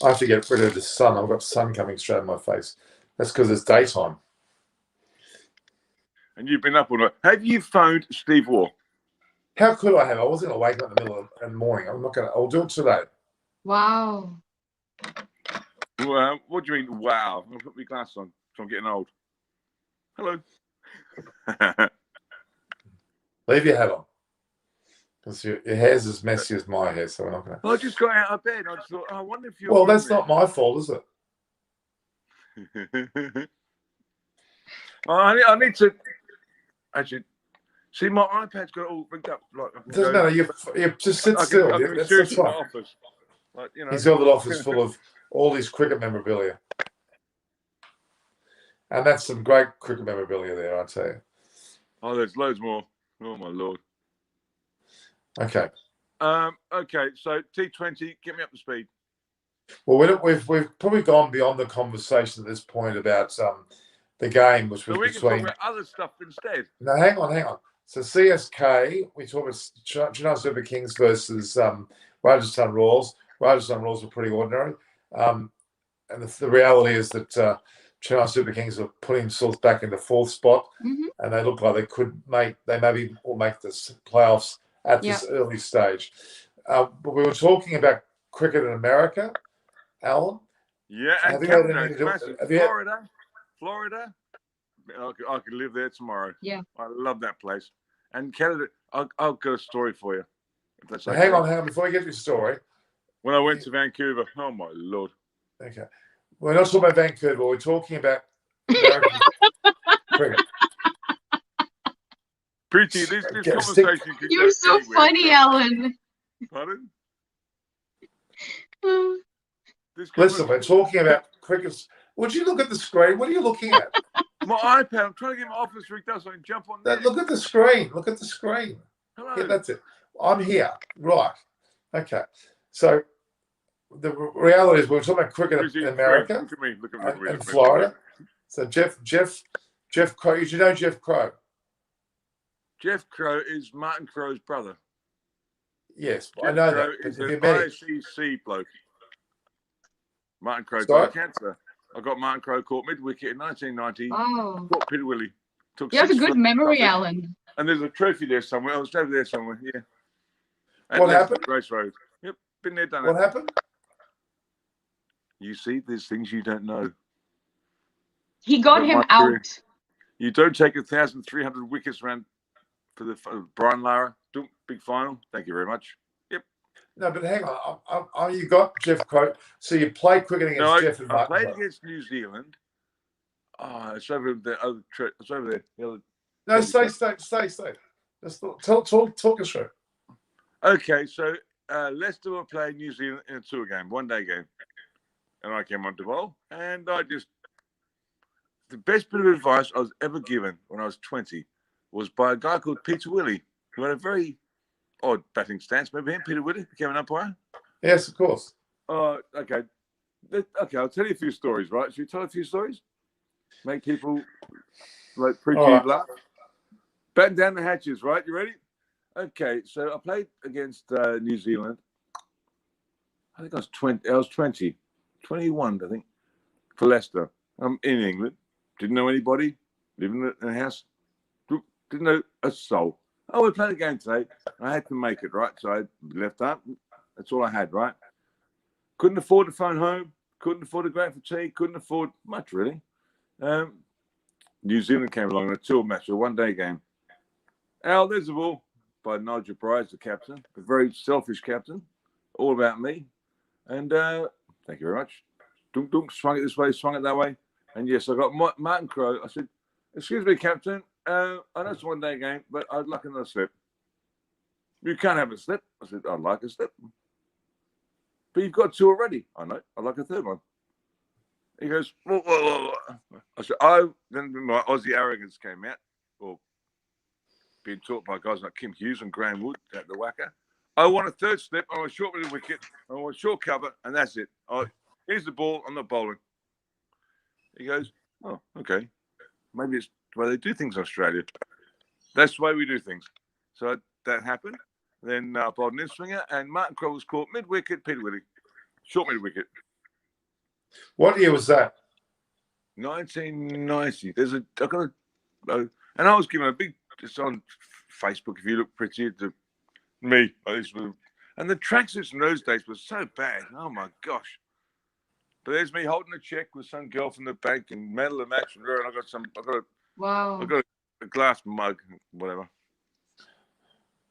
I have to get rid of the sun. I've got sun coming straight in my face. That's because it's daytime. And you've been up all night. Have you phoned Steve Waugh? How could I have? I wasn't going to wake up in the middle of the morning. I'll do it today. Wow. Well, what do you mean, wow? I'm going to put my glasses on, so I'm getting old. Hello. Leave your hat on. Because your hair's as messy as my hair, so we're not going to. I just got out of bed. I just thought, I wonder if you're. Well, that's not my fault, is it? I need to. Actually, see, my iPad's got it all rigged up. It doesn't matter. You just sit still. That's fine. Office. He's got an office full of all his cricket memorabilia. And that's some great cricket memorabilia there, I tell you. Oh, there's loads more. Oh, my Lord. Okay. Okay, so T20, get me up to speed. Well, we've probably gone beyond the conversation at this point about the game, which was so we can talk about other stuff instead. No, hang on. So CSK, we talk about Chennai Super Kings versus Rajasthan Royals. Rajasthan Royals were pretty ordinary. And the reality is that Chennai Super Kings are putting themselves back in the fourth spot, and they look like they maybe will make the playoffs at this early stage. But we were talking about cricket in America, Alan. Yeah, and Florida. I could live there tomorrow. Yeah, I love that place. And Canada, I've got a story for you. If that's okay. Hang on. Before you get to your story. When I went to Vancouver, oh my Lord. Okay. We're not talking about Vancouver. We're talking about American cricket. Preeti, this conversation could You're so anywhere. funny, Alan. Pardon? Listen, we're talking about cricket. Would you look at the screen? What are you looking at? My iPad. I'm trying to get my office rigged up so I can jump on there. Look at the screen. Hello. Yeah, that's it. I'm here. Right. Okay. So the reality is we're talking about cricket in America Look at me. and Florida. So Jeff Crow. You should know Jeff Crow. Jeff Crow is Martin Crow's brother. Yes, Jeff I know Crow that. is But have you an met him? ICC bloke. Martin Crow Sorry? died of cancer. I got Martin Crow caught mid-wicket in 1990. Oh, Caught Peter Willie. Took you have a 6 good for memory, nothing. Alan. And there's a trophy there somewhere. I was over there somewhere. Yeah. At What Leicester, happened? Grace Road. Yep. Been there, done What it. happened? You see, there's things you don't know. He got About him my career. out. You don't take 1,300 wickets around for the Brian Lara big final. Thank you very much. Yep. No, but hang on. You got Jeff Crow. So you played cricket against No, Jeff and I Martin played Crow. against New Zealand. Oh, it's over there. It's over there. The other. No, stay. Just talk us through. Okay, so Leicester were playing New Zealand in a tour game, 1-day game. And I came on to bowl. And the best bit of advice I was ever given when I was 20 was by a guy called Peter Willie, who had a very odd batting stance. Remember him, Peter Willie, became an umpire? Yes, of course. Okay. Okay, I'll tell you a few stories, right? Should we tell a few stories? Make people like pre-G laugh. Batten down the hatches, right? You ready? Okay, so I played against New Zealand. I think I was 20. I was 20, 21, I think, for Leicester. I'm in England. Didn't know anybody. Living in a house. Didn't know a soul. Oh, we're playing a game today. I had to make it, right? So I left up. That's all I had, right? Couldn't afford to phone home. Couldn't afford to go out for tea. Couldn't afford much, really. New Zealand came along in a tour match, a 1-day game. Al, there's the ball by Nigel Bryce, the captain, a very selfish captain, all about me. And thank you very much. Dunk, dunk, swung it this way, swung it that way. And yes, I got Martin Crow. I said, excuse me, captain, I know it's a 1-day game, but I'd like another slip. You can't have a slip. I said, I'd like a slip. But you've got 2 already. I know, I'd like a 3rd one. He goes, whoa. I said, then my Aussie arrogance came out, or being taught by guys like Kim Hughes and Graham Wood at the Wacker. I want a 3rd slip. I want a short with a wicket. I want a short cover, and that's it. Here's the ball. I'm not bowling. He goes, oh, okay. Maybe it's the way they do things in Australia. That's the way we do things. So that happened. Then I bowled an in-swinger, and Martin Crow was caught mid-wicket, Peter Willie. Short mid-wicket. What year was that? 1990. And I was given a big, it's on Facebook, if you look pretty, me. And the tracksuits in those days were so bad. Oh, my gosh. But there's me holding a check with some girl from the bank and medal of match and I got a glass mug, whatever.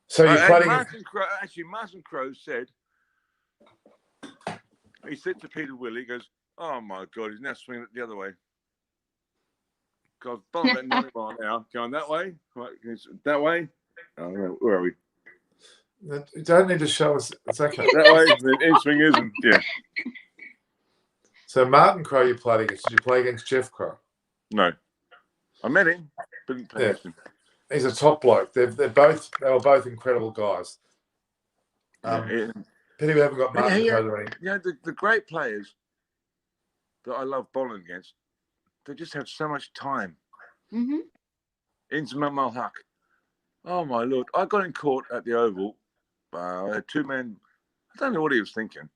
So you played Martin Crow said to Peter Willie, he goes, oh my God, he's now swinging it the other way. God, bowling about 90 miles an hour, going that way, that way. Oh, where are we? You don't need to show us. It's okay. That way, the in-swing is, and yeah. So Martin Crow you played against. Did you play against Jeff Crow? No. I met him, but didn't play against him. He's a top bloke. They were both incredible guys. Pity we haven't got Martin Crow already. Yeah, the great players that I love bowling against, they just have so much time. Mm-hmm. Inzamam al-Haq. Oh my Lord. I got in court at the Oval. I had 2 men. I don't know what he was thinking.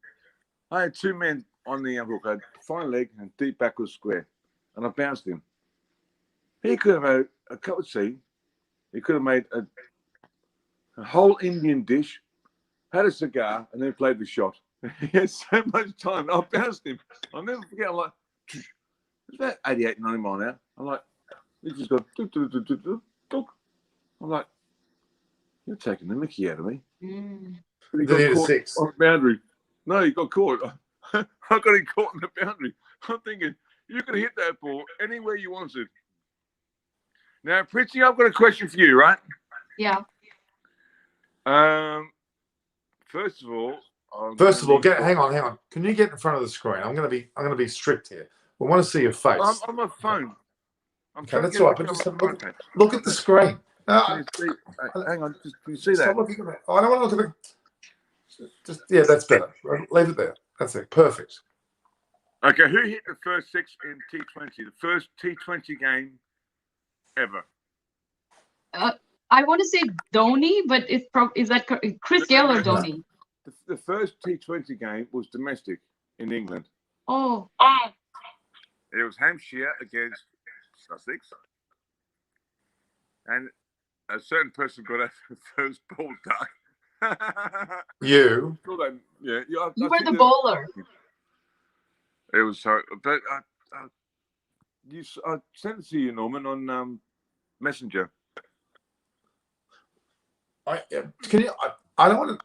I had 2 men on the hook. I had fine leg and deep backward square. And I bounced him. He could have had a cup of tea. He could have made a whole Indian dish, had a cigar, and then played the shot. He had so much time. I bounced him. I'll never forget. I'm like, it's about 88, 90 miles an hour. I'm like, he just got, I'm like, you're taking the mickey out of me. Mm. He got caught 6 on the boundary. No, he got caught. I got him caught on the boundary. I'm thinking, you could hit that ball anywhere you wanted. Now, Pritchie, I've got a question for you, right? Yeah. First of all, hang on. Can you get in front of the screen? I'm going to be strict here. We want to see your face. I'm on my phone. Okay, that's all right. But just look at the screen. Hang on, can you see that? Stop looking at it. I don't want to look at it. That's better. Leave it there. That's it. Perfect. Okay, who hit the first 6 in T20? The first T20 game ever. I want to say Dhoni, but is that Chris Gayle or Dhoni? The first T20 game was domestic in England. Oh. It was Hampshire against Sussex. And a certain person got out the first ball duck. You? Yeah. You were the bowler. It was so, but I sent it to you, Norman, on Messenger. I don't want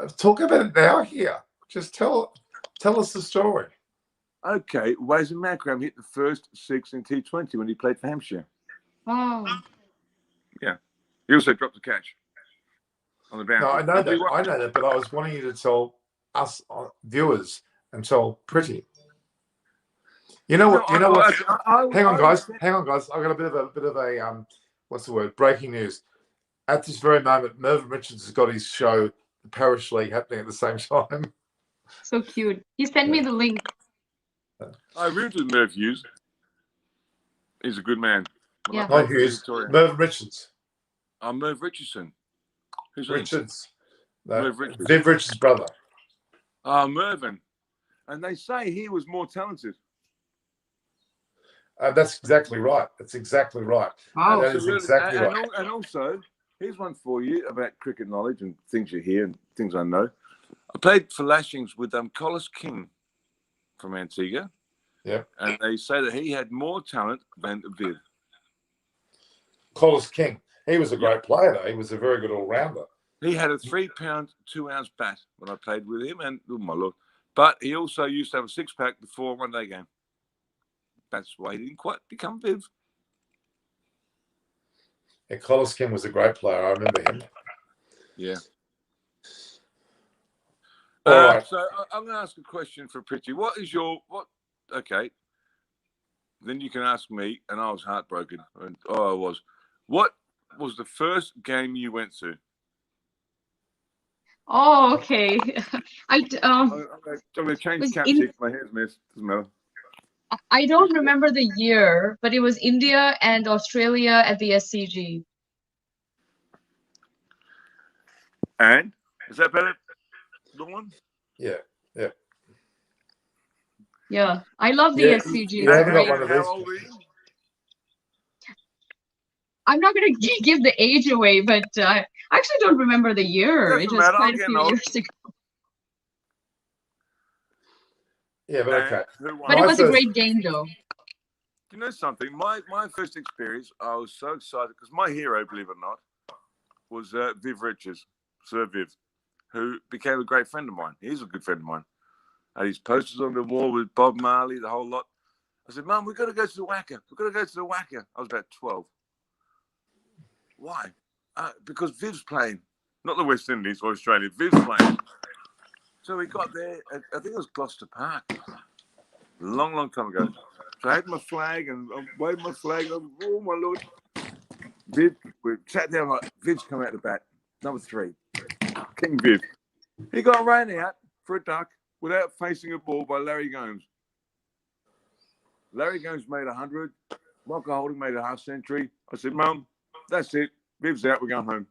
to talk about it now here. Just tell us the story. Okay, Wazir Makram hit the first 6 in T20 when he played for Hampshire. Oh. Yeah. He also dropped a catch on the boundary. No, I know that, but I was wanting you to tell us viewers and tell Pretty. You know what? Hang on, guys. I've got a bit of a what's the word? Breaking news. At this very moment, Mervyn Richards has got his show, the Parish League, happening at the same time. So cute. He sent me the link. I rooted with Merv Hughes. He's a good man. Yeah. Not Hughes. Mervyn Richards. Merv Richardson. Who's Richards? Merv Richards. Viv Richards' brother. Mervyn. And they say he was more talented. That's exactly right. That's exactly right. Wow. That is exactly right. And also, here's one for you about cricket knowledge and things you hear and things I know. I played for Lashings with Collis King from Antigua. Yeah. And they say that he had more talent than Viv. Collis King. He was a great player, though. He was a very good all-rounder. He had a 3-pound, 2-ounce bat when I played with him, and oh my lord! But he also used to have a 6-pack before a one-day game. That's why he didn't quite become Viv. Yeah, Collis King was a great player. I remember him. Yeah. All right. So I'm going to ask a question for Pritchie. Okay. Then you can ask me, and I was heartbroken. And I was. What was the first game you went to? Oh, okay. I'm going to change caps here. My hair's messed. Doesn't matter. I don't remember the year, but it was India and Australia at the SCG. And is that better? The one? Yeah. Yeah, I love the SCG. You haven't got one of How old were you? I'm not going to give the age away, but I actually don't remember the year. It was quite a few years ago. Yeah, but okay. But it was a great game, though. You know something? My first experience, I was so excited because my hero, believe it or not, was Viv Richards, Sir Viv, who became a great friend of mine. He's a good friend of mine. Had his posters on the wall with Bob Marley, the whole lot. I said, Mum, we've got to go to the Wacker. We've got to go to the Wacker. I was about 12. Why? Because Viv's playing. Not the West Indies or Australia. Viv's playing. So we got there. I think it was Gloucester Park. Long, long time ago. So I had my flag and I waved my flag. Oh, my Lord. Viv, we sat down like, Viv's come out the bat. Number 3. King Viv. He got ran out for a duck without facing a ball by Larry Gomes. Larry Gomes made 100. Michael Holding made a half century. I said, Mum, that's it. Viv's out. We're going home.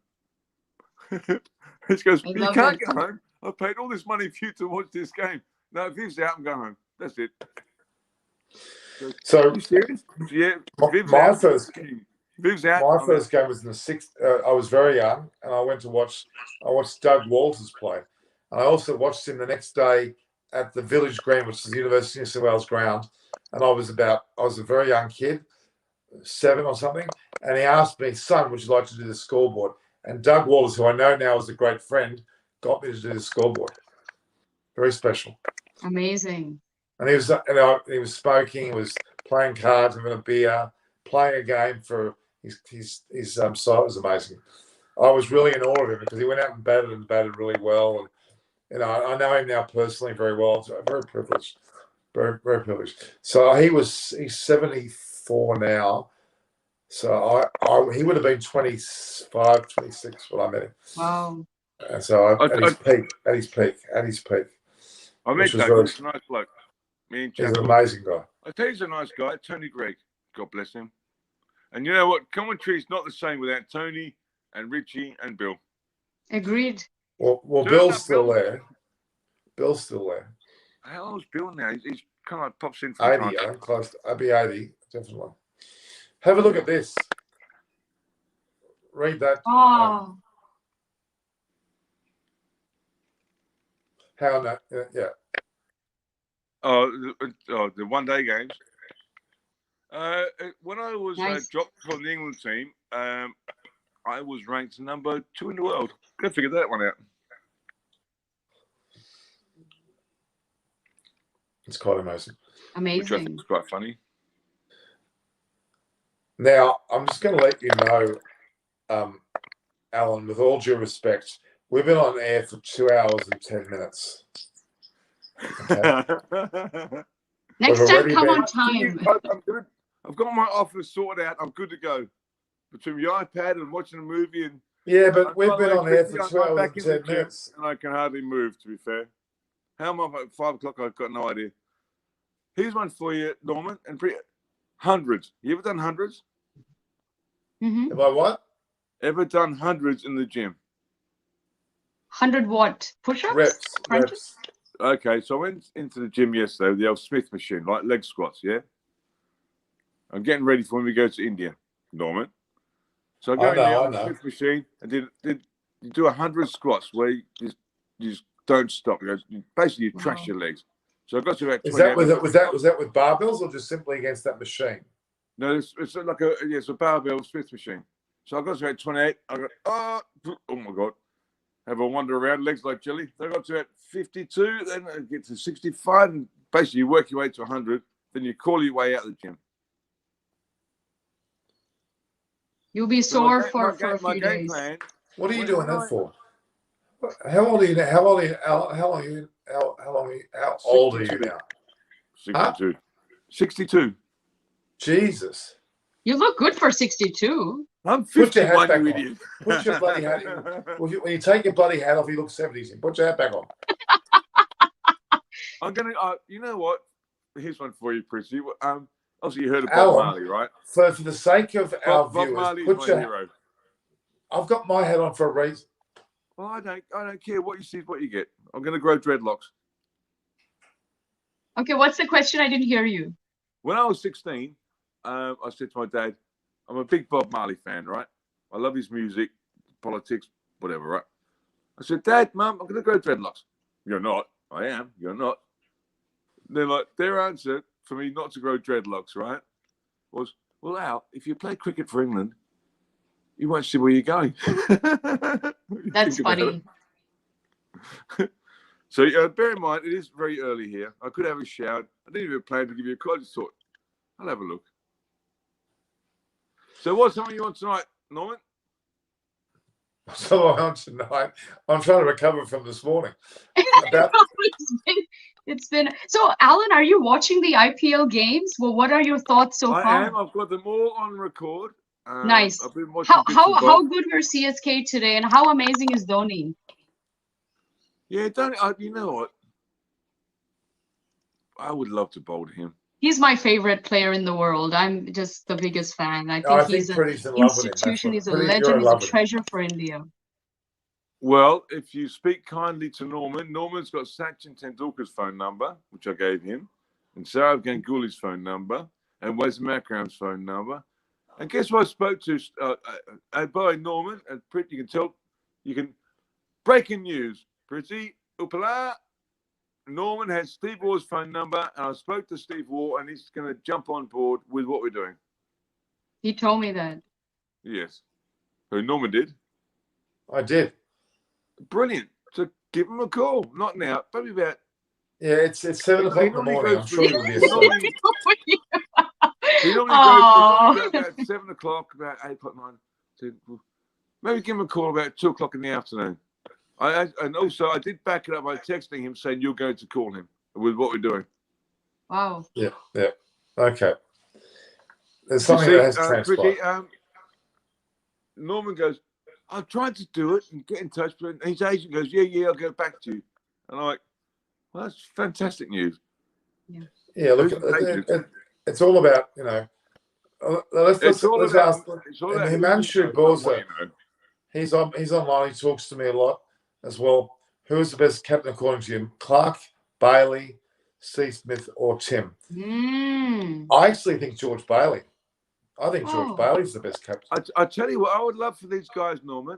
He goes, you can't go home. I paid all this money for you to watch this game. No, Viv's out. I'm going home. That's it. So, you serious? Yeah. Viv's my out. Viv's out. My first game was in the 6th. I was very young, and I watched Doug Walters play. And I also watched him the next day at the Village Green, which is the University of New South Wales ground. And I was a very young kid, 7 or something. And he asked me, son, would you like to do the scoreboard? And Doug Walters, who I know now is a great friend, got me to do the scoreboard. Very special. Amazing. And he was smoking, he was playing cards, having a beer, playing a game for his side. It was amazing. I was really in awe of him because he went out and batted really well. And I know him now personally very well. So I'm very privileged. Very, very privileged. So he's 74 now. So he would have been 25, 26 when I met him. Wow. And so at his peak. I met Doug. He's a nice bloke. Me and He's Jack. an amazing guy. I tell you, he's a nice guy, Tony Gregg. God bless him. And you know what? Commentary is not the same without Tony and Richie and Bill. Agreed. Well, Turn Bill's up, still Bill. there. Bill's still there. How old's Bill now? He's kind of pops in from 80, I'm close. I'd be 80, definitely. Have a look at this. Read that. Oh, How not? Yeah. The one-day games. When I was nice. dropped from the England team, I was ranked number 2 in the world. Go figure that one out. It's quite amazing. Which I think Amazing. is quite funny. Now, I'm just going to let you know, Alan, with all due respect, we've been on air for 2 hours and 10 minutes. Okay. Next We've time, already come been- on time. I've got my office sorted out. I'm good to go. Between the iPad and watching a movie and Yeah, but we've been on air for I'm 2 hours back and in the 10 gym minutes. and I can hardly move, to be fair. How am I at 5 o'clock? I've got no idea. Here's one for you, Norman. And hundreds. You ever done hundreds? Mm-hmm. Have I what? Ever done hundreds in the gym? 100 what? Push-ups? Reps. Crunches? Okay, so I went into the gym yesterday with the old Smith machine, like leg squats, yeah? I'm getting ready for when we go to India, Norman. So I go in there on the Smith machine and you do 100 squats where you just don't stop. Basically, you trash your legs. So I got to about 20. Was that with barbells or just simply against that machine? No, it's like it's a barbell Smith machine. So I got to about 28. I got, oh my God. Have a wander around, legs like jelly. Then I got to about 52, then I get to 65, and basically you work your way to 100, then you call your way out of the gym. You'll be sore for a my few game days. plan. What are you doing that for? How old are you now? How old are you now? 62. 62. Jesus. You look good for 62. I'm Put your hat 51, back you on. idiot. Put your bloody hat in. When you take your bloody hat off, you look 70s. Put your hat back on. I'm going to, you know what? Here's one for you, Prissy. Obviously, you heard of Bob Alan, Marley, right? For the sake of our Bob viewers, Marley is my hero. I've got my hat on for a reason. Well, I don't care what you see, what you get. I'm going to grow dreadlocks. Okay, what's the question? I didn't hear you. When I was 16, I said to my dad, I'm a big Bob Marley fan, right? I love his music, politics, whatever, right? I said, Dad, Mum, I'm going to grow dreadlocks. You're not. I am. You're not. They're like, their answer for me not to grow dreadlocks, right, was, well, Al, if you play cricket for England, you won't see where you're going. That's funny. So bear in mind, it is very early here. I could have a shout. I didn't even plan to give you a call. I just thought, I'll have a look. So what's something you want tonight, Norman? So I'm tonight. I'm trying to recover from this morning. It's been so. Alan, are you watching the IPL games? Well, what are your thoughts so far? I am. I've got them all on record. Nice. I've been watching how good were CSK today, and how amazing is Dhoni? Yeah, Dhoni. You know what? I would love to bowl to him. He's my favorite player in the world. I'm just the biggest fan. I think he's an institution. He's a legend. He's a treasure for India. Well, if you speak kindly to Norman, Norman's got Sachin Tendulkar's phone number, which I gave him, and Saurav Ganguly's phone number, and Wes Makram's phone number. And guess what I spoke to? By Norman, and Prit, you can breaking news. Pretty Upala. Norman has Steve Waugh's phone number, and I spoke to Steve Waugh, and he's going to jump on board with what we're doing. He told me that. Yes. Who Norman did? I did. Brilliant. So give him a call. Not now, probably about. Yeah, it's 7 o'clock in the morning. I'm sure he'll be asleep. He normally goes about 7 o'clock, about 8 o'clock, 9. So maybe give him a call about 2 o'clock in the afternoon. And also, I did back it up by texting him saying you're going to call him with what we're doing. Wow. Yeah. Okay. There's something that has transpired. Norman goes, I've tried to do it and get in touch, but his agent goes, yeah, I'll get back to you. And I'm like, well, that's fantastic news. Yeah. Yeah, look, Who's the Patriots? it's all about, let's It's all about. ask. It's all And about who you Himanshu know, not what Bauza, you know. he's online. He talks to me a lot as well. Who is the best captain according to you? Clark, Bailey, C. Smith, or Tim? Mm. I actually think George Bailey. I think George Oh. Bailey's the best captain. I tell you what, I would love for these guys, Norman,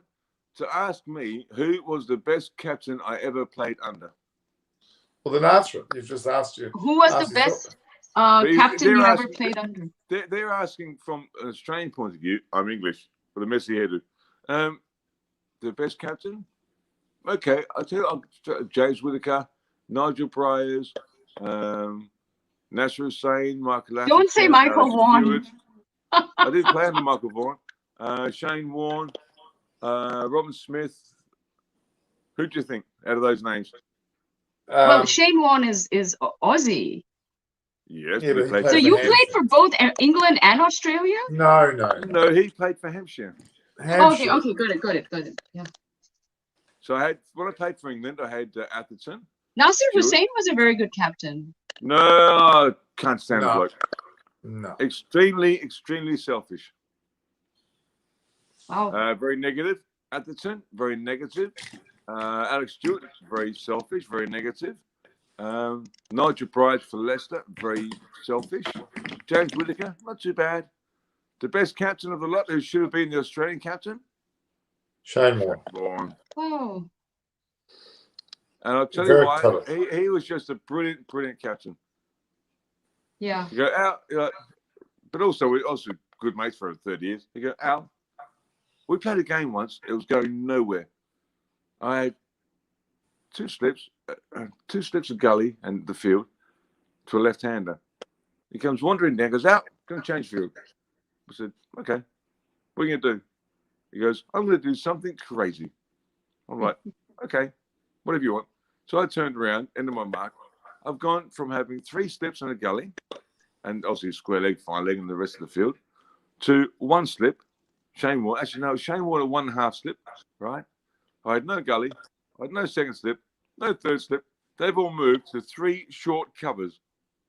to ask me who was the best captain I ever played under. Well, then answer it. You've just asked you. Who was the best captain you ever played under? They're asking from an Australian point of view. I'm English with a messy hairdo. The best captain? Okay, I'll tell you. James Whittaker, Nigel Bryars, Nasser Hussain, Michael Lafferty. Don't say Michael Vaughan. I did play under Michael Vaughan. Shane Warne, Robin Smith. Who do you think out of those names? Well, Shane Warne is Aussie. Yes, yeah, but he played So for you Hampshire. played for both England and Australia? No. He played for Hampshire. Okay, got it. Yeah. So when I played for England, I had Atherton. Nasser Hussain was a very good captain. No, I can't stand the bloke. No. Extremely selfish. Wow. Very negative. Atherton, very negative. Alex Stewart, very selfish, very negative. Nigel Bryars for Leicester, very selfish. James Whittaker, not too bad. The best captain of the lot, who should have been the Australian captain, Shane Warne. Oh. And I'll tell Very you why. clever. He was just a brilliant captain. Yeah. You go, Al, but also we're also good mates for 30 years. You go, Al, we played a game once. It was going nowhere. I had two slips of gully and the field to a left-hander. He comes wandering down, goes, Al, going to change field. I said, okay, what are you going to do? He goes, I'm going to do something crazy. I'm like, okay, whatever you want. So I turned around, into my mark. I've gone from having 3 slips and a gully, and obviously square leg, fine leg, and the rest of the field, to 1 slip. Shane Warne, actually, no, Shane Warne, 1.5 slip, right? I had no gully, I had no second slip, no third slip. They've all moved to 3 short covers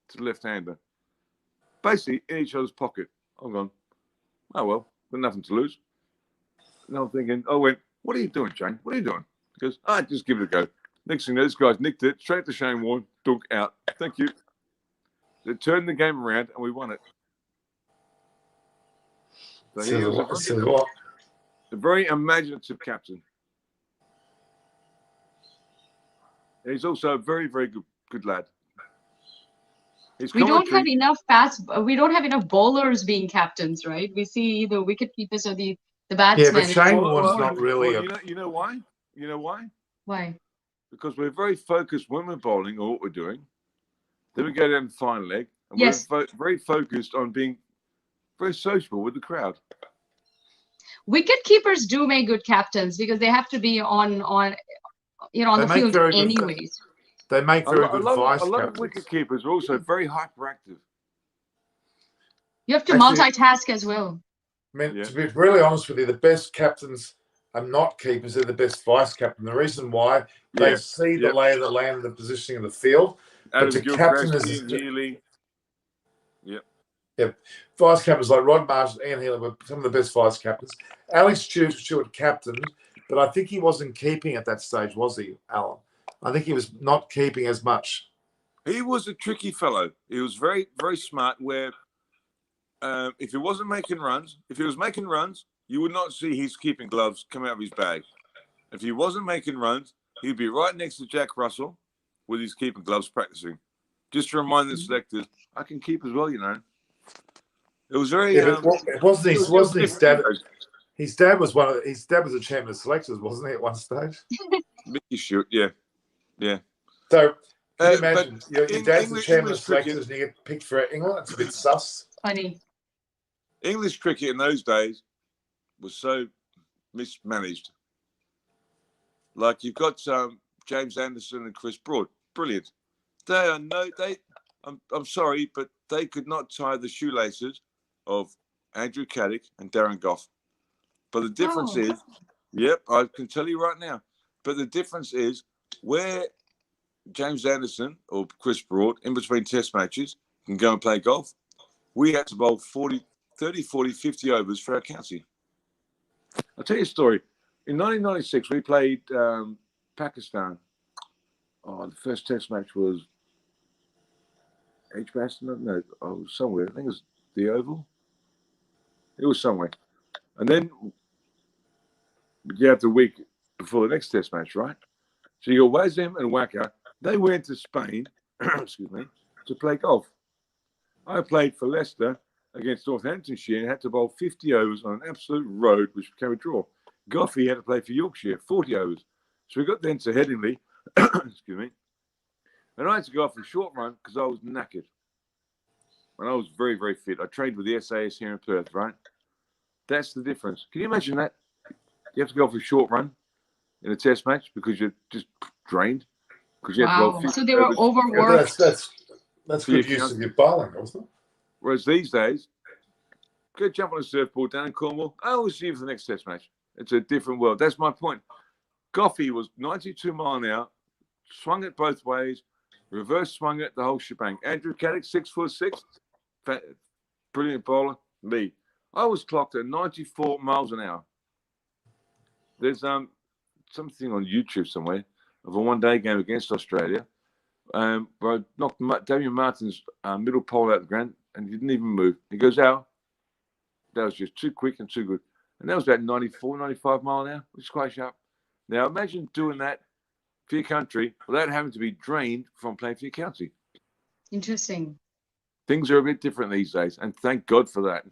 to the left-hander, basically in each other's pocket. I'm going, oh, well, got nothing to lose. And I'm thinking, what are you doing, Shane? What are you doing? He goes, just give it a go. Next thing you know, this guy's nicked it, straight to Shane Warne, dunk out. Thank you. They turned the game around and we won it. So he was a very imaginative captain. And he's also a very, very good lad. We don't have enough bowlers being captains, right? We see the wicket keepers or the batsmen. Yeah, but Shane Warne's not really. You know why? You know why? Why? Because we're very focused when we're bowling or what we're doing. Then we go down the fine leg, and yes. we're very focused on being very sociable with the crowd. Wicket keepers do make good captains because they have to be on the field anyways. They make very good vice captains. A lot of wicket keepers are also very hyperactive. You have to multitask as well. I mean, to be really honest with you, the best captains are not keepers; they're the best vice captain. The reason why they see the lay of the land and the positioning of the field. But to captain is Healy. Yep. Vice captains like Rod Marsh and Ian Healy were some of the best vice captains. Alex Stewart captained, but I think he wasn't keeping at that stage, was he, Alan? I think he was not keeping as much. He was a tricky fellow. He was very, very smart where if he wasn't making runs, if he was making runs, you would not see his keeping gloves come out of his bag. If he wasn't making runs, he'd be right next to Jack Russell with his keeping gloves practicing. Just to remind the selectors, I can keep as well, you know. It was very. It wasn't his dad. His dad was a chairman of selectors, wasn't he, at one stage? Mickey Stewart, yeah. So can you imagine your dad's the chairman of selectors and you get picked for England? It's a bit sus. Funny. English cricket in those days was so mismanaged. Like you've got James Anderson and Chris Broad, brilliant. I'm sorry, but they could not tie the shoelaces of Andrew Caddick and Darren Gough. But the difference is, I can tell you right now. But the difference is where James Anderson or Chris Broad, in between test matches, and go and play golf, we had to bowl 30, 40, 50 overs for our county. I'll tell you a story. In 1996, we played Pakistan. Oh, the first test match was Edgbaston? No, somewhere. I think it was the Oval. It was somewhere. And then you have the week before the next test match, right? So you got Wazem and Waka. They went to Spain, excuse me, to play golf. I played for Leicester against Northamptonshire and had to bowl 50 overs on an absolute road, which became a draw. Goffey had to play for Yorkshire, 40 overs. So we got then to Headingley, excuse me, and I had to go off a short run because I was knackered. And I was very, very fit. I trained with the SAS here in Perth, right? That's the difference. Can you imagine that? You have to go for a short run in a test match because you're just drained. Because you have to bowl Wow. 50 So they were overs. overworked. That's good use of your bowling, wasn't it? Whereas these days, go jump on a surfboard down in Cornwall. Oh, we'll see you for the next test match. It's a different world. That's my point. Goffey was 92 mile an hour, swung it both ways, reverse swung it, the whole shebang. Andrew Caddick, 6'6", brilliant bowler. Me, I was clocked at 94 miles an hour. There's something on YouTube somewhere of a one-day game against Australia. Where I knocked Damian Martin's middle pole out the ground and he didn't even move. He goes out. That was just too quick and too good. And that was about 94, 95 mile an hour, which is quite sharp. Now imagine doing that for your country without having to be drained from playing for your county. Interesting. Things are a bit different these days, and thank God for that.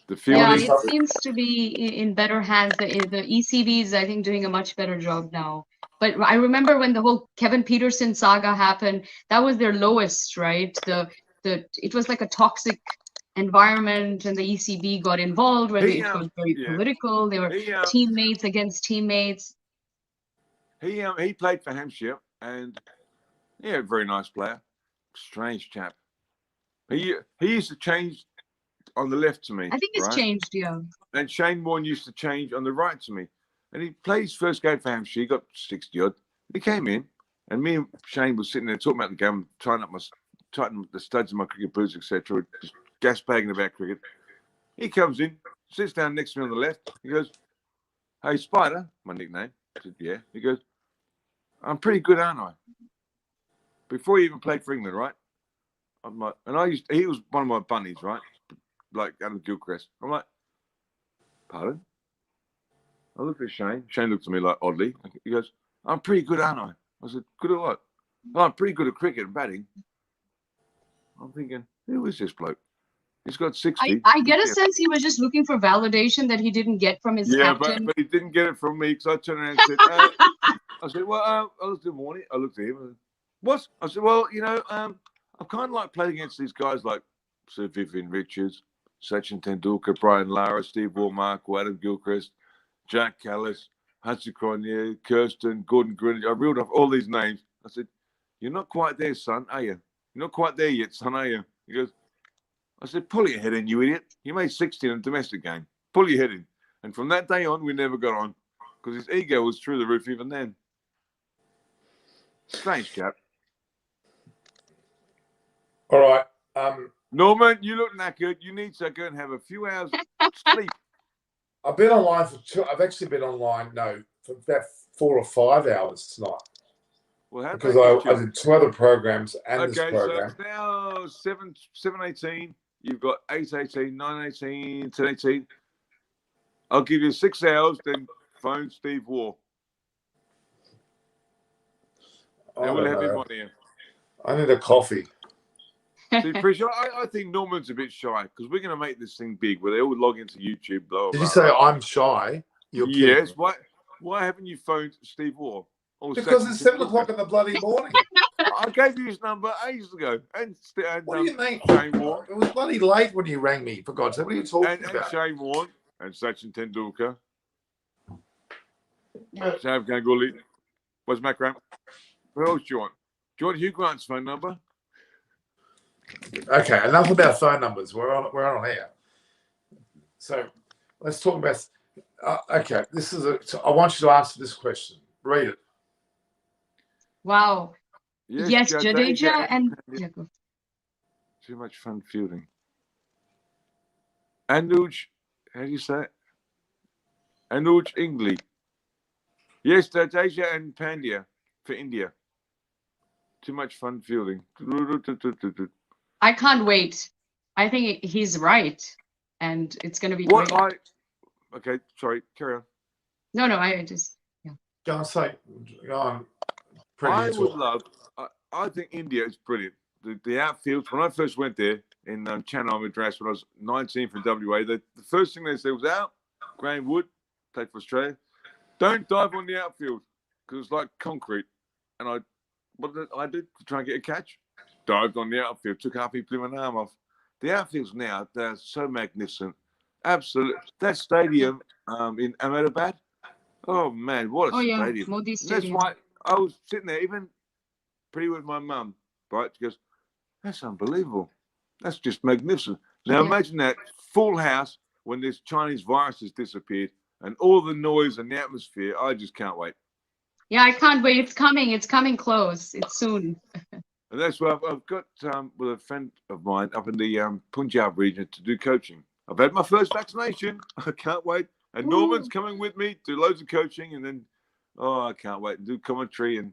The Yeah, fielding, it seems to be in better hands. The ECB is, I think, doing a much better job now. But I remember when the whole Kevin Peterson saga happened, that was their lowest, right? It was like a toxic environment, and the ECB got involved when it was very political. They were teammates against teammates. He played for Hampshire, and a very nice player. Strange chap. He used to change on the left to me. I think it's changed, yeah. And Shane Warne used to change on the right to me. And he played his first game for Hampshire. He got 60 odd. He came in, and me and Shane was sitting there talking about the game, tightening the studs of my cricket boots, etc. Just gas bagging about cricket. He comes in, sits down next to me on the left. He goes, "Hey, Spider," my nickname. I said, "Yeah." He goes, "I'm pretty good, aren't I?" Before he even played for England, right? He was one of my bunnies, right? Like Adam Gilchrist. I'm like, "Pardon?" I looked at Shane. Shane looked at me like oddly. He goes, "I'm pretty good, aren't I?" I said, "Good at what?" "Oh, I'm pretty good at cricket and batting." I'm thinking, who is this bloke? He's got 60. I get a sense he was just looking for validation that he didn't get from his captain. But he didn't get it from me because I turned around and said, I said, "Well, I looked at Warnie. I looked at him. What?" I said, "Well, I'm kind of like playing against these guys like Sir Vivian Richards, Sachin Tendulkar, Brian Lara, Steve Warmark, Adam Gilchrist, Jack Callis, Hudson Cronje, Kirsten, Gordon Greenwich." I reeled off all these names. I said, "You're not quite there, son, are you? You're not quite there yet, son, are you?" He goes, I said, "Pull your head in, you idiot. You made 60 in a domestic game. Pull your head in." And from that day on, we never got on because his ego was through the roof even then. Strange chap. All right. Norman, you look knackered. You need to go and have a few hours sleep. I've been online I've actually been online, for about 4 or 5 hours tonight. Well, how because I did 2 other programs and this program. So it's now 7:18. You've got 8:18, 9:18, 10:18. I'll give you 6 hours, then phone Steve Waugh. And we'll have him on here. I need a coffee. See, Prisha, I think Norman's a bit shy because we're going to make this thing big where they all log into YouTube. Blah, Did blah, you say blah. I'm shy? Yes. Why haven't you phoned Steve Waugh? Because it's 7 o'clock in the bloody morning. I gave you his number ages ago. And what do you mean? Shane Warne. It was bloody late when you rang me, for God's sake. What are you talking about? And Shane Warne and Sachin Tendulkar. Sav Ganguly. What's Macram? Who else do you want? Do you want Hugh Grant's phone number? Okay, enough about phone numbers. We're on here. So let's talk about. Okay, I want you to answer this question. Read it. Wow. Yes, Jadeja and Too much fun fielding. Anuj, how do you say it? Anuj Ingli. Yes, Jadeja and Pandya for India. Too much fun fielding. I can't wait. I think he's right, and it's going to be What great. Okay, sorry, carry on. No, I just Go on, say. Go on. I would love. I think India is brilliant. The outfield. When I first went there in Chennai, Madras, when I was 19 from WA, the first thing they said was out. Graham Wood played for Australia. Don't dive on the outfield because it's like concrete. And what did I did to try and get a catch? Dived on the outfield, took half his blooming arm off. The outfields now, they're so magnificent. Absolutely. That stadium in Ahmedabad, oh man, what a stadium. Modi Stadium. That's why I was sitting there, even pretty with my mum, right? She goes, that's unbelievable. That's just magnificent. Now imagine that full house when this Chinese virus has disappeared and all the noise and the atmosphere. I just can't wait. Yeah, I can't wait. It's coming. It's coming close. It's soon. And that's why I've got with a friend of mine up in the Punjab region to do coaching. I've had my first vaccination. I can't wait. And Norman's coming with me, do loads of coaching, and then, I can't wait and do commentary and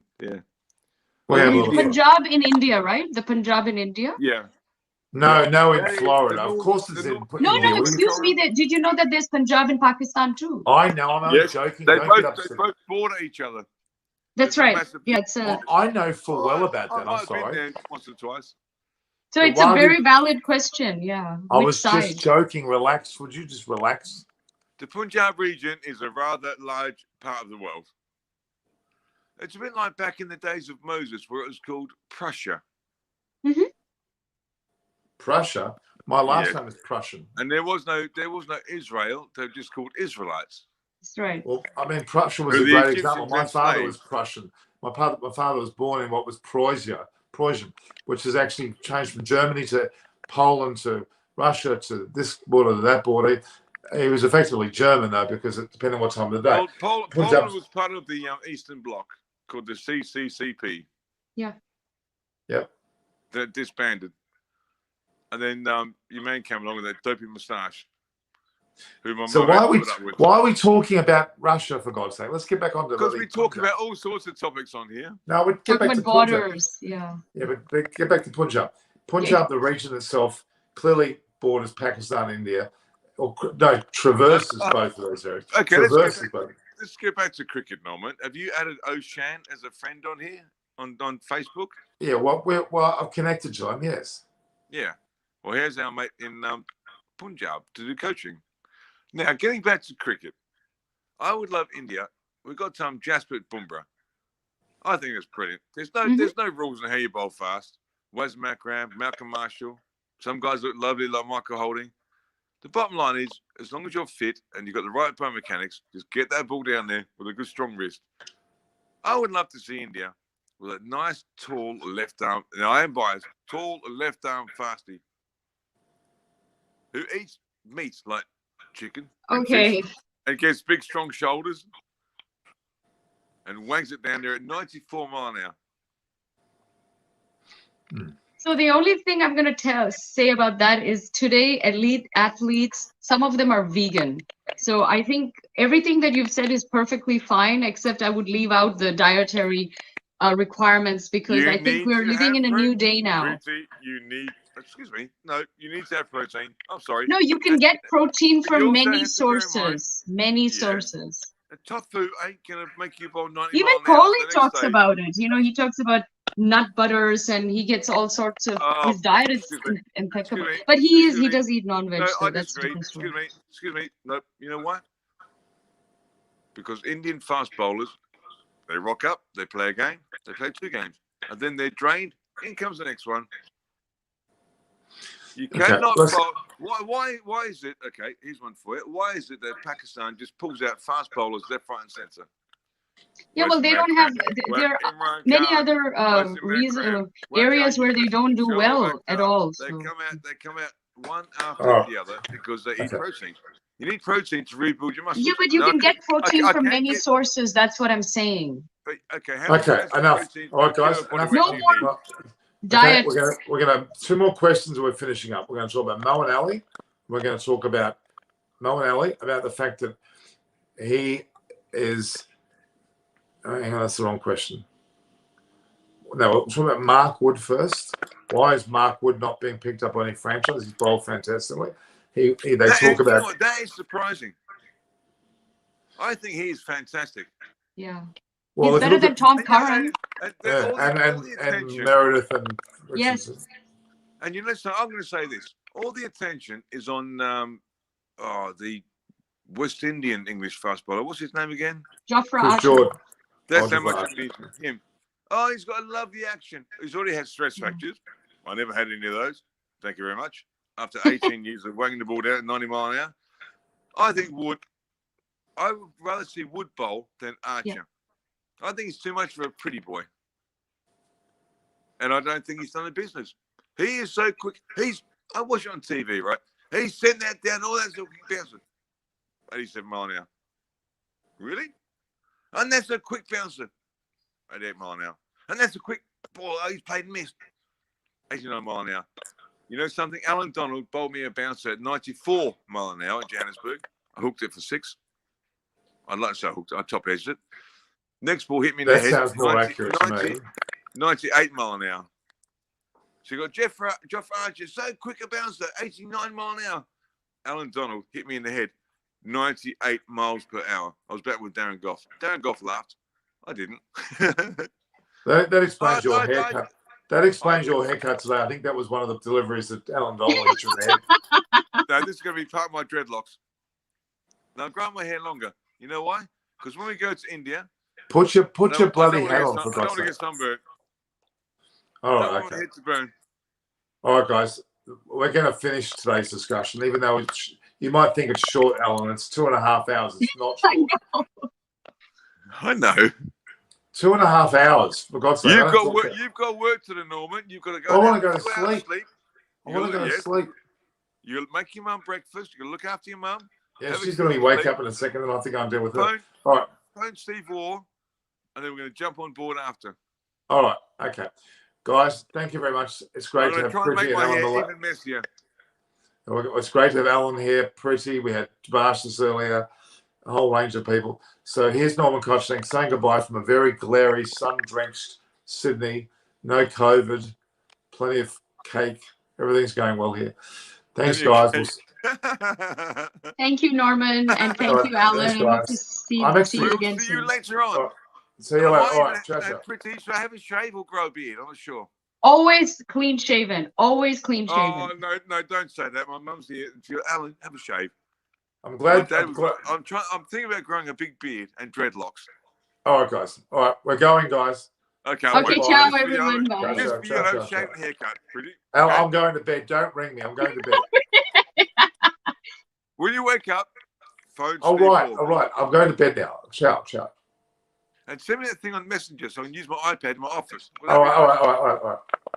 Punjab in India, right? The Punjab in India? Yeah. No, in Florida. Of course it's in No, India. excuse me. Did you know that there's Punjab in Pakistan too? I know, I'm only joking. They both border each other. That's right. Yeah, I know full well about that. I'm sorry. Been there once or twice. So it's a very valid question. Yeah. I was just joking. Relax. Would you just relax? The Punjab region is a rather large part of the world. It's a bit like back in the days of Moses, where it was called Prussia. Mm-hmm. Prussia. My last name is Prussian. And there was no Israel. They were just called Israelites. That's right. Well, I mean, Prussia was a great example. My father was Prussian. My father was born in what was Prussia, which has actually changed from Germany to Poland to Russia to this border to that border. He was effectively German, though, because it depended on what time of the day. Well, Poland was part of the Eastern Bloc called the CCCP. Yeah. Yep. That disbanded. And then your man came along with that dopey moustache. So why are we talking about Russia, for God's sake? Let's get back on to because we talk about all sorts of topics on here. No, we get back to borders. Punjab. Yeah, but get back to Punjab. Punjab, the region itself, clearly borders Pakistan, India, or no, traverses both of those areas. Okay, let's get back to cricket, Norman. Have you added Oshan as a friend on here on Facebook? Yeah, well, I've connected to him. Yes. Yeah. Well, here's our mate in Punjab to do coaching. Now, getting back to cricket, I would love India. We've got Jasprit Bumrah. I think it's brilliant. There's no rules on how you bowl fast. Wes Makram, Malcolm Marshall. Some guys look lovely like Michael Holding. The bottom line is, as long as you're fit and you've got the right biomechanics, just get that ball down there with a good strong wrist. I would love to see India with a nice, tall left arm. Now, I am biased. Tall left arm fasty. Who eats meat like chicken. Okay. And gets big, strong shoulders and wangs it down there at 94 mile an hour. So the only thing I'm going to say about that is today, elite athletes, some of them are vegan. So I think everything that you've said is perfectly fine, except I would leave out the dietary requirements because I think we're living in a new day now. Excuse me. No, you need to have protein. I'm sorry. No, you can get protein from many sources. Sources. A tofu ain't going to make you bowl 90 Even Kohli talks about it. You know, he talks about nut butters and he gets all sorts of, his diet is impeccable. But he does eat non-veg. No, so I that's disagree. Excuse me. No, you know why? Because Indian fast bowlers, they rock up, they play a game, they play 2 games, and then they're drained. In comes the next one. You cannot bowl. Why is it? Okay, here's one for you. Why is it that Pakistan just pulls out fast bowlers left, right, and centre? Yeah, well, they don't have. There are many other areas where they don't do well at all. They come out one after the other because they eat protein. You need protein to rebuild your muscles. Yeah, but you can get protein from many sources. That's what I'm saying. But, okay, enough. All right, guys. Enough. No more. Diet. We're gonna two more questions and we're finishing up. We're going to talk about Mullally. We're going to talk about Mullally, about the fact that he is. Oh, hang on, that's the wrong question. No, we'll talk about Mark Wood first. Why is Mark Wood not being picked up on any franchise? He's bowled fantastically. They talk about. That is surprising. I think he is fantastic. Yeah. Well, He's better than Tom Curran. And Meredith and Richardson. Yes. And you listen, I'm going to say this: all the attention is on the West Indian English fast bowler. What's his name again? Jofra Chris Archer. Jordan. That's how much it is him. Oh, he's got to love the action. He's already had stress fractures. I never had any of those. Thank you very much. After 18 years of wanging the ball down at 90 mile an hour, I think I would rather see Wood bowl than Archer. Yeah. I think he's too much for a pretty boy. And I don't think he's done the business. He is so quick. I watch it on TV, right? He sent that down, all that sort of bouncer. 87 mile an hour. Really? And that's a quick bouncer. 88 mile an hour. And that's a quick ball. Oh, he's played missed. 89 mile an hour. You know something? Alan Donald bowled me a bouncer at 94 mile an hour at Johannesburg. I hooked it for 6. I'd like to say I hooked it. I top edged it. Next ball hit me in the head. That sounds more accurate to me. 98 mile an hour. So you got Jeff Archer, so quick a bouncer, 89 mile an hour. Alan Donald hit me in the head, 98 miles per hour. I was back with Darren Goff. Darren Goff laughed. I didn't. That explains your haircut. That explains your haircut today. I think that was one of the deliveries that Alan Donald hit you in the head. No, this is going to be part of my dreadlocks. Now, I'm growing my hair longer. You know why? Because when we go to India... Put your bloody hat on, for I don't God's want to sake. get sunburned. All I right, don't want okay. my head to burn. All right, guys. We're going to finish today's discussion, even though you might think it's short, Alan. It's 2.5 hours. It's not short. I know. 2.5 hours, for God's sake. You've got work to do, Norman. You've got to go. I want to go to sleep. I You want to go to sleep. You'll make your mum breakfast. You'll look after your mum. Yeah, she's going to wake up in a second, and I think I'll deal with her. All right. Phone Steve Waugh, and then we're going to jump on board after. All right. Okay. Guys, thank you very much. It's great to have Pretty and Alan Mullally. Even messier. It's great to have Alan here, Pretty. We had Tobias earlier, a whole range of people. So here's Norman Koch saying goodbye from a very glary, sun-drenched Sydney. No COVID, plenty of cake. Everything's going well here. Thanks, guys. Thank you, Norman, and thank you, Alan. Thanks, I hope to see you again See soon. you later on. Right. See you later. All right, ciao. Pretty, should I have a shave or grow a beard? I'm not sure. Always clean shaven. Always clean shaven. Oh no, don't say that. My mum's here. Alan, have a shave. I'm glad. I'm thinking about growing a big beard and dreadlocks. All right, guys. All right, we're going, guys. Okay. Ciao, everyone. Bye. Just shave and haircut. Pretty. Al, I'm going to bed. Don't ring me. I'm going to bed. When you wake up, phone. All right. I'm going to bed now. Ciao. And send me that thing on Messenger so I can use my iPad in my office. All right.